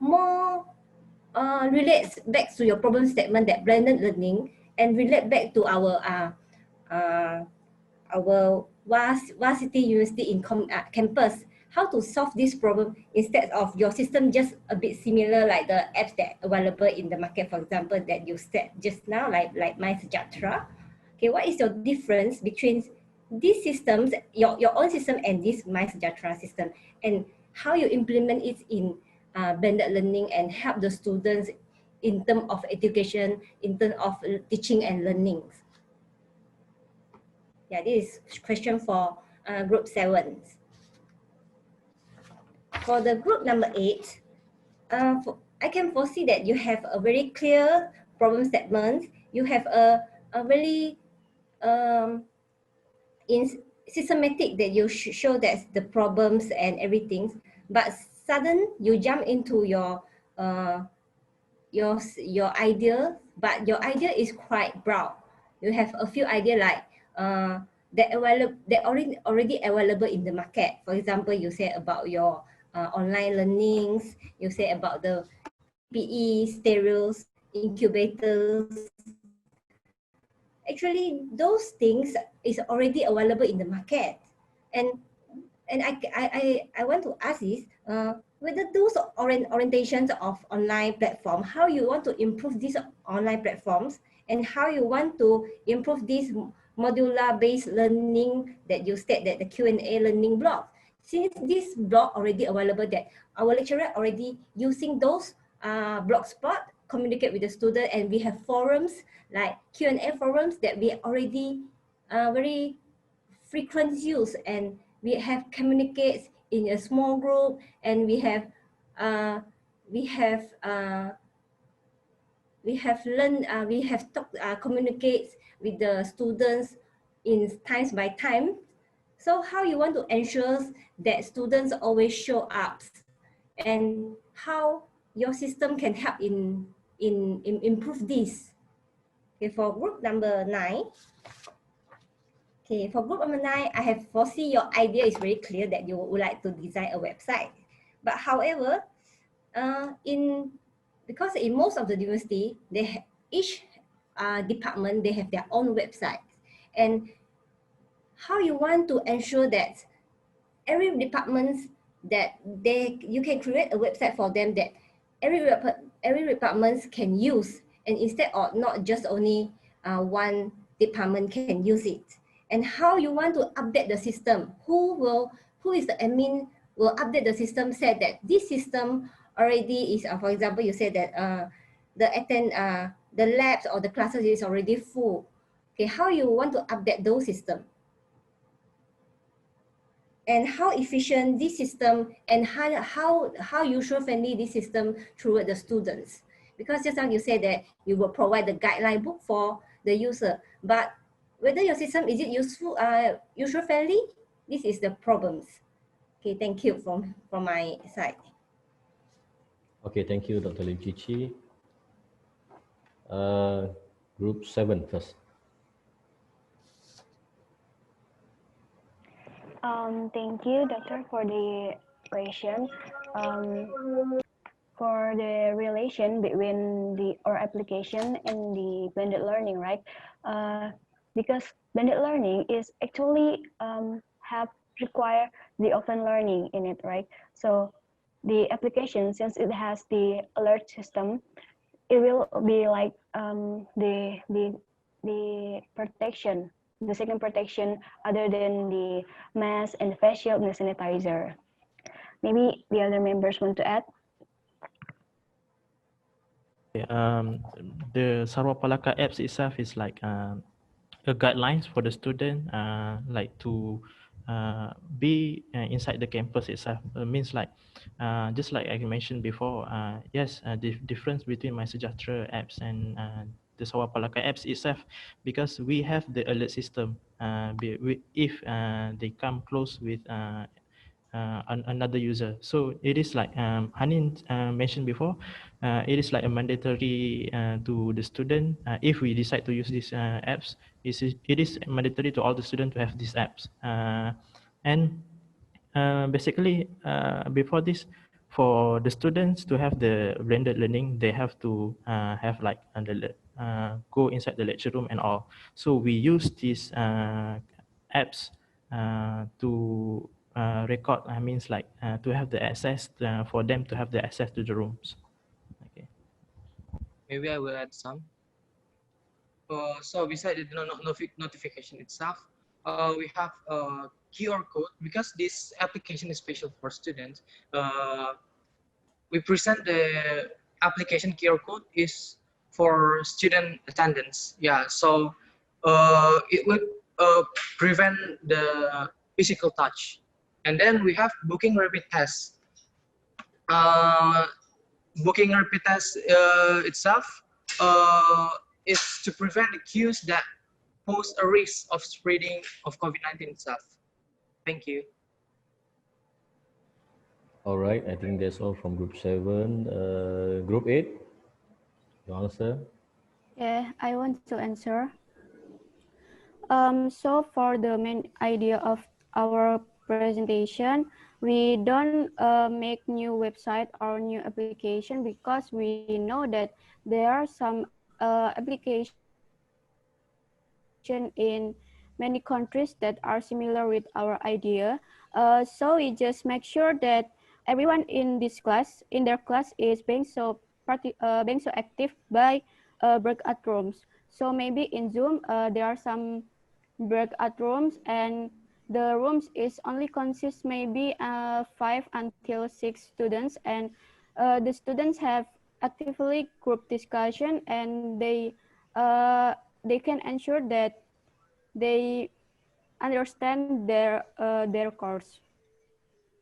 [SPEAKER 9] more relates back to your problem statement that blended learning and relate back to our Varsity University in campus, how to solve this problem instead of your system just a bit similar like the apps that available in the market, for example, that you said just now, like MySejahtera. Okay, what is your difference between these systems, your own system and this MySejahtera system, and how you implement it in blended learning and help the students in terms of education, in terms of teaching and learning? Yeah, this is question for group 7. For the group number 8, I can foresee that you have a very clear problem statement. You have a very systematic that you show that the problems and everything. But sudden you jump into your idea, but your idea is quite broad. You have a few ideas like that already available in the market. For example, you say about your online learnings, you say about the PE, stereos, incubators. Actually, those things is already available in the market. And I want to ask is, whether those orientations of online platform, how you want to improve these online platforms and how you want to improve this modular-based learning that you said that the Q&A learning block. Since this block already available, that our lecturer already using those blog spot, communicate with the student, and we have forums like Q&A forums that we already very frequent use, and we have communicates in a small group, and we have communicates with the students in times by time. So how you want to ensure that students always show up, and how your system can help in improve this? Okay, for group number 9. Okay, for group number 9, I have foresee your idea is very clear that you would like to design a website. But however, because in most of the university, each department, they have their own website. And how you want to ensure that every department that you can create a website for them that every department can use, and instead of not just only one department can use it. And how you want to update the system? Who is the admin will update the system, said that this system already is, for example, you said that the labs or the classes is already full. Okay, how you want to update those systems? And how efficient this system and how user-friendly this system toward the students. Because just now you said that you will provide the guideline book for the user, but whether your system is it useful, user-friendly, this is the problems. Okay, thank you from my side.
[SPEAKER 1] Okay, thank you, Dr. Lim Chichi. Group 7 first.
[SPEAKER 7] Thank you, Doctor, for the question. For the relation between our application and the blended learning, right? Because blended learning is actually require the open learning in it, right? So the application, since it has the alert system, it will be like the protection, the second protection other than the mask and the face shield and the sanitizer. Maybe the other members want to add?
[SPEAKER 13] The Taro Palakka apps itself is like a guidelines for the student, like to be inside the campus itself. Means like, just like I mentioned before, yes, the difference between my Sejahtera apps and the Taro Palakka apps itself, because we have the alert system. If they come close with another user. So it is like Hanin mentioned before, it is like a mandatory to the student. If we decide to use these apps, it is mandatory to all the students to have these apps. And basically, before this, for the students to have the blended learning, they have to have like go inside the lecture room and all. So we use these apps to record. Means like to have the access for them to have the access to the rooms. Okay.
[SPEAKER 14] Maybe I will add some. So besides the notification itself, we have a QR code. Because this application is special for students, we present the application QR code is for student attendance. Yeah, so it would prevent the physical touch. And then we have booking rapid test. Booking rapid test itself is to prevent the queues that pose a risk of spreading of COVID-19 itself. Thank you.
[SPEAKER 1] All right, I think that's all from Group 7. Group 8, you answer?
[SPEAKER 11] Yeah, I want to answer. So for the main idea of our presentation, we don't make new website or new application because we know that there are some application in many countries that are similar with our idea. So we just make sure that everyone in this class, in their class, is being so active by breakout rooms. So maybe in Zoom there are some breakout rooms, and the rooms is only consist maybe 5 until 6 students, and the students have actively group discussion, and they can ensure that they understand their course.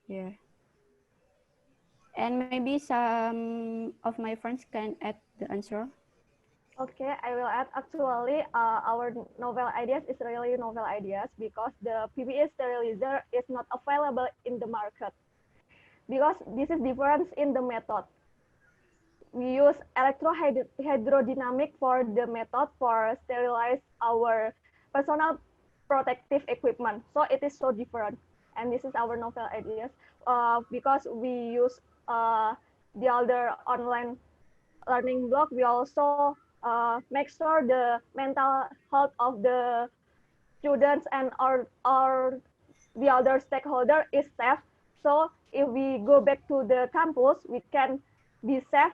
[SPEAKER 11] Yeah. And maybe some of my friends can add the answer.
[SPEAKER 15] Okay, I will add. Actually, our novel ideas is really novel ideas because the PPE sterilizer is not available in the market. Because this is difference in the method. We use electrohydrodynamic for the method for sterilize our personal protective equipment. So it is so different. And this is our novel ideas because we use the other online learning block. We also make sure the mental health of the students and our the other stakeholder is safe. So if we go back to the campus, we can be safe.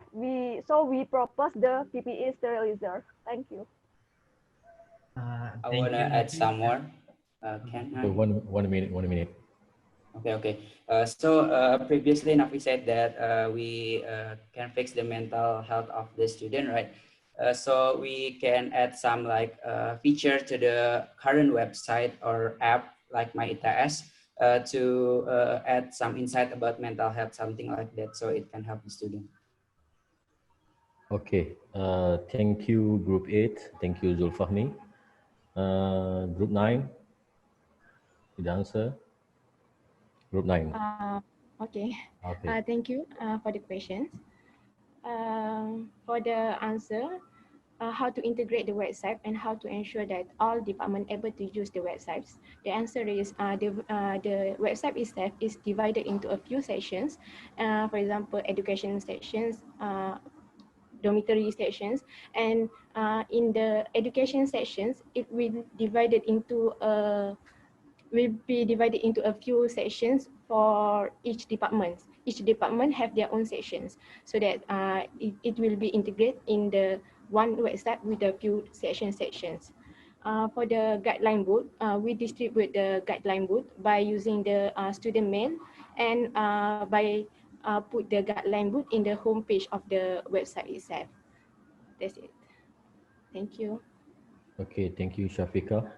[SPEAKER 15] So we propose the PPE sterilizer. Thank you.
[SPEAKER 10] I want to add some more. Can I?
[SPEAKER 1] Okay, one minute.
[SPEAKER 10] Okay. Previously, Nafi said that we can fix the mental health of the student, right? So we can add some like feature to the current website or app like My ITS to add some insight about mental health, something like that, so it can help the student.
[SPEAKER 1] Okay, thank you, Group 8. Thank you, Zulfahmi. Group 9, the answer. Group 9.
[SPEAKER 18] Okay.
[SPEAKER 1] Okay.
[SPEAKER 18] Thank you for the questions. For the answer, how to integrate the website and how to ensure that all departments able to use the websites. The answer is the website itself is divided into a few sections. For example, education sections, dormitory sections, and in the education sections, it will be divided into a few sections for each department. Each department have their own sections, so that it will be integrated in the one website with a few sections. For the guideline book, we distribute the guideline book by using the student mail and by put the guideline book in the homepage of the website itself. That's it. Thank you.
[SPEAKER 1] Okay, thank you, Shafika.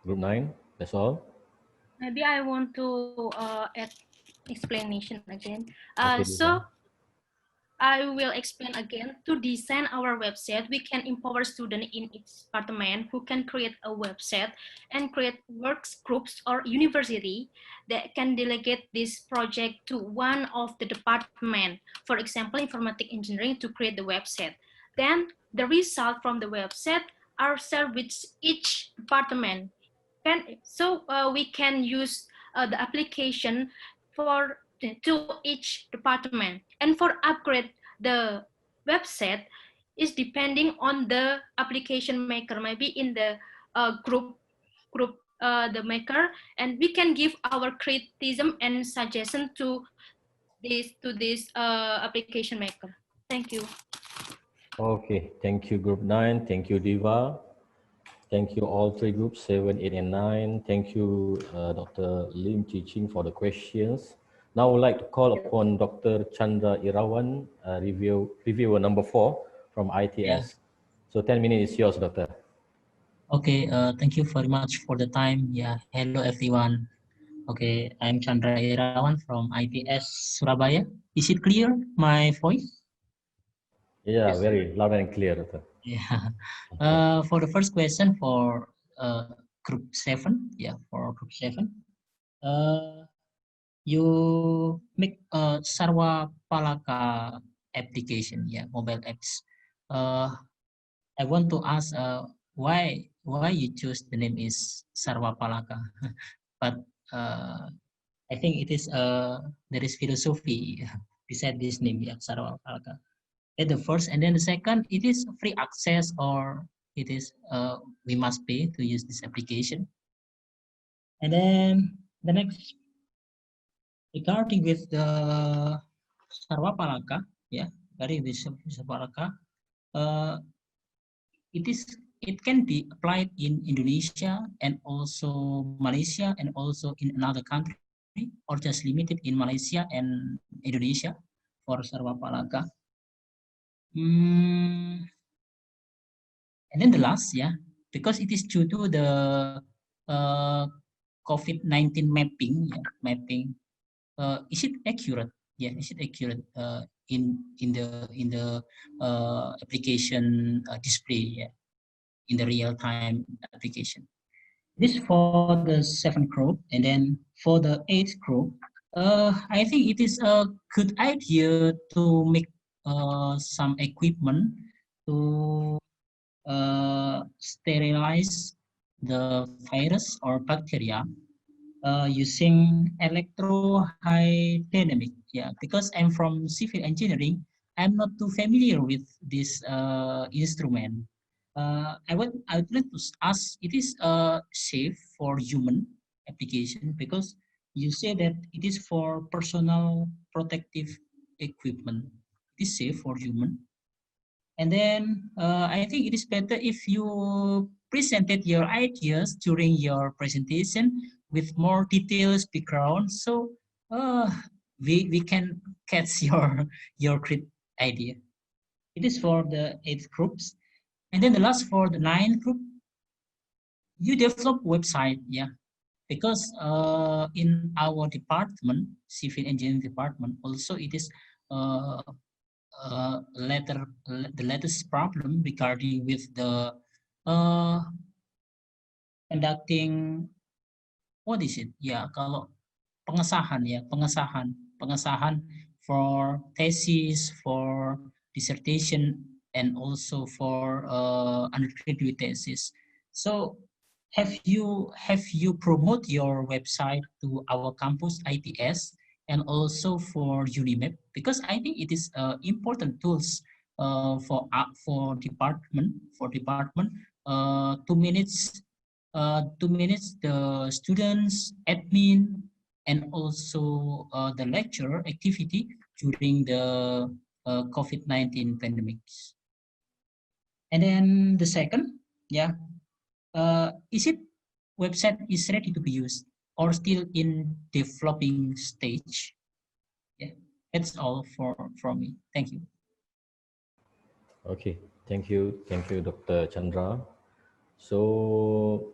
[SPEAKER 1] Group 9, that's all.
[SPEAKER 4] Maybe I want to add explanation again.
[SPEAKER 1] Okay,
[SPEAKER 4] So I will explain again. To design our website, we can empower students in each department who can create a website and create works groups or university that can delegate this project to one of the department. For example, informatic engineering to create the website. Then the result from the website are shared with each department. We can use the application to each department, and for upgrade the website is depending on the application maker, maybe in the group the maker, and we can give our criticism and suggestion to this application maker. Thank you.
[SPEAKER 1] Okay, thank you, Group 9. Thank you, Diva. Thank you, all three groups, 7, 8, and 9. Thank you, Dr. Lim Chi-Ching, for the questions. Now I would like to call upon Dr. Chandra Irawan, reviewer number 4 from ITS.
[SPEAKER 19] Yeah.
[SPEAKER 1] So 10 minutes is yours, Doctor.
[SPEAKER 19] Okay, thank you very much for the time. Yeah, hello everyone. Okay, I'm Chandra Irawan from ITS Surabaya. Is it clear, my voice?
[SPEAKER 1] Yeah,
[SPEAKER 19] Yes.
[SPEAKER 1] very loud and clear, Doctor.
[SPEAKER 19] Yeah. For the first question for group 7, yeah, for group 7, you make a Sarwa Palakka application, yeah, mobile apps. I want to ask why you choose the name is Sarwa Palakka, but I think it is there is philosophy beside this name, yeah, Sarwa Palakka. At the first, and then the second, it is free access or it is we must pay to use this application. And then the next, regarding with the Sarwa Palakka, yeah, regarding with Sarwa Palakka, it can be applied in Indonesia and also Malaysia and also in another country, or just limited in Malaysia and Indonesia for Sarwa Palakka. And then the last, yeah, because it is due to the COVID-19 mapping, is it accurate? Yeah, is it accurate in the application display? Yeah, in the real-time application. This for the 7th group, and then for the 8th group, I think it is a good idea to make some equipment to sterilize the virus or bacteria using electrohydrodynamic. Yeah, because I'm from civil engineering, I'm not too familiar with this instrument. I would like to ask, it is safe for human application, because you say that it is for personal protective equipment. It is safe for human. And then I think it is better if you presented your ideas during your presentation with more details background. So we can catch your idea. It is for the 8 groups. And then the last for the 9 group, you develop website, yeah. Because in our department, civil engineering department, also it is uh, the latest problem regarding with the uh, conducting, what is it? Ya, kalau pengesahan ya, pengesahan for thesis, for dissertation, and also for undergraduate thesis. So have you promote your website to our campus ITS and also for Unimap, because I think it is important tools for department to manage the students, admin, and also the lecture activity during the COVID-19 pandemic. And then the second, yeah, is it website is ready to be used or still in developing stage? Yeah, that's all from me. Thank you.
[SPEAKER 1] Okay, thank you, Dr. Chandra. So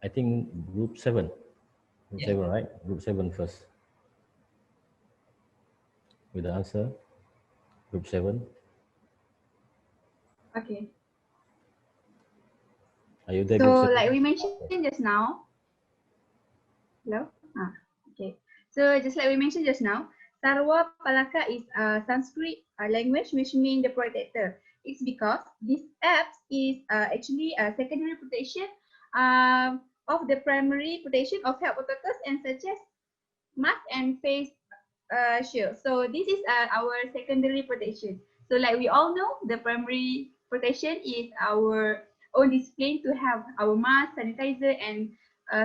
[SPEAKER 1] I think group 7,
[SPEAKER 19] Yeah.
[SPEAKER 1] right? Group 7 first with the answer. Group 7.
[SPEAKER 8] Okay.
[SPEAKER 1] Are you there,
[SPEAKER 8] So
[SPEAKER 1] group 7?
[SPEAKER 8] like we mentioned just now, hello? Okay. So just like we mentioned just now, Taro Palakka is a Sanskrit language which means the protector. It's because this app is actually a secondary protection of the primary protection of health protectors and such as mask and face shield. So this is our secondary protection. So like we all know, the primary protection is our own discipline to have our mask, sanitizer, and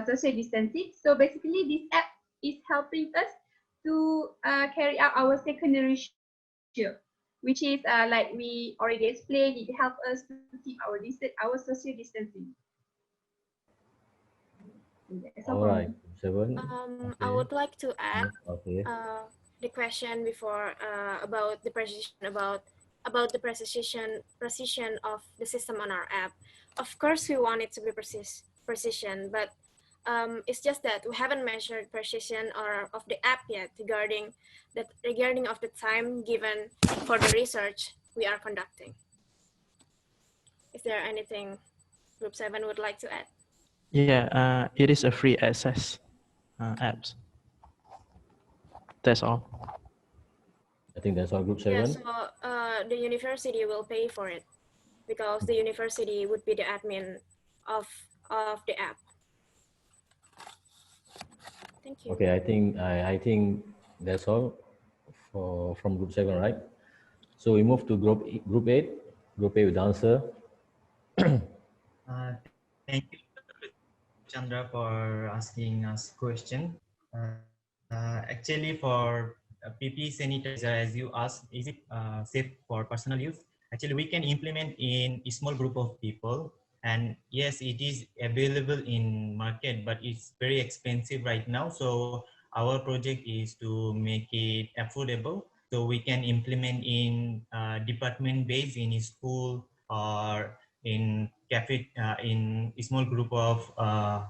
[SPEAKER 8] social distancing. So basically, this app is helping us to carry out our secondary shield, which is like we already explained. It helps us to keep our social distancing.
[SPEAKER 1] All right, 7.
[SPEAKER 2] I would like to add
[SPEAKER 1] Okay.
[SPEAKER 2] the question before about the precision about the precision of the system on our app. Of course, we want it to be precision, but it's just that we haven't measured precision or of the app yet regarding of the time given for the research we are conducting. Is there anything Group 7 would like to add?
[SPEAKER 13] Yeah, it is a free access apps. That's all.
[SPEAKER 1] I think that's all, Group 7.
[SPEAKER 2] Yeah, so the university will pay for it because the university would be the admin of the app. Thank you.
[SPEAKER 1] Okay, I think that's all from Group 7, right? So we move to Group 8. Group 8 with the answer.
[SPEAKER 17] Thank you, Chandra, for asking us question. Actually, for PP sanitizer, as you asked, is it safe for personal use? Actually, we can implement in a small group of people. And yes, it is available in market, but it's very expensive right now. So our project is to make it affordable. So we can implement in department base in a school or in cafe, in a small group of a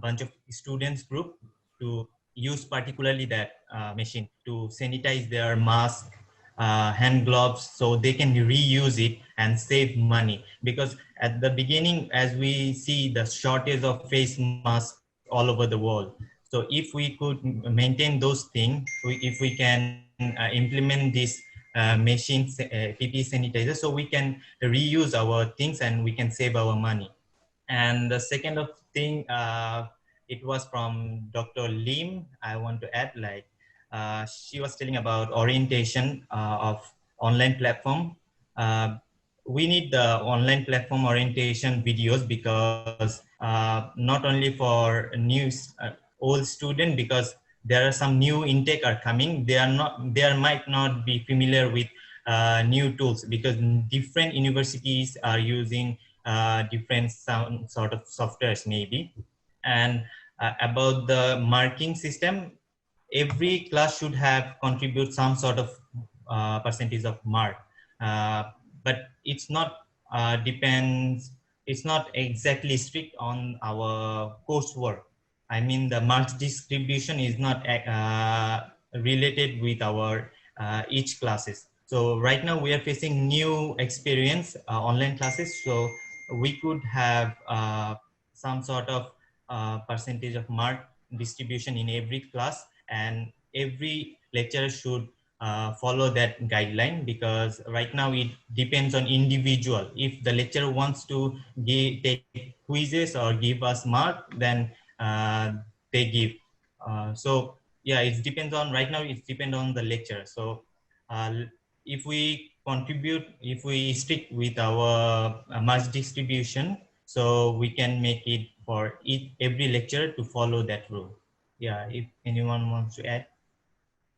[SPEAKER 17] bunch of students group to use particularly that machine to sanitize their mask, hand gloves, so they can reuse it and save money. Because at the beginning, as we see the shortage of face masks all over the world, so if we could maintain those things, if we can implement this machine PP sanitizer, so we can reuse our things and we can save our money. And the second of thing, it was from Dr. Lim. I want to add, like, she was telling about orientation of online platform. We need the online platform orientation videos because not only for old student, because there are some new intake are coming. They might not be familiar with new tools because different universities are using different sort of softwares maybe. And about the marking system. Every class should have contribute some sort of percentage of mark, but it's not depends. It's not exactly strict on our coursework. I mean, the marks distribution is not related with our each classes. So right now we are facing new experience online classes. So we could have some sort of percentage of mark distribution in every class, and every lecturer should follow that guideline, because right now it depends on individual. If the lecturer wants to take quizzes or give us mark, then they give. So yeah, it depends on, right now it depends on the lecturer. So if we contribute, if we stick with our mass distribution, so we can make it for every lecturer to follow that rule. Yeah, if anyone wants to add.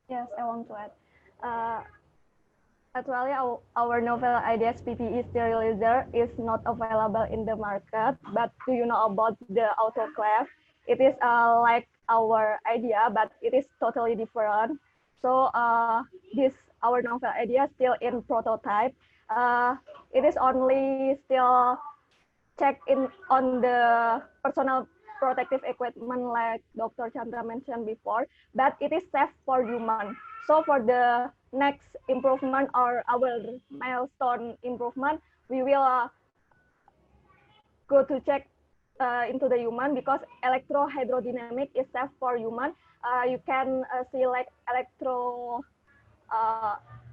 [SPEAKER 15] Yes, I want to add. Actually, our novel Ideas PPE sterilizer is not available in the market, but do you know about the autoclave? It is like our idea, but it is totally different. So our novel idea still in prototype. It is only still check in on the personal protective equipment like Dr. Chandra mentioned before, but it is safe for human. So for the next improvement or our milestone improvement, we will go to check into the human, because electrohydrodynamic is safe for human. You can see like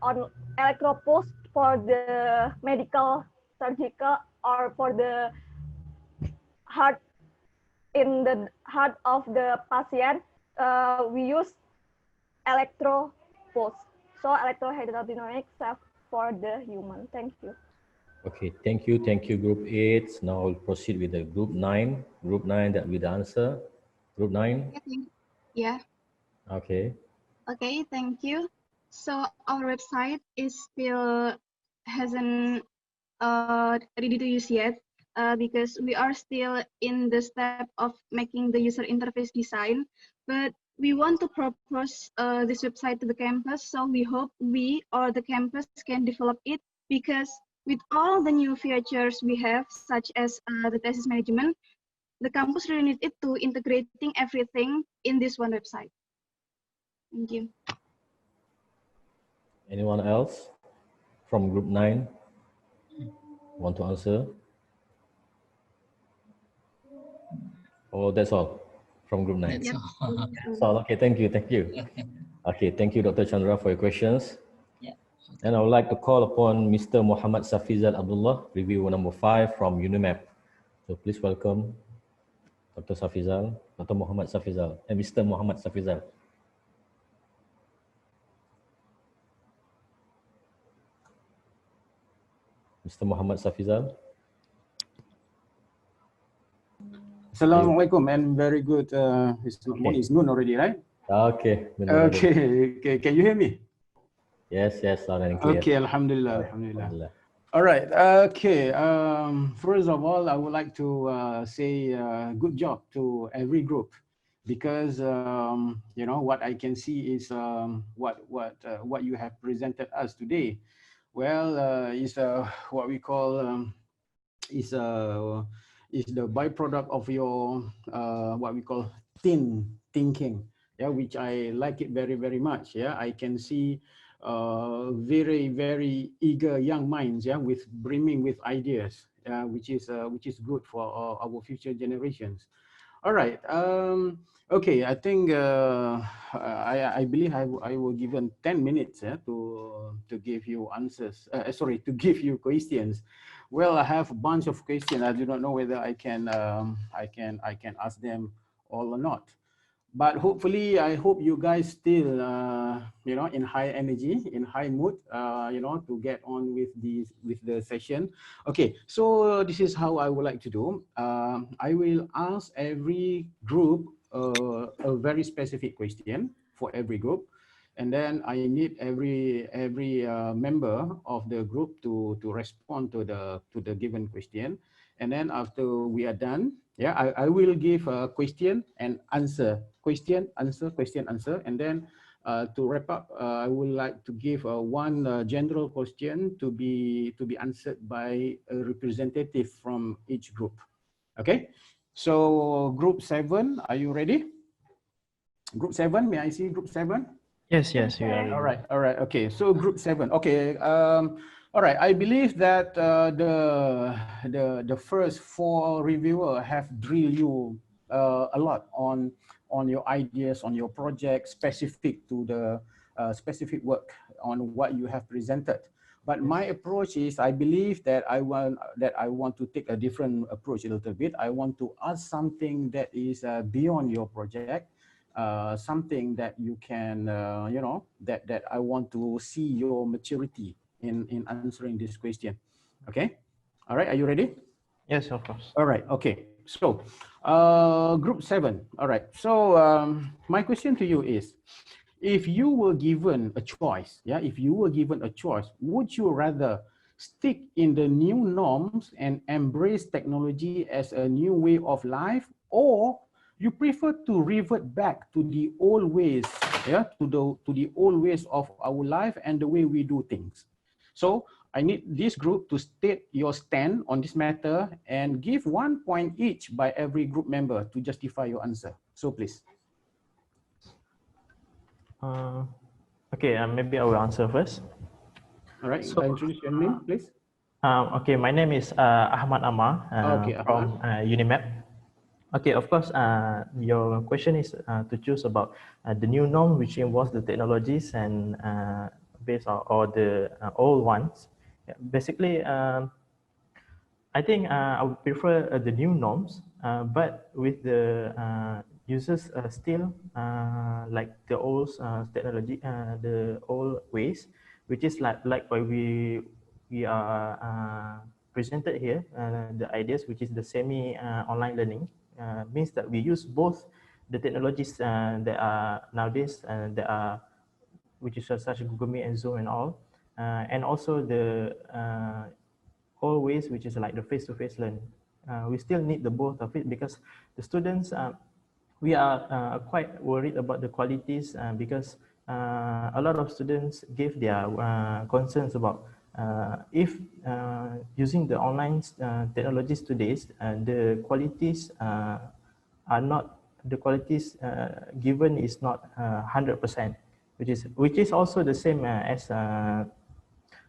[SPEAKER 15] on electro pulse for the medical, surgical, or for the heart, in the heart of the patient, we use electro pulse. So electrohydrodynamic safe for the human. Thank you.
[SPEAKER 1] Okay, thank you, Group 8. Now we'll proceed with the Group 9. Group 9 that with the answer. Group 9.
[SPEAKER 22] Yeah.
[SPEAKER 1] Okay.
[SPEAKER 22] Okay, thank you. So our website is still hasn't ready to use yet, because we are still in the step of making the user interface design, but we want to propose this website to the campus. So we hope we or the campus can develop it, because with all the new features we have, such as the thesis management, the campus really need it to integrating everything in this one website. Thank you.
[SPEAKER 1] Anyone else from Group 9 want to answer? Oh, that's all from Group 9.
[SPEAKER 19] That's all.
[SPEAKER 1] That's all. Okay, thank you. Okay, thank you, Dr. Chandra, for your questions.
[SPEAKER 19] Yeah.
[SPEAKER 1] And I would like to call upon Mr. Muhammad Safizal Abdullah, review number 5 from UNIMAP. So please welcome Dr. Safizal, Dr. Muhammad Safizal, and Mr. Muhammad Safizal. Mr. Muhammad Safizal.
[SPEAKER 3] Assalamualaikum and very good. It's morning, it's noon already, right?
[SPEAKER 1] Okay.
[SPEAKER 3] Okay. Can you hear me?
[SPEAKER 1] Yes, loud and clear.
[SPEAKER 3] Okay, Alhamdulillah. All right. Okay. First of all, I would like to say good job to every group, because you know what I can see is what you have presented us today. Well, is what we call is the byproduct of your what we call thinking. Yeah, which I like it very, very much. Yeah, I can see very, very eager young minds, yeah, with brimming with ideas, which is good for our future generations. All right. Okay, I think I believe I will given 10 minutes to give you answers. Sorry, to give you questions. Well, I have a bunch of questions. I do not know whether I can ask them all or not. But hopefully, I hope you guys still, you know, in high energy, in high mood, you know, to get on with the session. Okay, so this is how I would like to do. I will ask every group a very specific question for every group, and then I need every member of the group to respond to the given question. And then after we are done, Yeah, I will give a question and answer, question, answer, question, answer, and then to wrap up, I would like to give one general question to be answered by a representative from each group. Okay, so group 7, are you ready? Group 7, may I see group 7?
[SPEAKER 13] Yes, yes, you are.
[SPEAKER 3] All right, okay. So group 7, okay. All right, I believe that the first 4 reviewer have drilled you a lot on your ideas, on your project, specific to the specific work on what you have presented. But my approach is, I believe that I want to take a different approach a little bit. I want to ask something that is beyond your project. Something that you can, you know, that I want to see your maturity in answering this question. Okay, all right, are you ready?
[SPEAKER 13] Yes, of course.
[SPEAKER 3] All right, okay. So group 7, all right. So my question to you is, if you were given a choice, yeah, if you were given a choice, would you rather stick in the new norms and embrace technology as a new way of life, or you prefer to revert back to the old ways, yeah, to the old ways of our life and the way we do things? So I need this group to state your stand on this matter and give 1 point each by every group member to justify your answer. So please.
[SPEAKER 13] Okay, maybe I will answer first.
[SPEAKER 3] All right,
[SPEAKER 13] So,
[SPEAKER 3] introduce your name, please.
[SPEAKER 13] Okay, my name is Ahmad Amar from UNIMAP. Okay, of course, your question is to choose about the new norm, which involves the technologies and based on or the old ones. Basically, I think I would prefer the new norms, but with the users still like the old technology, the old ways, which is like what we are presented here, the ideas, which is the semi online learning, means that we use both the technologies that are nowadays that are, which is such as Google Meet and Zoom and all, and also the always, which is like the face-to-face learning. We still need the both of it because the students, we are quite worried about the qualities because a lot of students give their concerns about if using the online technologies today, the qualities are not, the qualities given is not 100%, which is also the same as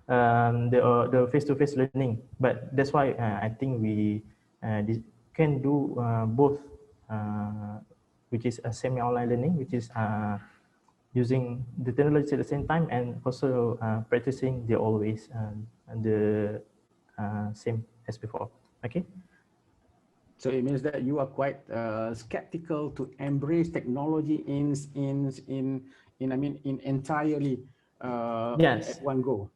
[SPEAKER 13] the face-to-face learning. But that's why I think we can do both, which is a semi-online learning, which is using the technology at the same time and also practicing the always and the same as before. Okay.
[SPEAKER 3] So it means that you are quite skeptical to embrace technology in entirely
[SPEAKER 13] yes,
[SPEAKER 3] at one go.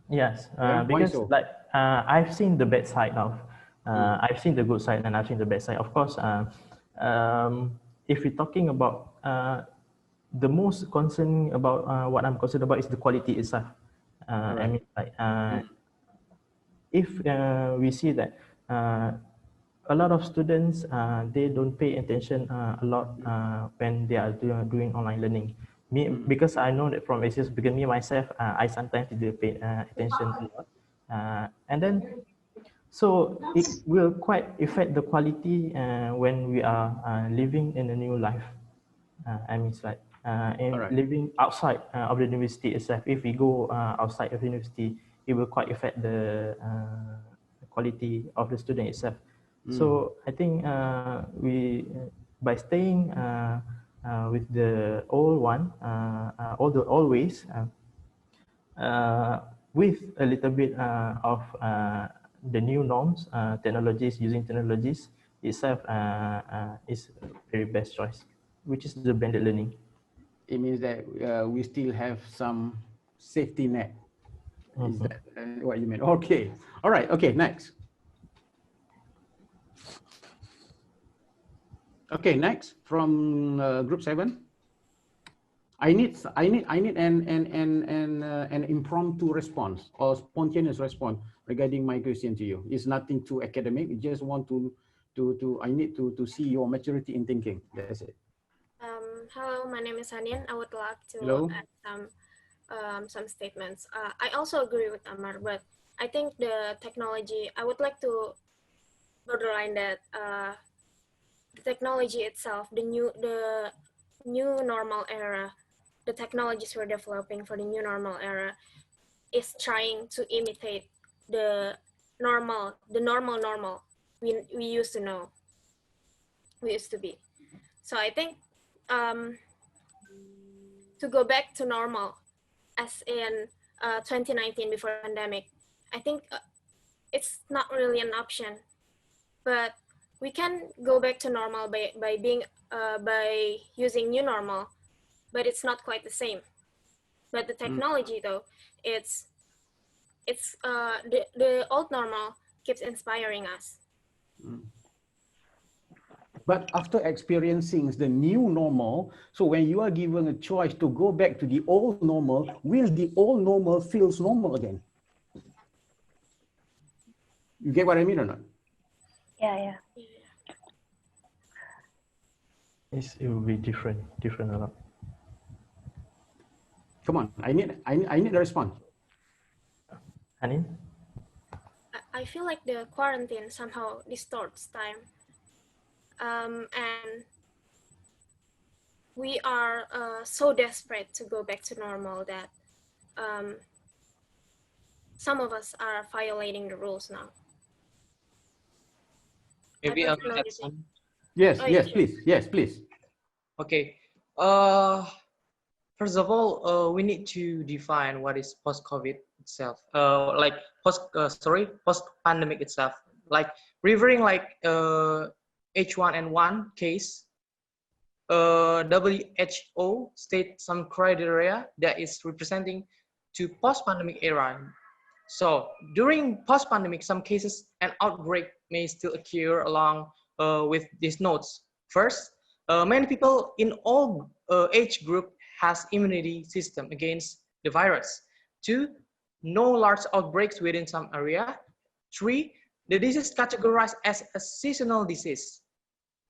[SPEAKER 13] Yes,
[SPEAKER 3] Yeah,
[SPEAKER 13] because
[SPEAKER 3] so?
[SPEAKER 13] like I've seen the bad side of, I've seen the good side and I've seen the bad side. Of course, if we're talking about the most concern about what I'm concerned about is the quality itself. I mean, like if we see that a lot of students they don't pay attention a lot when they are doing online learning. Me, because I know that from experience, because me myself, I sometimes do pay attention a lot, and then so it will quite affect the quality when we are living in a new life. I mean, it's like living outside of the university itself. If we go outside of the university, it will quite affect the quality of the student itself. So I think we, by staying with the old one, all the always, with a little bit of the new norms, technologies, using technologies itself is very best choice, which is the blended learning.
[SPEAKER 3] It means that we still have some safety net. Is that what you mean? Okay. All right. Okay. Next. Okay. Next from group 7. I need an impromptu response or spontaneous response regarding my question to you. It's nothing too academic. You just want to I need to see your maturity in thinking. That's it.
[SPEAKER 2] Hello, my name is Hanin. I would like to
[SPEAKER 3] Hello.
[SPEAKER 2] add some statements. I also agree with Amar, but I think the technology, I would like to borderline that the technology itself, the new normal era, the technologies we're developing for the new normal era is trying to imitate the normal we used to know, we used to be. So I think to go back to normal as in 2019 before pandemic, I think it's not really an option, but we can go back to normal by using new normal, but it's not quite the same. But the technology though, it's the old normal keeps inspiring us.
[SPEAKER 3] But after experiencing the new normal, so when you are given a choice to go back to the old normal, will the old normal feels normal again? You get what I mean or not?
[SPEAKER 7] Yeah.
[SPEAKER 13] Yes, it will be different a lot.
[SPEAKER 3] Come on, I need a response.
[SPEAKER 13] Hanin?
[SPEAKER 2] I feel like the quarantine somehow distorts time. And we are so desperate to go back to normal that some of us are violating the rules now.
[SPEAKER 14] Maybe I will add some.
[SPEAKER 3] Yes,
[SPEAKER 2] Oh,
[SPEAKER 3] yes,
[SPEAKER 2] sure.
[SPEAKER 3] please. Yes, please.
[SPEAKER 14] Okay. First of all, we need to define what is post-COVID itself. Like post-pandemic itself. Like referring like H1N1 case, WHO state some criteria that is representing to post-pandemic era. So during post-pandemic, some cases and outbreak may still occur along with these notes. First, many people in all age group has immunity system against the virus. 2, no large outbreaks within some area. 3, the disease categorized as a seasonal disease.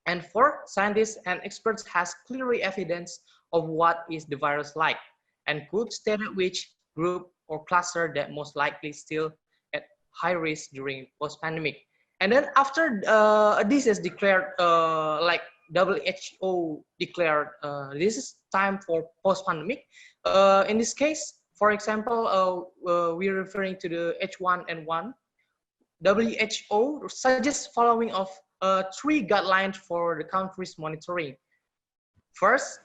[SPEAKER 14] And 4, scientists and experts has clear evidence of what is the virus like and could state which group or cluster that most likely still at high risk during post-pandemic. And then after this is declared like WHO declared this is time for post-pandemic. In this case, for example, we're referring to the H1N1. WHO suggests following of 3 guidelines for the country's monitoring. First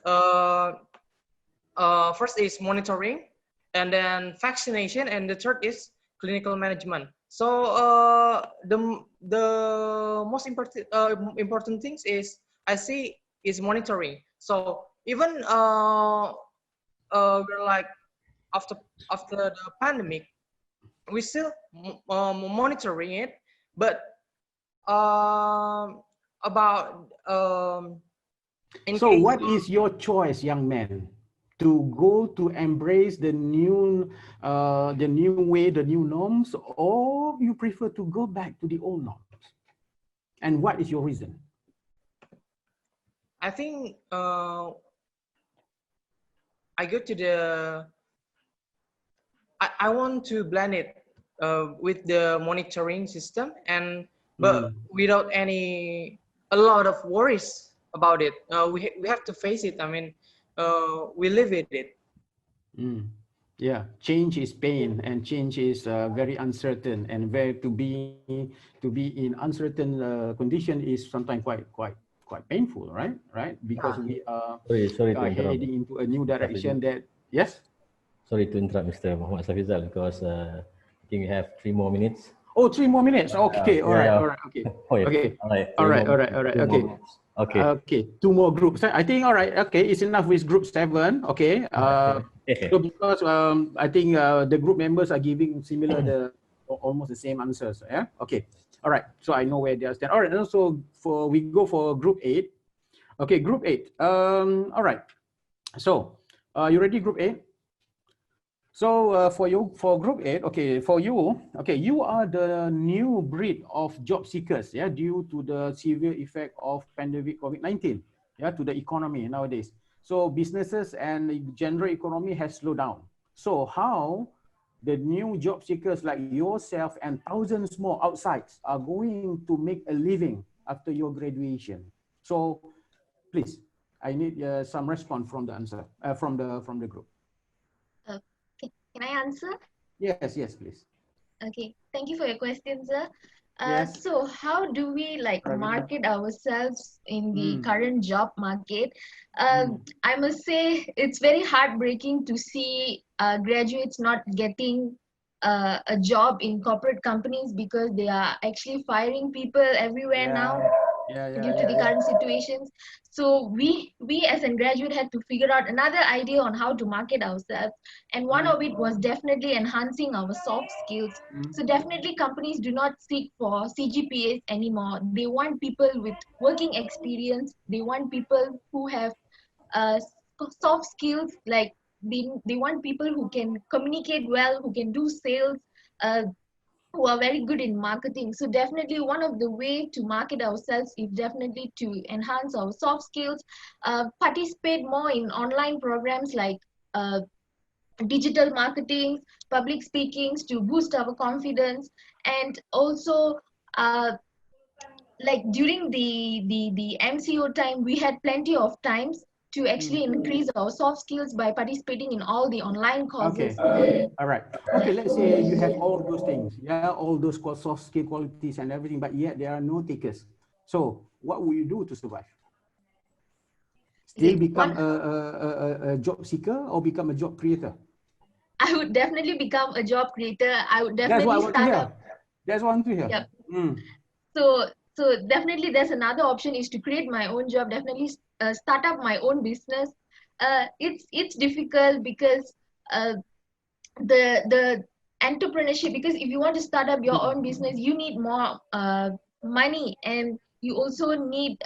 [SPEAKER 14] is monitoring, and then vaccination, and the third is clinical management. So the most important things is I see is monitoring. So even we're like after the pandemic, we still monitoring it, but about
[SPEAKER 3] so what is your choice, young man? To go to embrace the new way, the new norms, or you prefer to go back to the old norms? And what is your reason?
[SPEAKER 14] I think I go to the. I want to blend it with the monitoring system, and but without a lot of worries about it. We have to face it. I mean, we live with it.
[SPEAKER 3] Yeah, change is pain, and change is very uncertain, and to be in uncertain condition is sometimes quite painful, right? Because we are heading into a new direction that, yes?
[SPEAKER 1] Sorry to interrupt, Mr. Muhammad Safizal, because I think we have 3 more minutes.
[SPEAKER 3] Oh, 3 more minutes. Okay, all right, okay. Okay, 2 more groups. I think, all right, okay, it's enough with group 7. Okay. So because I think the group members are giving similar, almost the same answers. Yeah. Okay. All right. So I know where they stand. All right. And also we go for group 8. Okay, group 8. All right. So you ready, group 8? So for you, for group 8, okay, for you, okay, you are the new breed of job seekers, yeah, due to the severe effect of pandemic COVID-19, yeah, to the economy nowadays. So businesses and general economy has slowed down. So how the new job seekers like yourself and thousands more outside are going to make a living after your graduation? So please, I need some response from the answer, from the group.
[SPEAKER 5] Can I answer?
[SPEAKER 3] Yes, yes, please.
[SPEAKER 5] Okay, thank you for your question, sir.
[SPEAKER 3] Yes.
[SPEAKER 5] So how do we like market ourselves in the current job market? I must say it's very heartbreaking to see graduates not getting a job in corporate companies because they are actually firing people everywhere now due to the current situations. So we as a graduate had to figure out another idea on how to market ourselves, and one of it was definitely enhancing our soft skills. So definitely companies do not seek for CGPAs anymore. They want people with working experience. They want people who have soft skills, like they want people who can communicate well, who can do sales, who are very good in marketing. So definitely one of the way to market ourselves is definitely to enhance our soft skills, participate more in online programs like digital marketing, public speakings to boost our confidence, and also like during the MCO time, we had plenty of times to actually increase our soft skills by participating in all the online courses.
[SPEAKER 3] Okay, all right. Okay, let's say you have all those things, yeah, all those soft skill qualities and everything, but yet there are no takers. So what will you do to survive? Still become a job seeker or become a job creator?
[SPEAKER 5] I would definitely become a job creator. I would
[SPEAKER 3] That's what I
[SPEAKER 5] definitely
[SPEAKER 3] want to
[SPEAKER 5] start
[SPEAKER 3] hear.
[SPEAKER 5] up.
[SPEAKER 3] That's what I want to hear.
[SPEAKER 5] Yep.
[SPEAKER 3] Mm.
[SPEAKER 5] So definitely there's another option is to create my own job, definitely start up my own business. It's difficult because the entrepreneurship, because if you want to start up your own business, you need more money, and you also need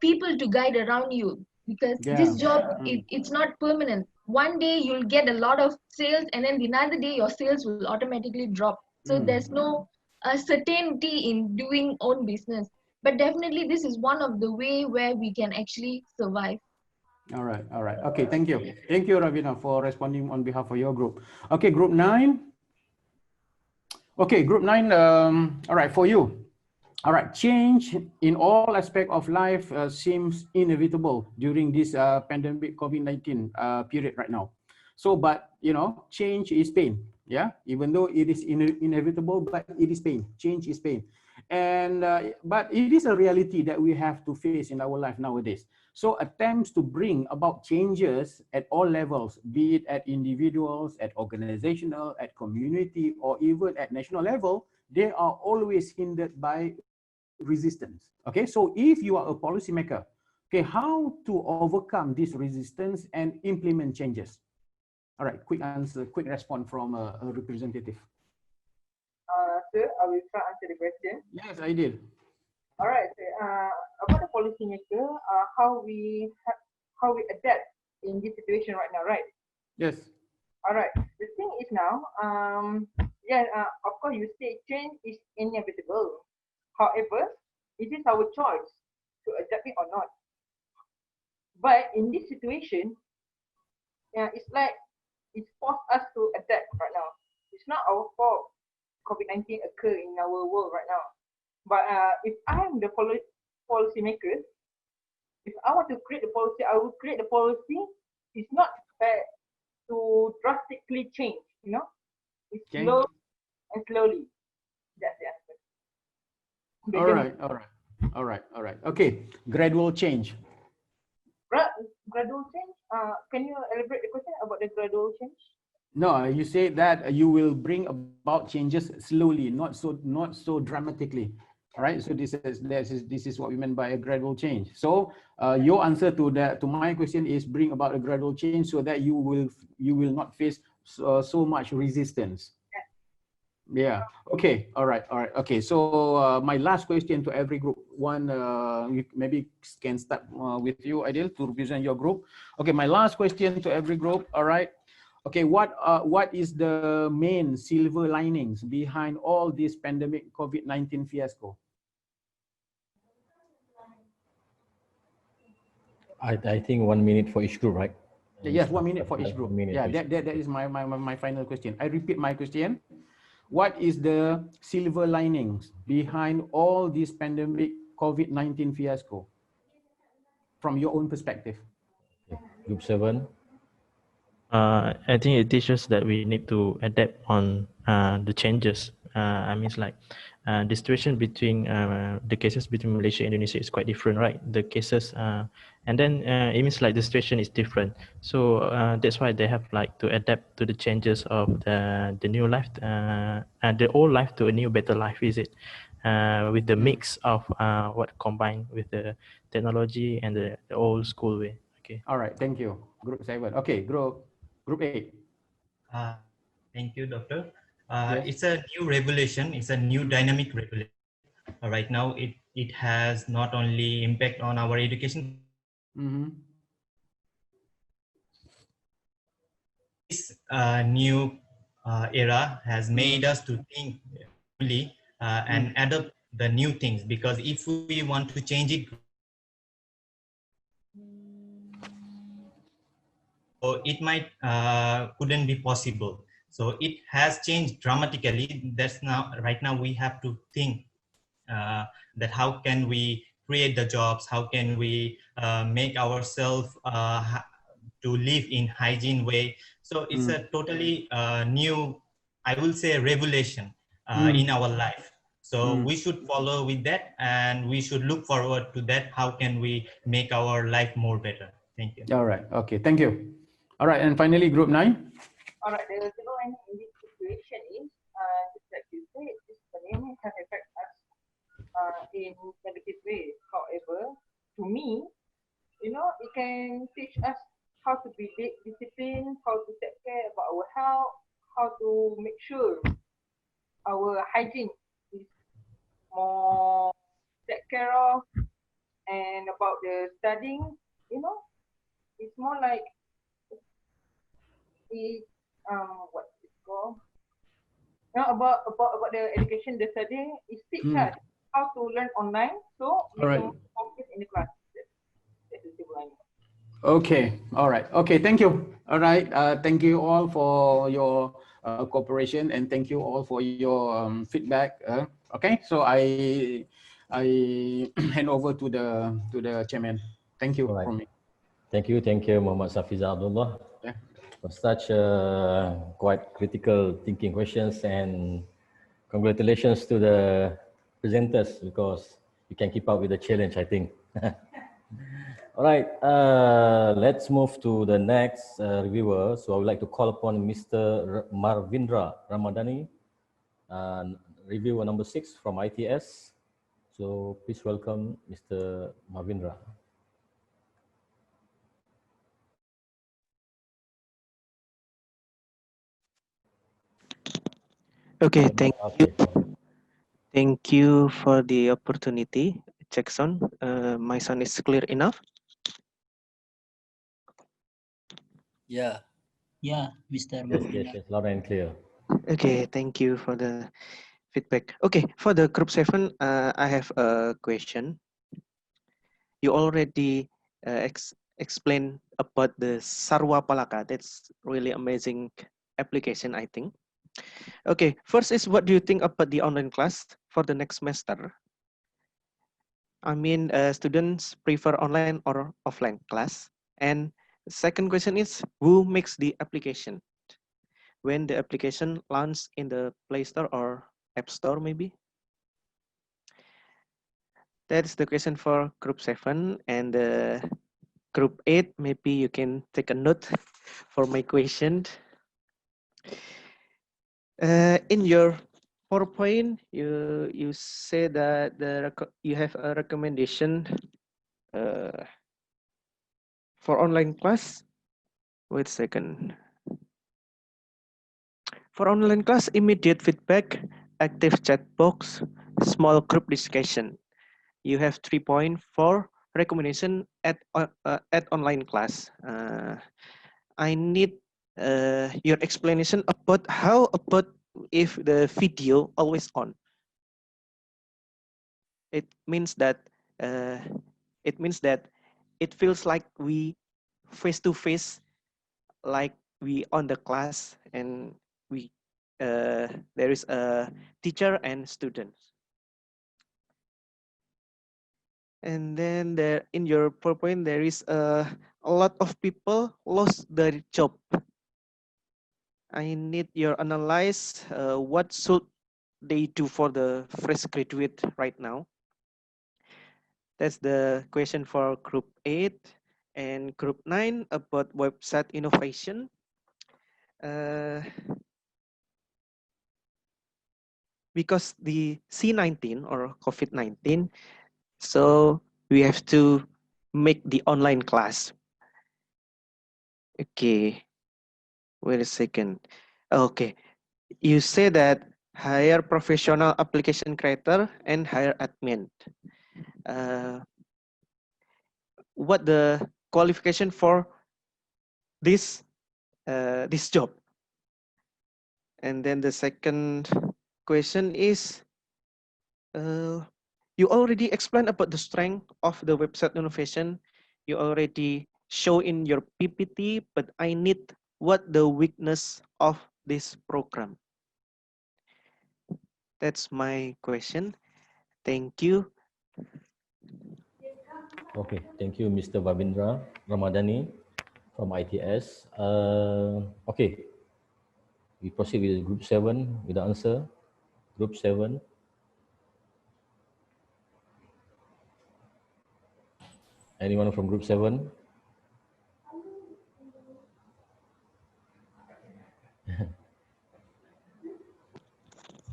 [SPEAKER 5] people to guide around you, because this job it's not permanent. One day you'll get a lot of sales, and then the another day your sales will automatically drop. So there's no certainty in doing own business, but definitely this is one of the way where we can actually survive.
[SPEAKER 3] All right, all right. Okay, thank you. Thank you, Ravina, for responding on behalf of your group. Okay, group 9. Okay, group 9, all right, for you. All right, change in all aspects of life seems inevitable during this pandemic COVID-19 period right now. So, but, you know, change is pain, yeah? Even though it is inevitable, but it is pain. Change is pain. And, but it is a reality that we have to face in our life nowadays. So attempts to bring about changes at all levels, be it at individuals, at organizational, at community, or even at national level, they are always hindered by resistance. Okay, so if you are a policymaker, okay, how to overcome this resistance and implement changes? All right, quick answer, quick response from a representative.
[SPEAKER 12] Sir, I will try to answer the question.
[SPEAKER 3] Yes, I did.
[SPEAKER 12] All right, so, about the policymaker, how we adapt in this situation right now, right?
[SPEAKER 3] Yes.
[SPEAKER 12] All right. The thing is now, of course, you say change is inevitable. However, it is our choice to adapt it or not. But in this situation, it's like it's forced us to adapt right now. It's not our fault COVID-19 occur in our world right now. But if I am the policy maker, if I want to create a policy, I will create a policy. It's not to drastically change, you know. It's slow and slowly. That's the answer.
[SPEAKER 3] All right. Okay, gradual change.
[SPEAKER 12] Gradual change? Can you elaborate the question about the gradual change?
[SPEAKER 3] No, you say that you will bring about changes slowly, not so dramatically. All right. So this is what we meant by a gradual change. So your answer to my question is bring about a gradual change so that you will not face so much resistance. Yeah. Okay. All right. Okay. So my last question to every group. One, we maybe can start with you, Adil, to represent your group. Okay. My last question to every group. All right. Okay, what is the main silver linings behind all this pandemic COVID-19 fiasco?
[SPEAKER 1] I think 1 minute for each group, right?
[SPEAKER 3] Yes, 1 minute for each group. Yeah,
[SPEAKER 1] each
[SPEAKER 3] that is my final question. I repeat my question. What is the silver linings behind all this pandemic COVID-19 fiasco from your own perspective?
[SPEAKER 1] Group 7.
[SPEAKER 13] I think it teaches that we need to adapt on the changes. I mean, it's like the situation between the cases between Malaysia and Indonesia is quite different, right? The cases, and then it means like the situation is different. So that's why they have like to adapt to the changes of the new life, and the old life to a new, better life. Is it? With the mix of what combined with the technology and the old school way. Okay.
[SPEAKER 3] All right, thank you. Group 7. Okay, group 8.
[SPEAKER 16] Thank you, Doctor.
[SPEAKER 3] Yes.
[SPEAKER 16] It's a new revelation. It's a new dynamic revelation. Right now, it has not only impact on our education. This new era has made us to think fully and adopt the new things, because if we want to change it, so it might couldn't be possible. So it has changed dramatically. That's now right now we have to think that how can we create the jobs, how can we make ourselves to live in hygiene way. So it's a totally new, I will say, revelation in our life. So we should follow with that, and we should look forward to that. How can we make our life more better? Thank you.
[SPEAKER 3] All right. Okay. Thank you. All right. And finally, group 9.
[SPEAKER 12] All right. The silver lining in this situation is, just like you said, this pandemic can affect us in negative ways. However, to me, it can teach us how to be disciplined, how to take care about our health, how to make sure our hygiene is more take care of, and about the studying, it's more like it what it's called. About the education, the studying, it teach us how to learn online, so we can focus in the class. That's the silver lining.
[SPEAKER 3] Okay. All right. Okay. Thank you. All right. Thank you all for your cooperation, and thank you all for your feedback. Okay. So I hand over to the chairman. Thank you from me.
[SPEAKER 1] Thank you, Muhammad Safiza Abdullah,
[SPEAKER 3] yeah,
[SPEAKER 1] for such quite critical thinking questions, and congratulations to the presenters, because you can keep up with the challenge, I think. All right, let's move to the next reviewer. So I would like to call upon Mr. Marvindra Ramadhani, reviewer number 6 from ITS. So please welcome Mr. Marvindra.
[SPEAKER 20] Okay, thank you. Thank you for the opportunity. Check sound. My sound is clear enough.
[SPEAKER 19] Yeah, Mr.
[SPEAKER 1] Yes, loud and clear.
[SPEAKER 20] Okay, thank you for the feedback. Okay, for the group 7, I have a question. You already explained about the Taro Palakka. That's really amazing application, I think. Okay, first is, what do you think about the online class for the next semester? I mean, students prefer online or offline class? And second question is, who makes the application? When the application launch in the Play Store or App Store, maybe? That's the question for group 7. And group 8, maybe you can take a note for my question. In your PowerPoint, you say that you have a recommendation for online class. Wait a second. For online class, immediate feedback, active chat box, small group discussion. You have 3 points for recommendation at online class. I need your explanation about how about if the video always on. It means that it feels like we face to face, like we on the class, and we there is a teacher and students. And then there in your PowerPoint there is a lot of people lost their job. I need your analyze what should they do for the fresh graduate right now. That's the question for group 8 and group 9 about website innovation. Because the C19 or COVID-19, so we have to make the online class. Okay, wait a second. Okay, you say that hire professional application creator and hire admin. What the qualification for this this job? And then the second question is, you already explained about the strength of the website innovation. You already show in your PPT, but I need what the weakness of this program. That's my question. Thank you.
[SPEAKER 1] Okay, thank you, Mr. Vavindra Ramadhani from ITS. Okay, we proceed with group 7 with the answer. Group 7. Anyone from group 7?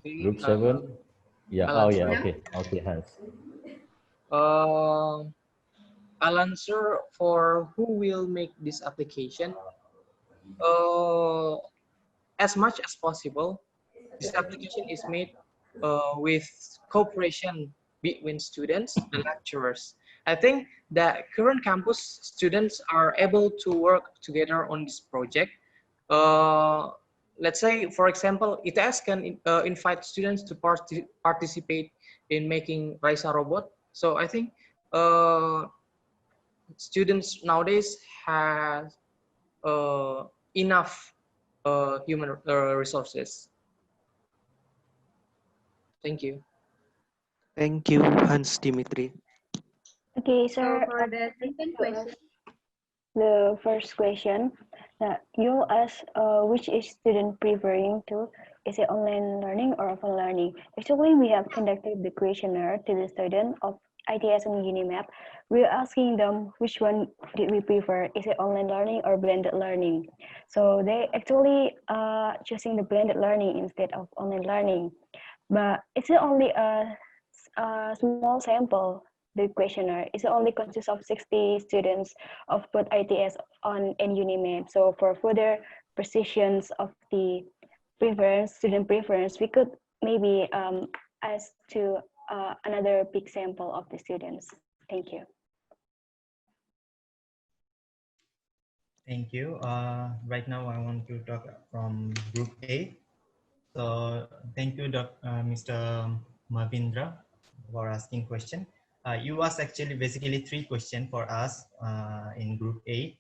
[SPEAKER 1] Group 7? Yeah, oh yeah, okay. Okay, Hans.
[SPEAKER 14] I'll answer for who will make this application. As much as possible, this application is made with cooperation between students and lecturers. I think that current campus students are able to work together on this project. Let's say, for example, ITS can invite students to participate in making Raisa robot. So I think students nowadays have enough human resources. Thank you.
[SPEAKER 20] Thank you, Hans Dimitri.
[SPEAKER 7] Okay, sir.
[SPEAKER 8] So for the second question,
[SPEAKER 7] the first question that you ask which is student preferring to, is it online learning or offline learning? Actually, we have conducted the questionnaire to the student of ITS and Unimap. We're asking them which one did we prefer, is it online learning or blended learning? So they actually choosing the blended learning instead of online learning. But it's only a small sample. The questionnaire is only consists of 60 students of both ITS on and Unimap. So for further precisions of the student preference, we could maybe ask to another big sample of the students. Thank you.
[SPEAKER 16] Thank you. Right now, I want to talk from Group A. So thank you, Mr. Mavindra, for asking question. You asked actually basically 3 questions for us in Group A.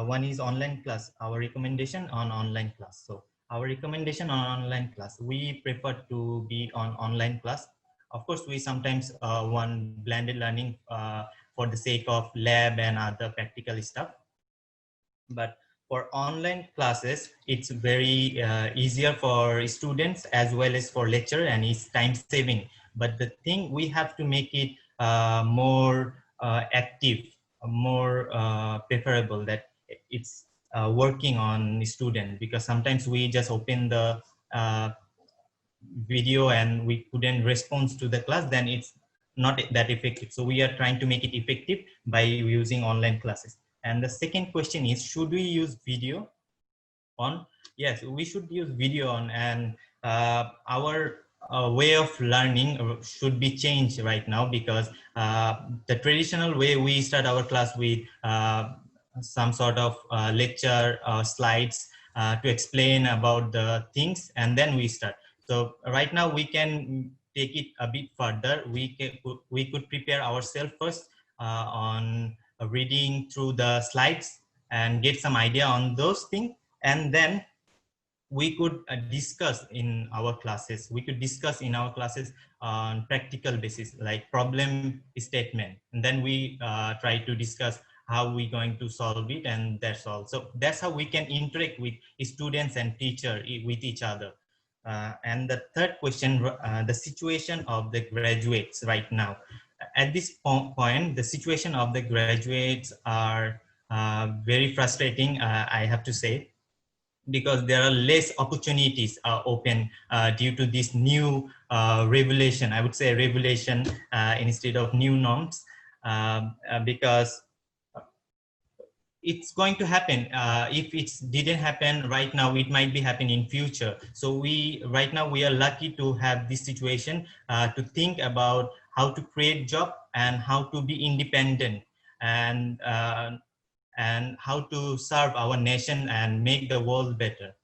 [SPEAKER 16] One is online class, our recommendation on online class. So our recommendation on online class, we prefer to be on online class. Of course, we sometimes want blended learning for the sake of lab and other practical stuff. But for online classes, it's very easier for students as well as for lecturer, and it's time saving. But the thing, we have to make it more active, more preferable, that it's working on student, because sometimes we just open the video and we couldn't respond to the class, then it's not that effective. So we are trying to make it effective by using online classes. And the second question is, should we use video on? Yes, we should use video on, and our way of learning should be changed right now, because the traditional way we start our class with some sort of lecture slides, to explain about the things, and then we start. So right now we can take it a bit further. We could prepare ourselves first on reading through the slides and get some idea on those things, and then we could discuss in our classes. We could discuss in our classes on practical basis, like problem statement, and then we try to discuss how we going to solve it, and that's all. So that's how we can interact with students and teacher with each other. And the third question, the situation of the graduates right now. At this point, the situation of the graduates are very frustrating, I have to say, because there are less opportunities open due to this new revelation. I would say revelation instead of new norms, because it's going to happen. If it didn't happen right now, it might be happening in future. So right now we are lucky to have this situation to think about how to create job and how to be independent, and how to serve our nation and make the world better.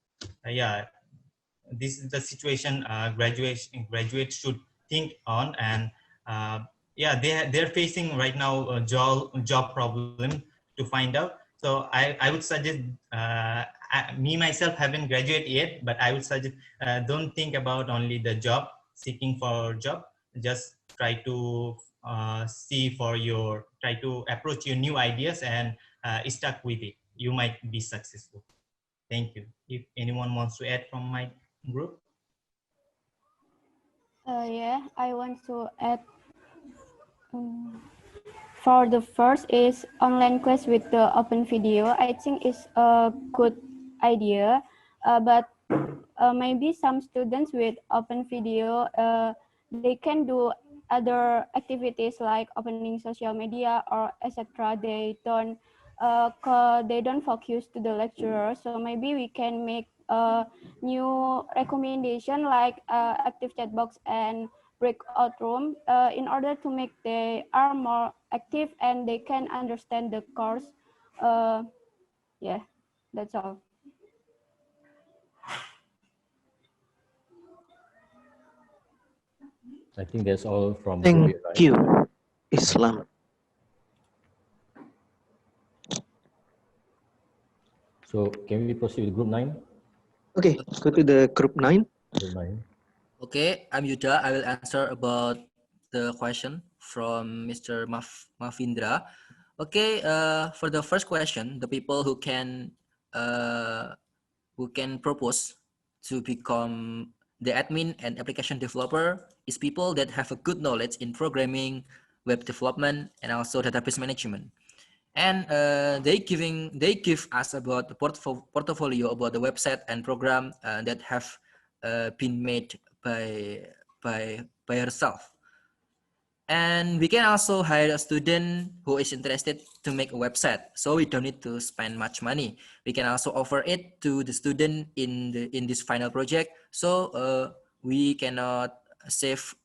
[SPEAKER 16] Yeah, this is the situation graduates should think on, and yeah, they're facing right now a job problem to find out. So I would suggest, me myself haven't graduated yet, but I would suggest don't think about only the job, seeking for job. Just try to try to approach your new ideas and stuck with it. You might be successful. Thank you. If anyone wants to add from my group.
[SPEAKER 7] Yeah, I want to add. For the first is online class with the open video. I think it's a good idea, but maybe some students with open video, they can do other activities like opening social media or etc. They don't focus to the lecturer. So maybe we can make a new recommendation like active chat box and breakout room in order to make they are more active and they can understand the course. Yeah, that's all.
[SPEAKER 1] I think that's all from
[SPEAKER 20] Thank
[SPEAKER 1] Group A, right?
[SPEAKER 20] you, Islam.
[SPEAKER 1] So can we proceed with Group 9?
[SPEAKER 20] Okay, go to the Group 9.
[SPEAKER 1] Group 9.
[SPEAKER 6] Okay, I'm Yuda. I will answer about the question from Mr. Mavindra. Okay, for the first question, the people who can propose to become the admin and application developer is people that have a good knowledge in programming, web development, and also database management. And they give us about the portfolio about the website and program that have been made by herself. And we can also hire a student who is interested to make a website, so we don't need to spend much money. We can also offer it to the student in this final project, so we cannot save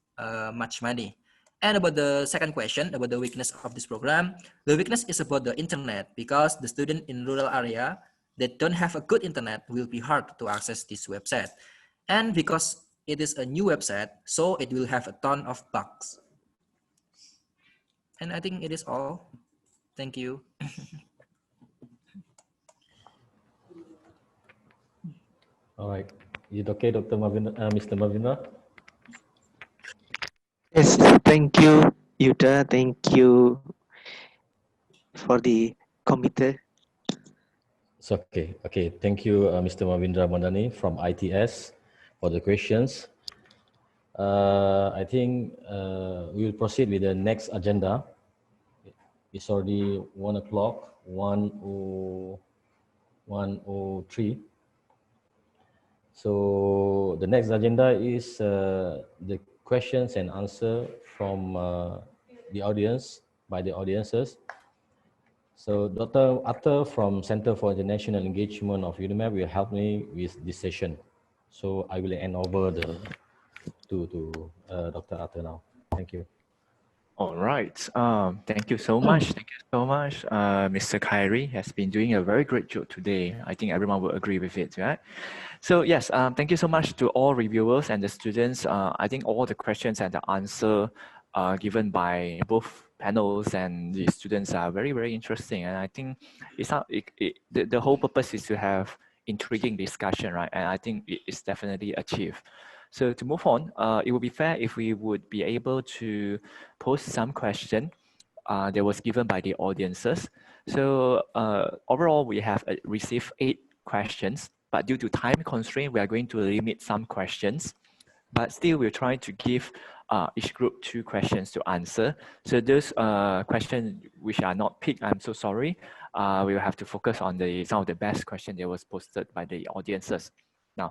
[SPEAKER 6] much money. And about the second question, about the weakness of this program, the weakness is about the internet, because the student in rural area that don't have a good internet will be hard to access this website. And because it is a new website, so it will have a ton of bugs. And I think it is all. Thank you.
[SPEAKER 1] All right. Is it okay, Dr. Mavindra, Mr. Mavindra?
[SPEAKER 20] Yes, thank you, Yuda. Thank you for the committee.
[SPEAKER 1] It's okay. Okay. Thank you, Mr. Mavindra Mandani from ITS for the questions. I think we will proceed with the next agenda. It's already 1 o'clock, 1:03. So the next agenda is the questions and answer from the audience, by the audiences. So Dr. Atta from Center for International Engagement of UNIMAP will help me with this session. So I will hand over to Dr. Atta now. Thank you.
[SPEAKER 9] All right. Thank you so much. Thank you so much. Mr. Kyrie has been doing a very great job today. I think everyone will agree with it, right? So yes, thank you so much to all reviewers and the students. I think all the questions and the answer given by both panels and the students are very, very interesting. And I think it's not, the whole purpose is to have intriguing discussion, right? And I think it is definitely achieved. So to move on, it would be fair if we would be able to post some question that was given by the audiences. So overall, we have received 8 questions, but due to time constraint, we are going to limit some questions. But still, we're trying to give each group 2 questions to answer. So those questions which are not picked, I'm so sorry. We will have to focus on some of the best questions that was posted by the audiences. Now,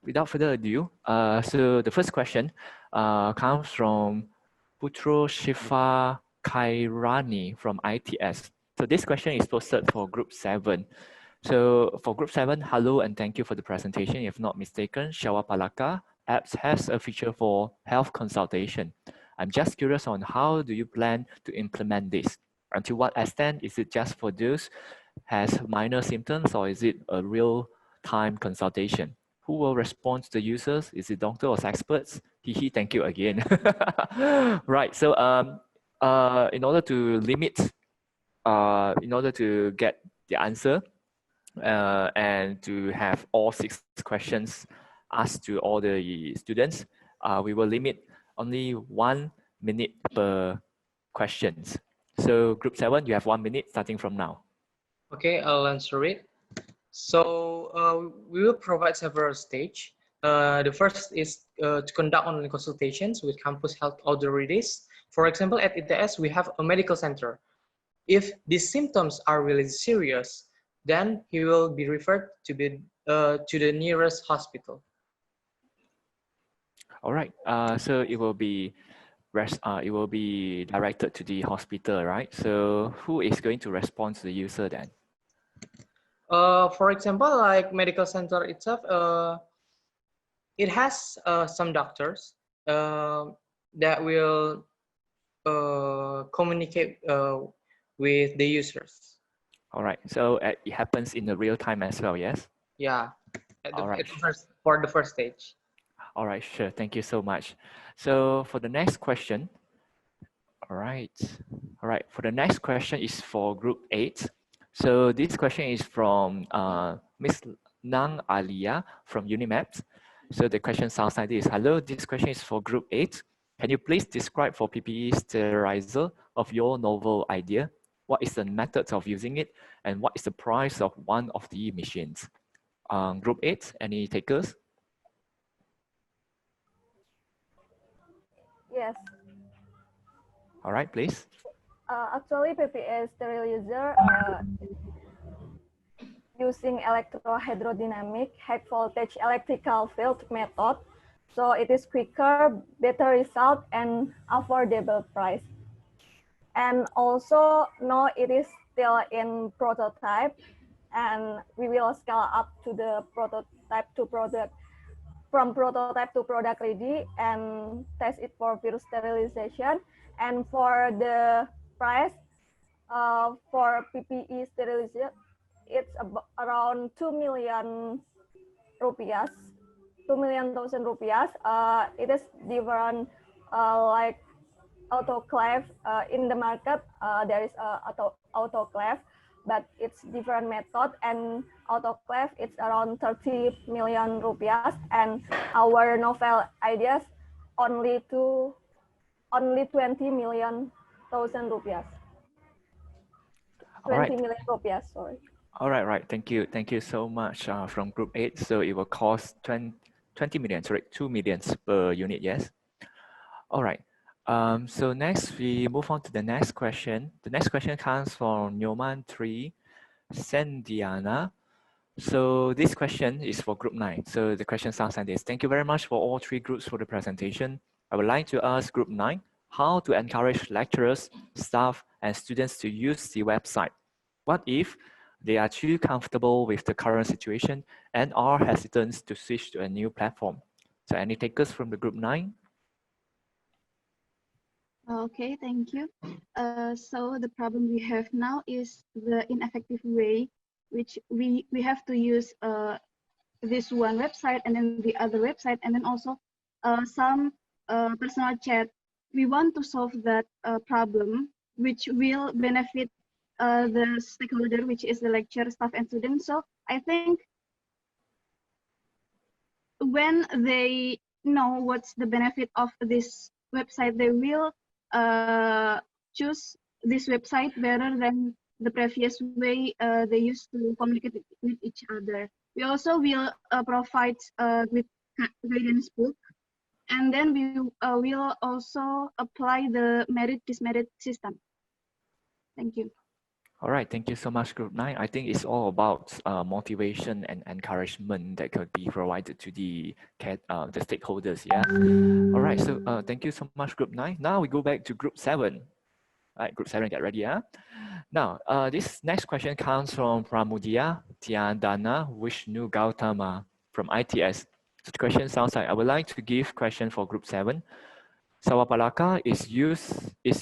[SPEAKER 9] without further ado, so the first question comes from Putro Shifa Kairani from ITS. So this question is posted for group 7. So for group 7, hello and thank you for the presentation. If not mistaken, Taro Palakka apps has a feature for health consultation. I'm just curious on how do you plan to implement this? And to what extent is it just for those has minor symptoms, or is it a real-time consultation? Who will respond to the users? Is it doctor or experts? Thank you again. Right, so in order to limit, in order to get the answer, and to have all 6 questions asked to all the students, we will limit only 1 minute per questions. So group 7, you have 1 minute starting from now.
[SPEAKER 14] Okay, I'll answer it. So we will provide several stages. The first is to conduct online consultations with campus health authorities. For example, at ITS, we have a medical center. If these symptoms are really serious, then he will be referred to the nearest hospital.
[SPEAKER 9] All right. So it will be directed to the hospital, right? So who is going to respond to the user then?
[SPEAKER 14] For example, like medical center itself, it has some doctors that will communicate with the users.
[SPEAKER 9] All right. So it happens in the real time as well, yes?
[SPEAKER 14] Yeah.
[SPEAKER 9] All right.
[SPEAKER 14] For the first stage.
[SPEAKER 9] All right, sure. Thank you so much. So for the next question, all right. For the next question is for group 8. So this question is from Miss Nang Alia from Unimaps. So the question sounds like this. Hello, this question is for group 8. Can you please describe for PPE sterilizer of your novel idea? What is the method of using it? And what is the price of one of the machines? Group 8, any takers?
[SPEAKER 15] Yes.
[SPEAKER 9] All right, please.
[SPEAKER 15] Actually, PPE sterilizer using electrohydrodynamic high voltage electrical field method. So it is quicker, better result, and affordable price. And also, no, it is still in prototype, and we will scale up to the prototype to product, from prototype to product ready, and test it for virus sterilization. And for the price for PPE sterilization, it's around 2 million rupiah, 2 million thousand rupiah. It is different, like autoclave in the market. There is autoclave, but it's different method, and autoclave it's around 30 million rupiah, and our novel ideas only 20 million thousand rupiah. 20 million rupiah, sorry.
[SPEAKER 9] All right, right. Thank you. Thank you so much from group 8. So it will cost 20 million, sorry, 2 million per unit, yes? All right. So next we move on to the next question. The next question comes from Nyoman 3, Sendiana. So this question is for group 9. So the question sounds like this. Thank you very much for all 3 groups for the presentation. I would like to ask group 9, how to encourage lecturers, staff, and students to use the website. What if they are too comfortable with the current situation and are hesitant to switch to a new platform? So any takers from the group 9?
[SPEAKER 22] Okay, thank you. So the problem we have now is the ineffective way which we have to use this one website and then the other website and then also some personal chat. We want to solve that problem, which will benefit the stakeholder, which is the lecturer, staff, and students. So I think when they know what's the benefit of this website, they will choose this website better than the previous way they used to communicate with each other. We also will provide with guidance book, and then we will also apply the merit dismerit system. Thank you.
[SPEAKER 9] All right, thank you so much, Group 9. I think it's all about motivation and encouragement that could be provided to the stakeholders, yeah? All right, so thank you so much, Group 9. Now we go back to Group 7. All right, Group 7, get ready, yeah? Now, this next question comes from Pramudia Tiandana Vishnu Gautama from ITS. So the question sounds like, I would like to give question for Group 7. Taro Palakka is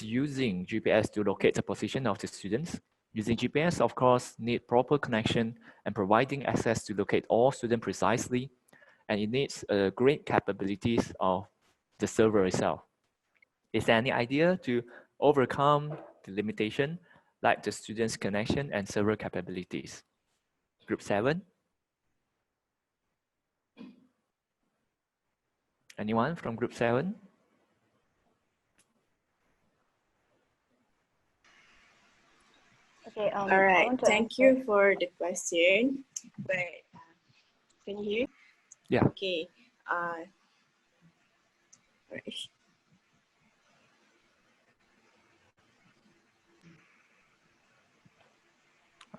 [SPEAKER 9] using GPS to locate the position of the students. Using GPS, of course, need proper connection and providing access to locate all students precisely. And it needs great capabilities of the server itself. Is there any idea to overcome the limitation like the students' connection and server capabilities? Group 7? Anyone from Group 7?
[SPEAKER 7] Okay.
[SPEAKER 11] All right. Thank you for the question. But can you hear?
[SPEAKER 9] Yeah.
[SPEAKER 11] Okay. Right.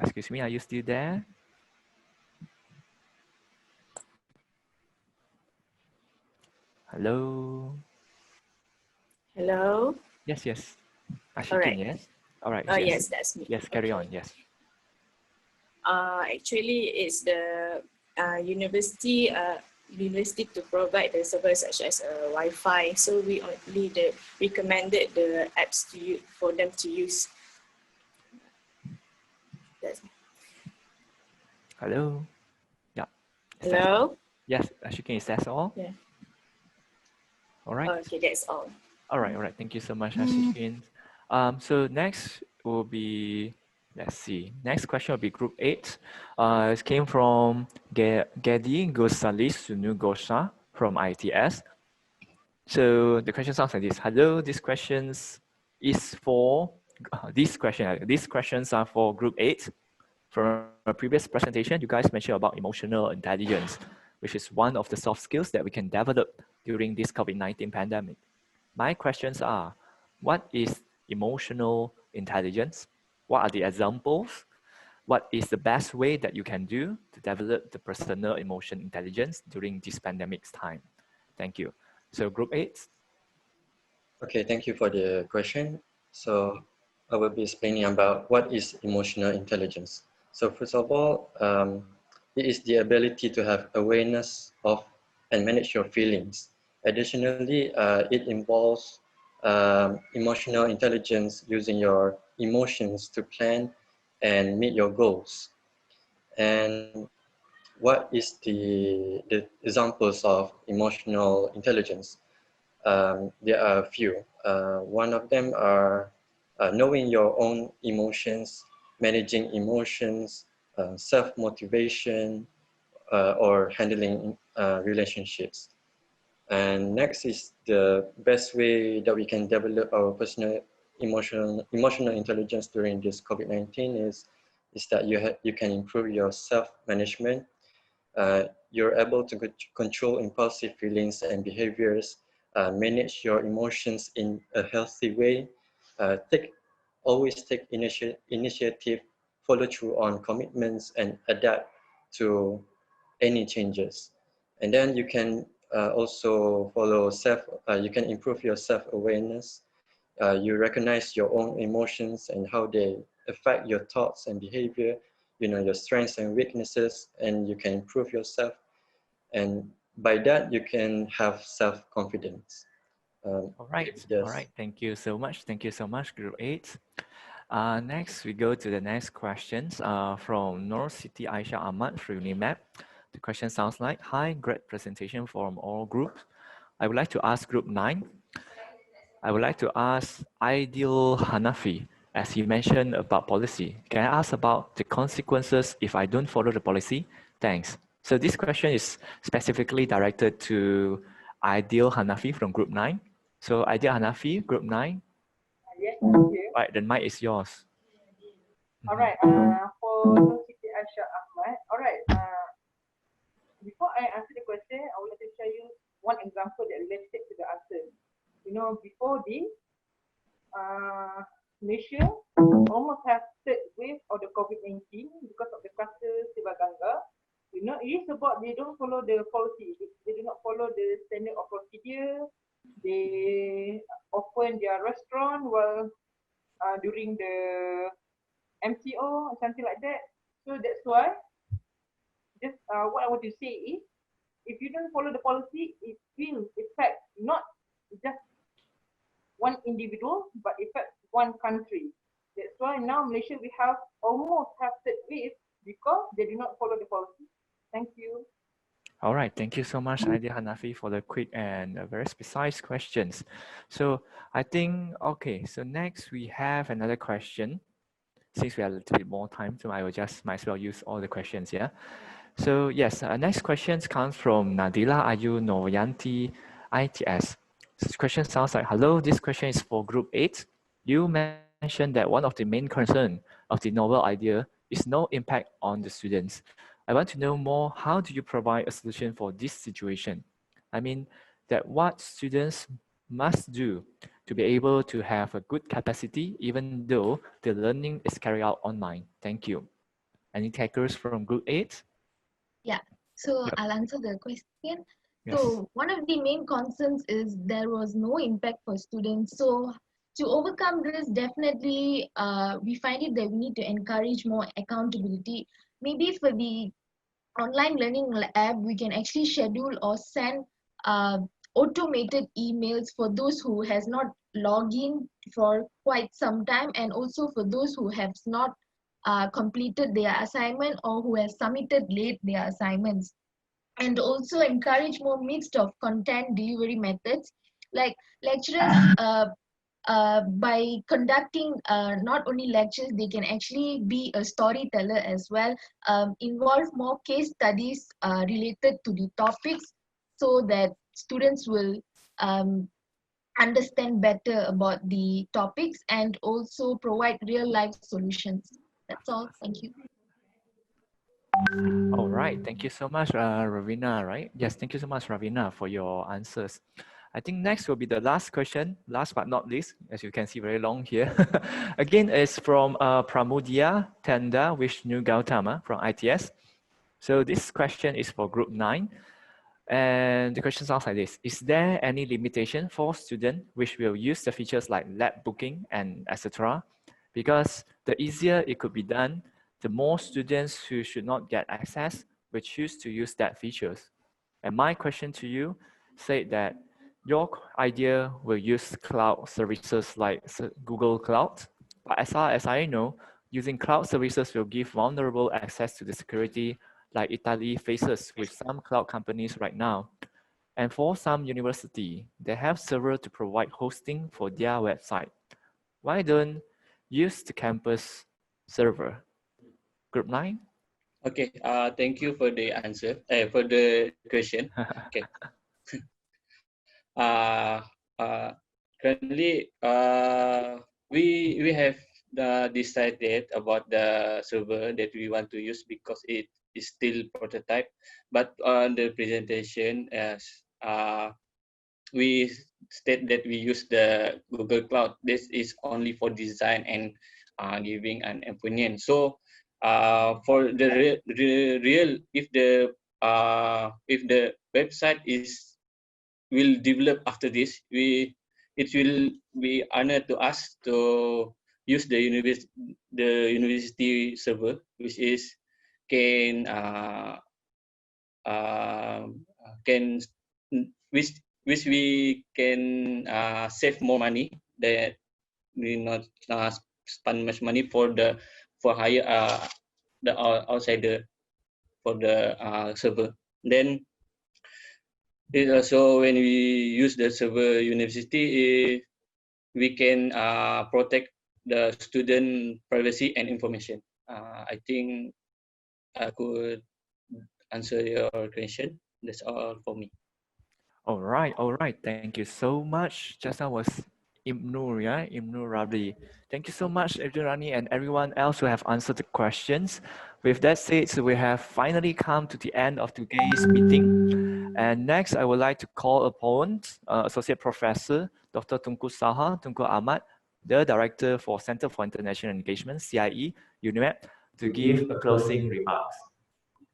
[SPEAKER 9] Excuse me, are you still there? Hello?
[SPEAKER 11] Hello?
[SPEAKER 9] Yes, yes.
[SPEAKER 11] All
[SPEAKER 9] Ashikin,
[SPEAKER 11] right.
[SPEAKER 9] yes? All right,
[SPEAKER 11] Oh,
[SPEAKER 9] yes.
[SPEAKER 11] yes, that's me.
[SPEAKER 9] Yes, carry on, yes.
[SPEAKER 11] Actually, it's the university to provide the service such as Wi-Fi. So we only recommended the apps to use, for them to use. That's
[SPEAKER 9] Hello? Yeah.
[SPEAKER 11] Hello?
[SPEAKER 9] Yes, Ashikin, is that all?
[SPEAKER 11] Yeah.
[SPEAKER 9] All right.
[SPEAKER 11] Okay, that's all.
[SPEAKER 9] All right, all right. Thank you so much, Ashikin. So next will be, let's see. Next question will be Group 8. It came from Gedi Gosalis Sunugosha from ITS. So the question sounds like this. Hello, these questions are for Group 8. From a previous presentation, you guys mentioned about emotional intelligence, which is one of the soft skills that we can develop during this COVID-19 pandemic. My questions are, what is emotional intelligence? What are the examples? What is the best way that you can do to develop the personal emotion intelligence during this pandemic's time? Thank you. So Group 8.
[SPEAKER 21] Okay, thank you for the question. So I will be explaining about what is emotional intelligence. So first of all, it is the ability to have awareness of and manage your feelings. Additionally, it involves emotional intelligence using your emotions to plan and meet your goals. And what is the examples of emotional intelligence? There are a few. One of them are knowing your own emotions, managing emotions, self-motivation, or handling relationships. And next is the best way that we can develop our personal emotional intelligence during this COVID-19 is that you can improve your self-management. You're able to control impulsive feelings and behaviors, manage your emotions in a healthy way, always take initiative, follow through on commitments, and adapt to any changes. And then you can also you can improve your self-awareness. You recognize your own emotions and how they affect your thoughts and behavior, you know, your strengths and weaknesses, and you can improve yourself. And by that, you can have self-confidence.
[SPEAKER 9] All right. All right. Thank you so much. Thank you so much, Group 8. Next, we go to the next questions from Nor Siti Aisha Ahmad through UNIMAP. The question sounds like, hi, great presentation from all groups. I would like to ask Group 9. I would like to ask Ideal Hanafi, as he mentioned about policy. Can I ask about the consequences if I don't follow the policy? Thanks. So this question is specifically directed to Ideal Hanafi from Group 9. So Ideal Hanafi, Group 9.
[SPEAKER 12] Yes, thank you.
[SPEAKER 9] Right, the mic is yours.
[SPEAKER 12] All right. For Siti Aisha Ahmad. All right. Before I answer the question, I would like to share you one example that relates to the answer. You know, before this, Malaysia almost have third wave of the COVID-19 because of the cluster Sibaganga. You know, it is about they don't follow the policy. They do not follow the standard of procedure. They open their restaurant while during the MCO or something like that. So that's why just what I want to say is, if you don't follow the policy, it will affect not just one individual, but affect one country. That's why now Malaysia we have almost have third wave because they do not follow the policy. Thank you.
[SPEAKER 9] All right, thank you so much, Ideal Hanafi, for the quick and very precise questions. So I think, okay, so next we have another question. Since we have a little bit more time, so I will just might as well use all the questions, yeah? So yes, next question comes from Nadila Ayu Noyanti ITS. This question sounds like, hello, this question is for Group 8. You mentioned that one of the main concerns of the novel idea is no impact on the students. I want to know more, how do you provide a solution for this situation? I mean, that what students must do to be able to have a good capacity even though the learning is carried out online. Thank you. Any takers from Group 8?
[SPEAKER 5] Yeah, so
[SPEAKER 9] Yep.
[SPEAKER 5] I'll answer the question.
[SPEAKER 9] Yes.
[SPEAKER 5] So one of the main concerns is there was no impact for students. So to overcome this, definitely we find it that we need to encourage more accountability. Maybe for the online learning app, we can actually schedule or send automated emails for those who has not logged in for quite some time, and also for those who have not completed their assignment or who has submitted late their assignments. And also encourage more mixed of content delivery methods, like lecturers by conducting not only lectures, they can actually be a storyteller as well, involve more case studies related to the topics so that students will understand better about the topics and also provide real life solutions. That's all. Thank you.
[SPEAKER 9] All right. Thank you so much, Ravina, right? Yes, thank you so much, Ravina, for your answers. I think next will be the last question, last but not least, as you can see very long here. Again, it's from Pramudia Tanda Vishnu Gautama from ITS. So this question is for Group 9. And the question sounds like this. Is there any limitation for students which will use the features like lab booking and etc.? Because the easier it could be done, the more students who should not get access will choose to use that features. And my question to you said that your idea will use cloud services like Google Cloud. But as far as I know, using cloud services will give vulnerable access to the security like Italy faces with some cloud companies right now. And for some university, they have server to provide hosting for their website. Why don't use the campus server? Group 9?
[SPEAKER 10] Okay, thank you for the answer, for the question. Okay. Currently, we have decided about the server that we want to use because it is still prototype. But on the presentation, as we state that we use the Google Cloud. This is only for design and giving an opinion. So for the real, if the website will develop after this, it will be honored to us to use the university server, which is can which which we can save more money, that we not spend much money for hire the outsider for the server. Then it also, when we use the server university, we can protect the student privacy and information. I think I could answer your question. That's all for me.
[SPEAKER 9] All right, all right. Thank you so much. Just now was Ibnu, yeah, Ibnu Rabli. Thank you so much, Ibnu Rani, and everyone else who have answered the questions. With that said, so we have finally come to the end of today's meeting. And next, I would like to call upon Associate Professor Dr. Tunku Saha Tunku Ahmad, the Director for Center for International Engagement, CIE, UNIMAP, to give a closing remarks.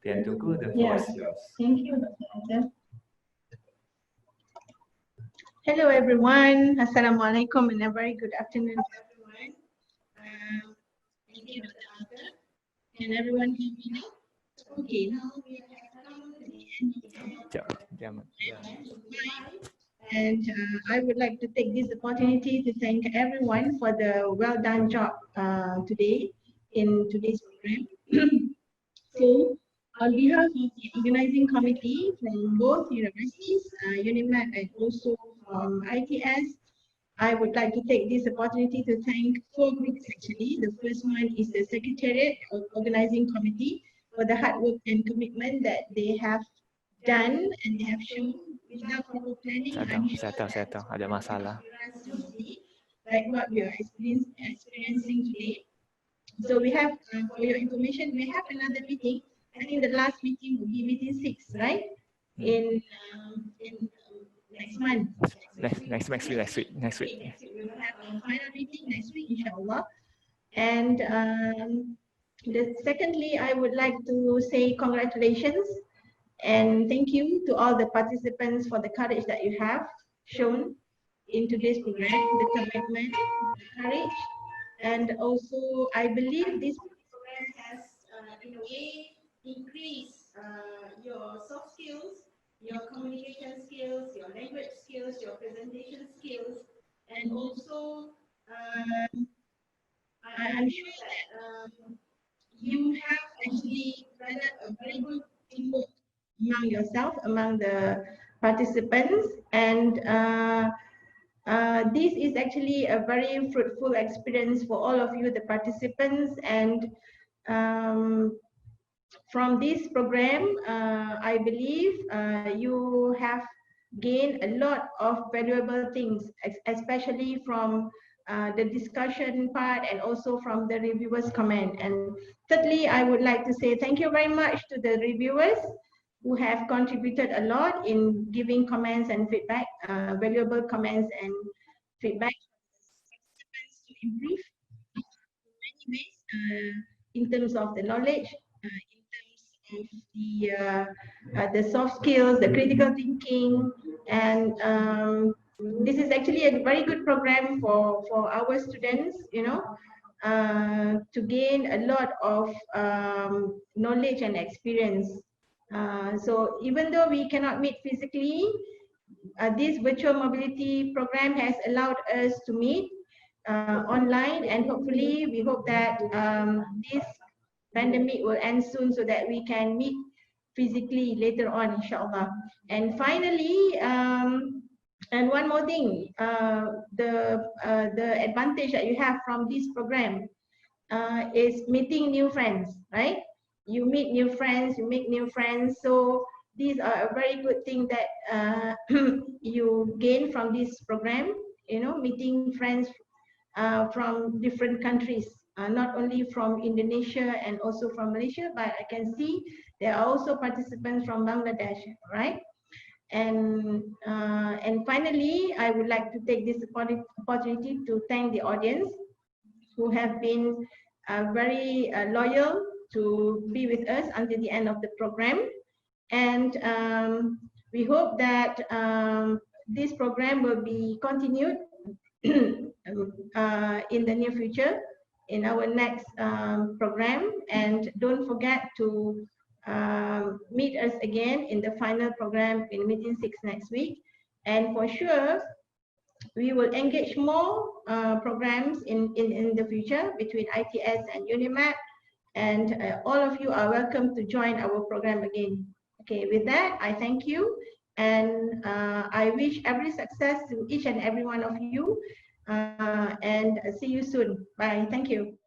[SPEAKER 9] Then Tunku, the floor is yours.
[SPEAKER 4] Thank you, Dr. Adam. Hello, everyone. Assalamualaikum and a very good afternoon to everyone. Thank you, Dr. Arthur. Can everyone hear me now? Okay, now we have come to the end of and I would like to take this opportunity to thank everyone for the well done job today in today's program. So, on behalf of the organizing committee from both universities, UNIMAP and also from ITS, I would like to take this opportunity to thank 4 groups actually. The first one is the Secretariat of Organizing Committee for the hard work and commitment that they have done and they have shown. Without proper planning,
[SPEAKER 9] Saya tahu, ada masalah.
[SPEAKER 4] like what we are experiencing today. So we have, for your information, we have another meeting. I think the last meeting will be meeting 6, right? In next month.
[SPEAKER 9] Next week.
[SPEAKER 4] We will have our final meeting next week, inshallah. And secondly, I would like to say congratulations and thank you to all the participants for the courage that you have shown in today's program, the commitment, the courage. And also, I believe this program has, in a way, increased your soft skills, your communication skills, your language skills, your presentation skills, and also, I'm sure that you have actually developed a very good teamwork among yourself, among the participants, and this is actually a very fruitful experience for all of you, the participants, and from this program, I believe you have gained a lot of valuable things, especially from the discussion part and also from the reviewers' comment. And thirdly, I would like to say thank you very much to the reviewers who have contributed a lot in giving comments and feedback, valuable comments and feedback to improve in many ways in terms of the knowledge, in terms of the soft skills, the critical thinking, and this is actually a very good program for our students, you know, to gain a lot of knowledge and experience. So even though we cannot meet physically, this virtual mobility program has allowed us to meet online, and hopefully we hope that this pandemic will end soon so that we can meet physically later on, inshallah. And finally, and one more thing, the advantage that you have from this program is meeting new friends, right? You meet new friends, you make new friends. So these are a very good thing that you gain from this program, you know, meeting friends from different countries, not only from Indonesia and also from Malaysia, but I can see there are also participants from Bangladesh, right? And finally, I would like to take this opportunity to thank the audience who have been very loyal to be with us until the end of the program. And we hope that this program will be continued in the near future in our next program. And don't forget to meet us again in the final program in meeting 6 next week. And for sure, we will engage more programs in the future between ITS and UNIMAP. And all of you are welcome to join our program again. Okay, with that, I thank you. And I wish every success to each and every one of you. And see you soon. Bye. Thank you.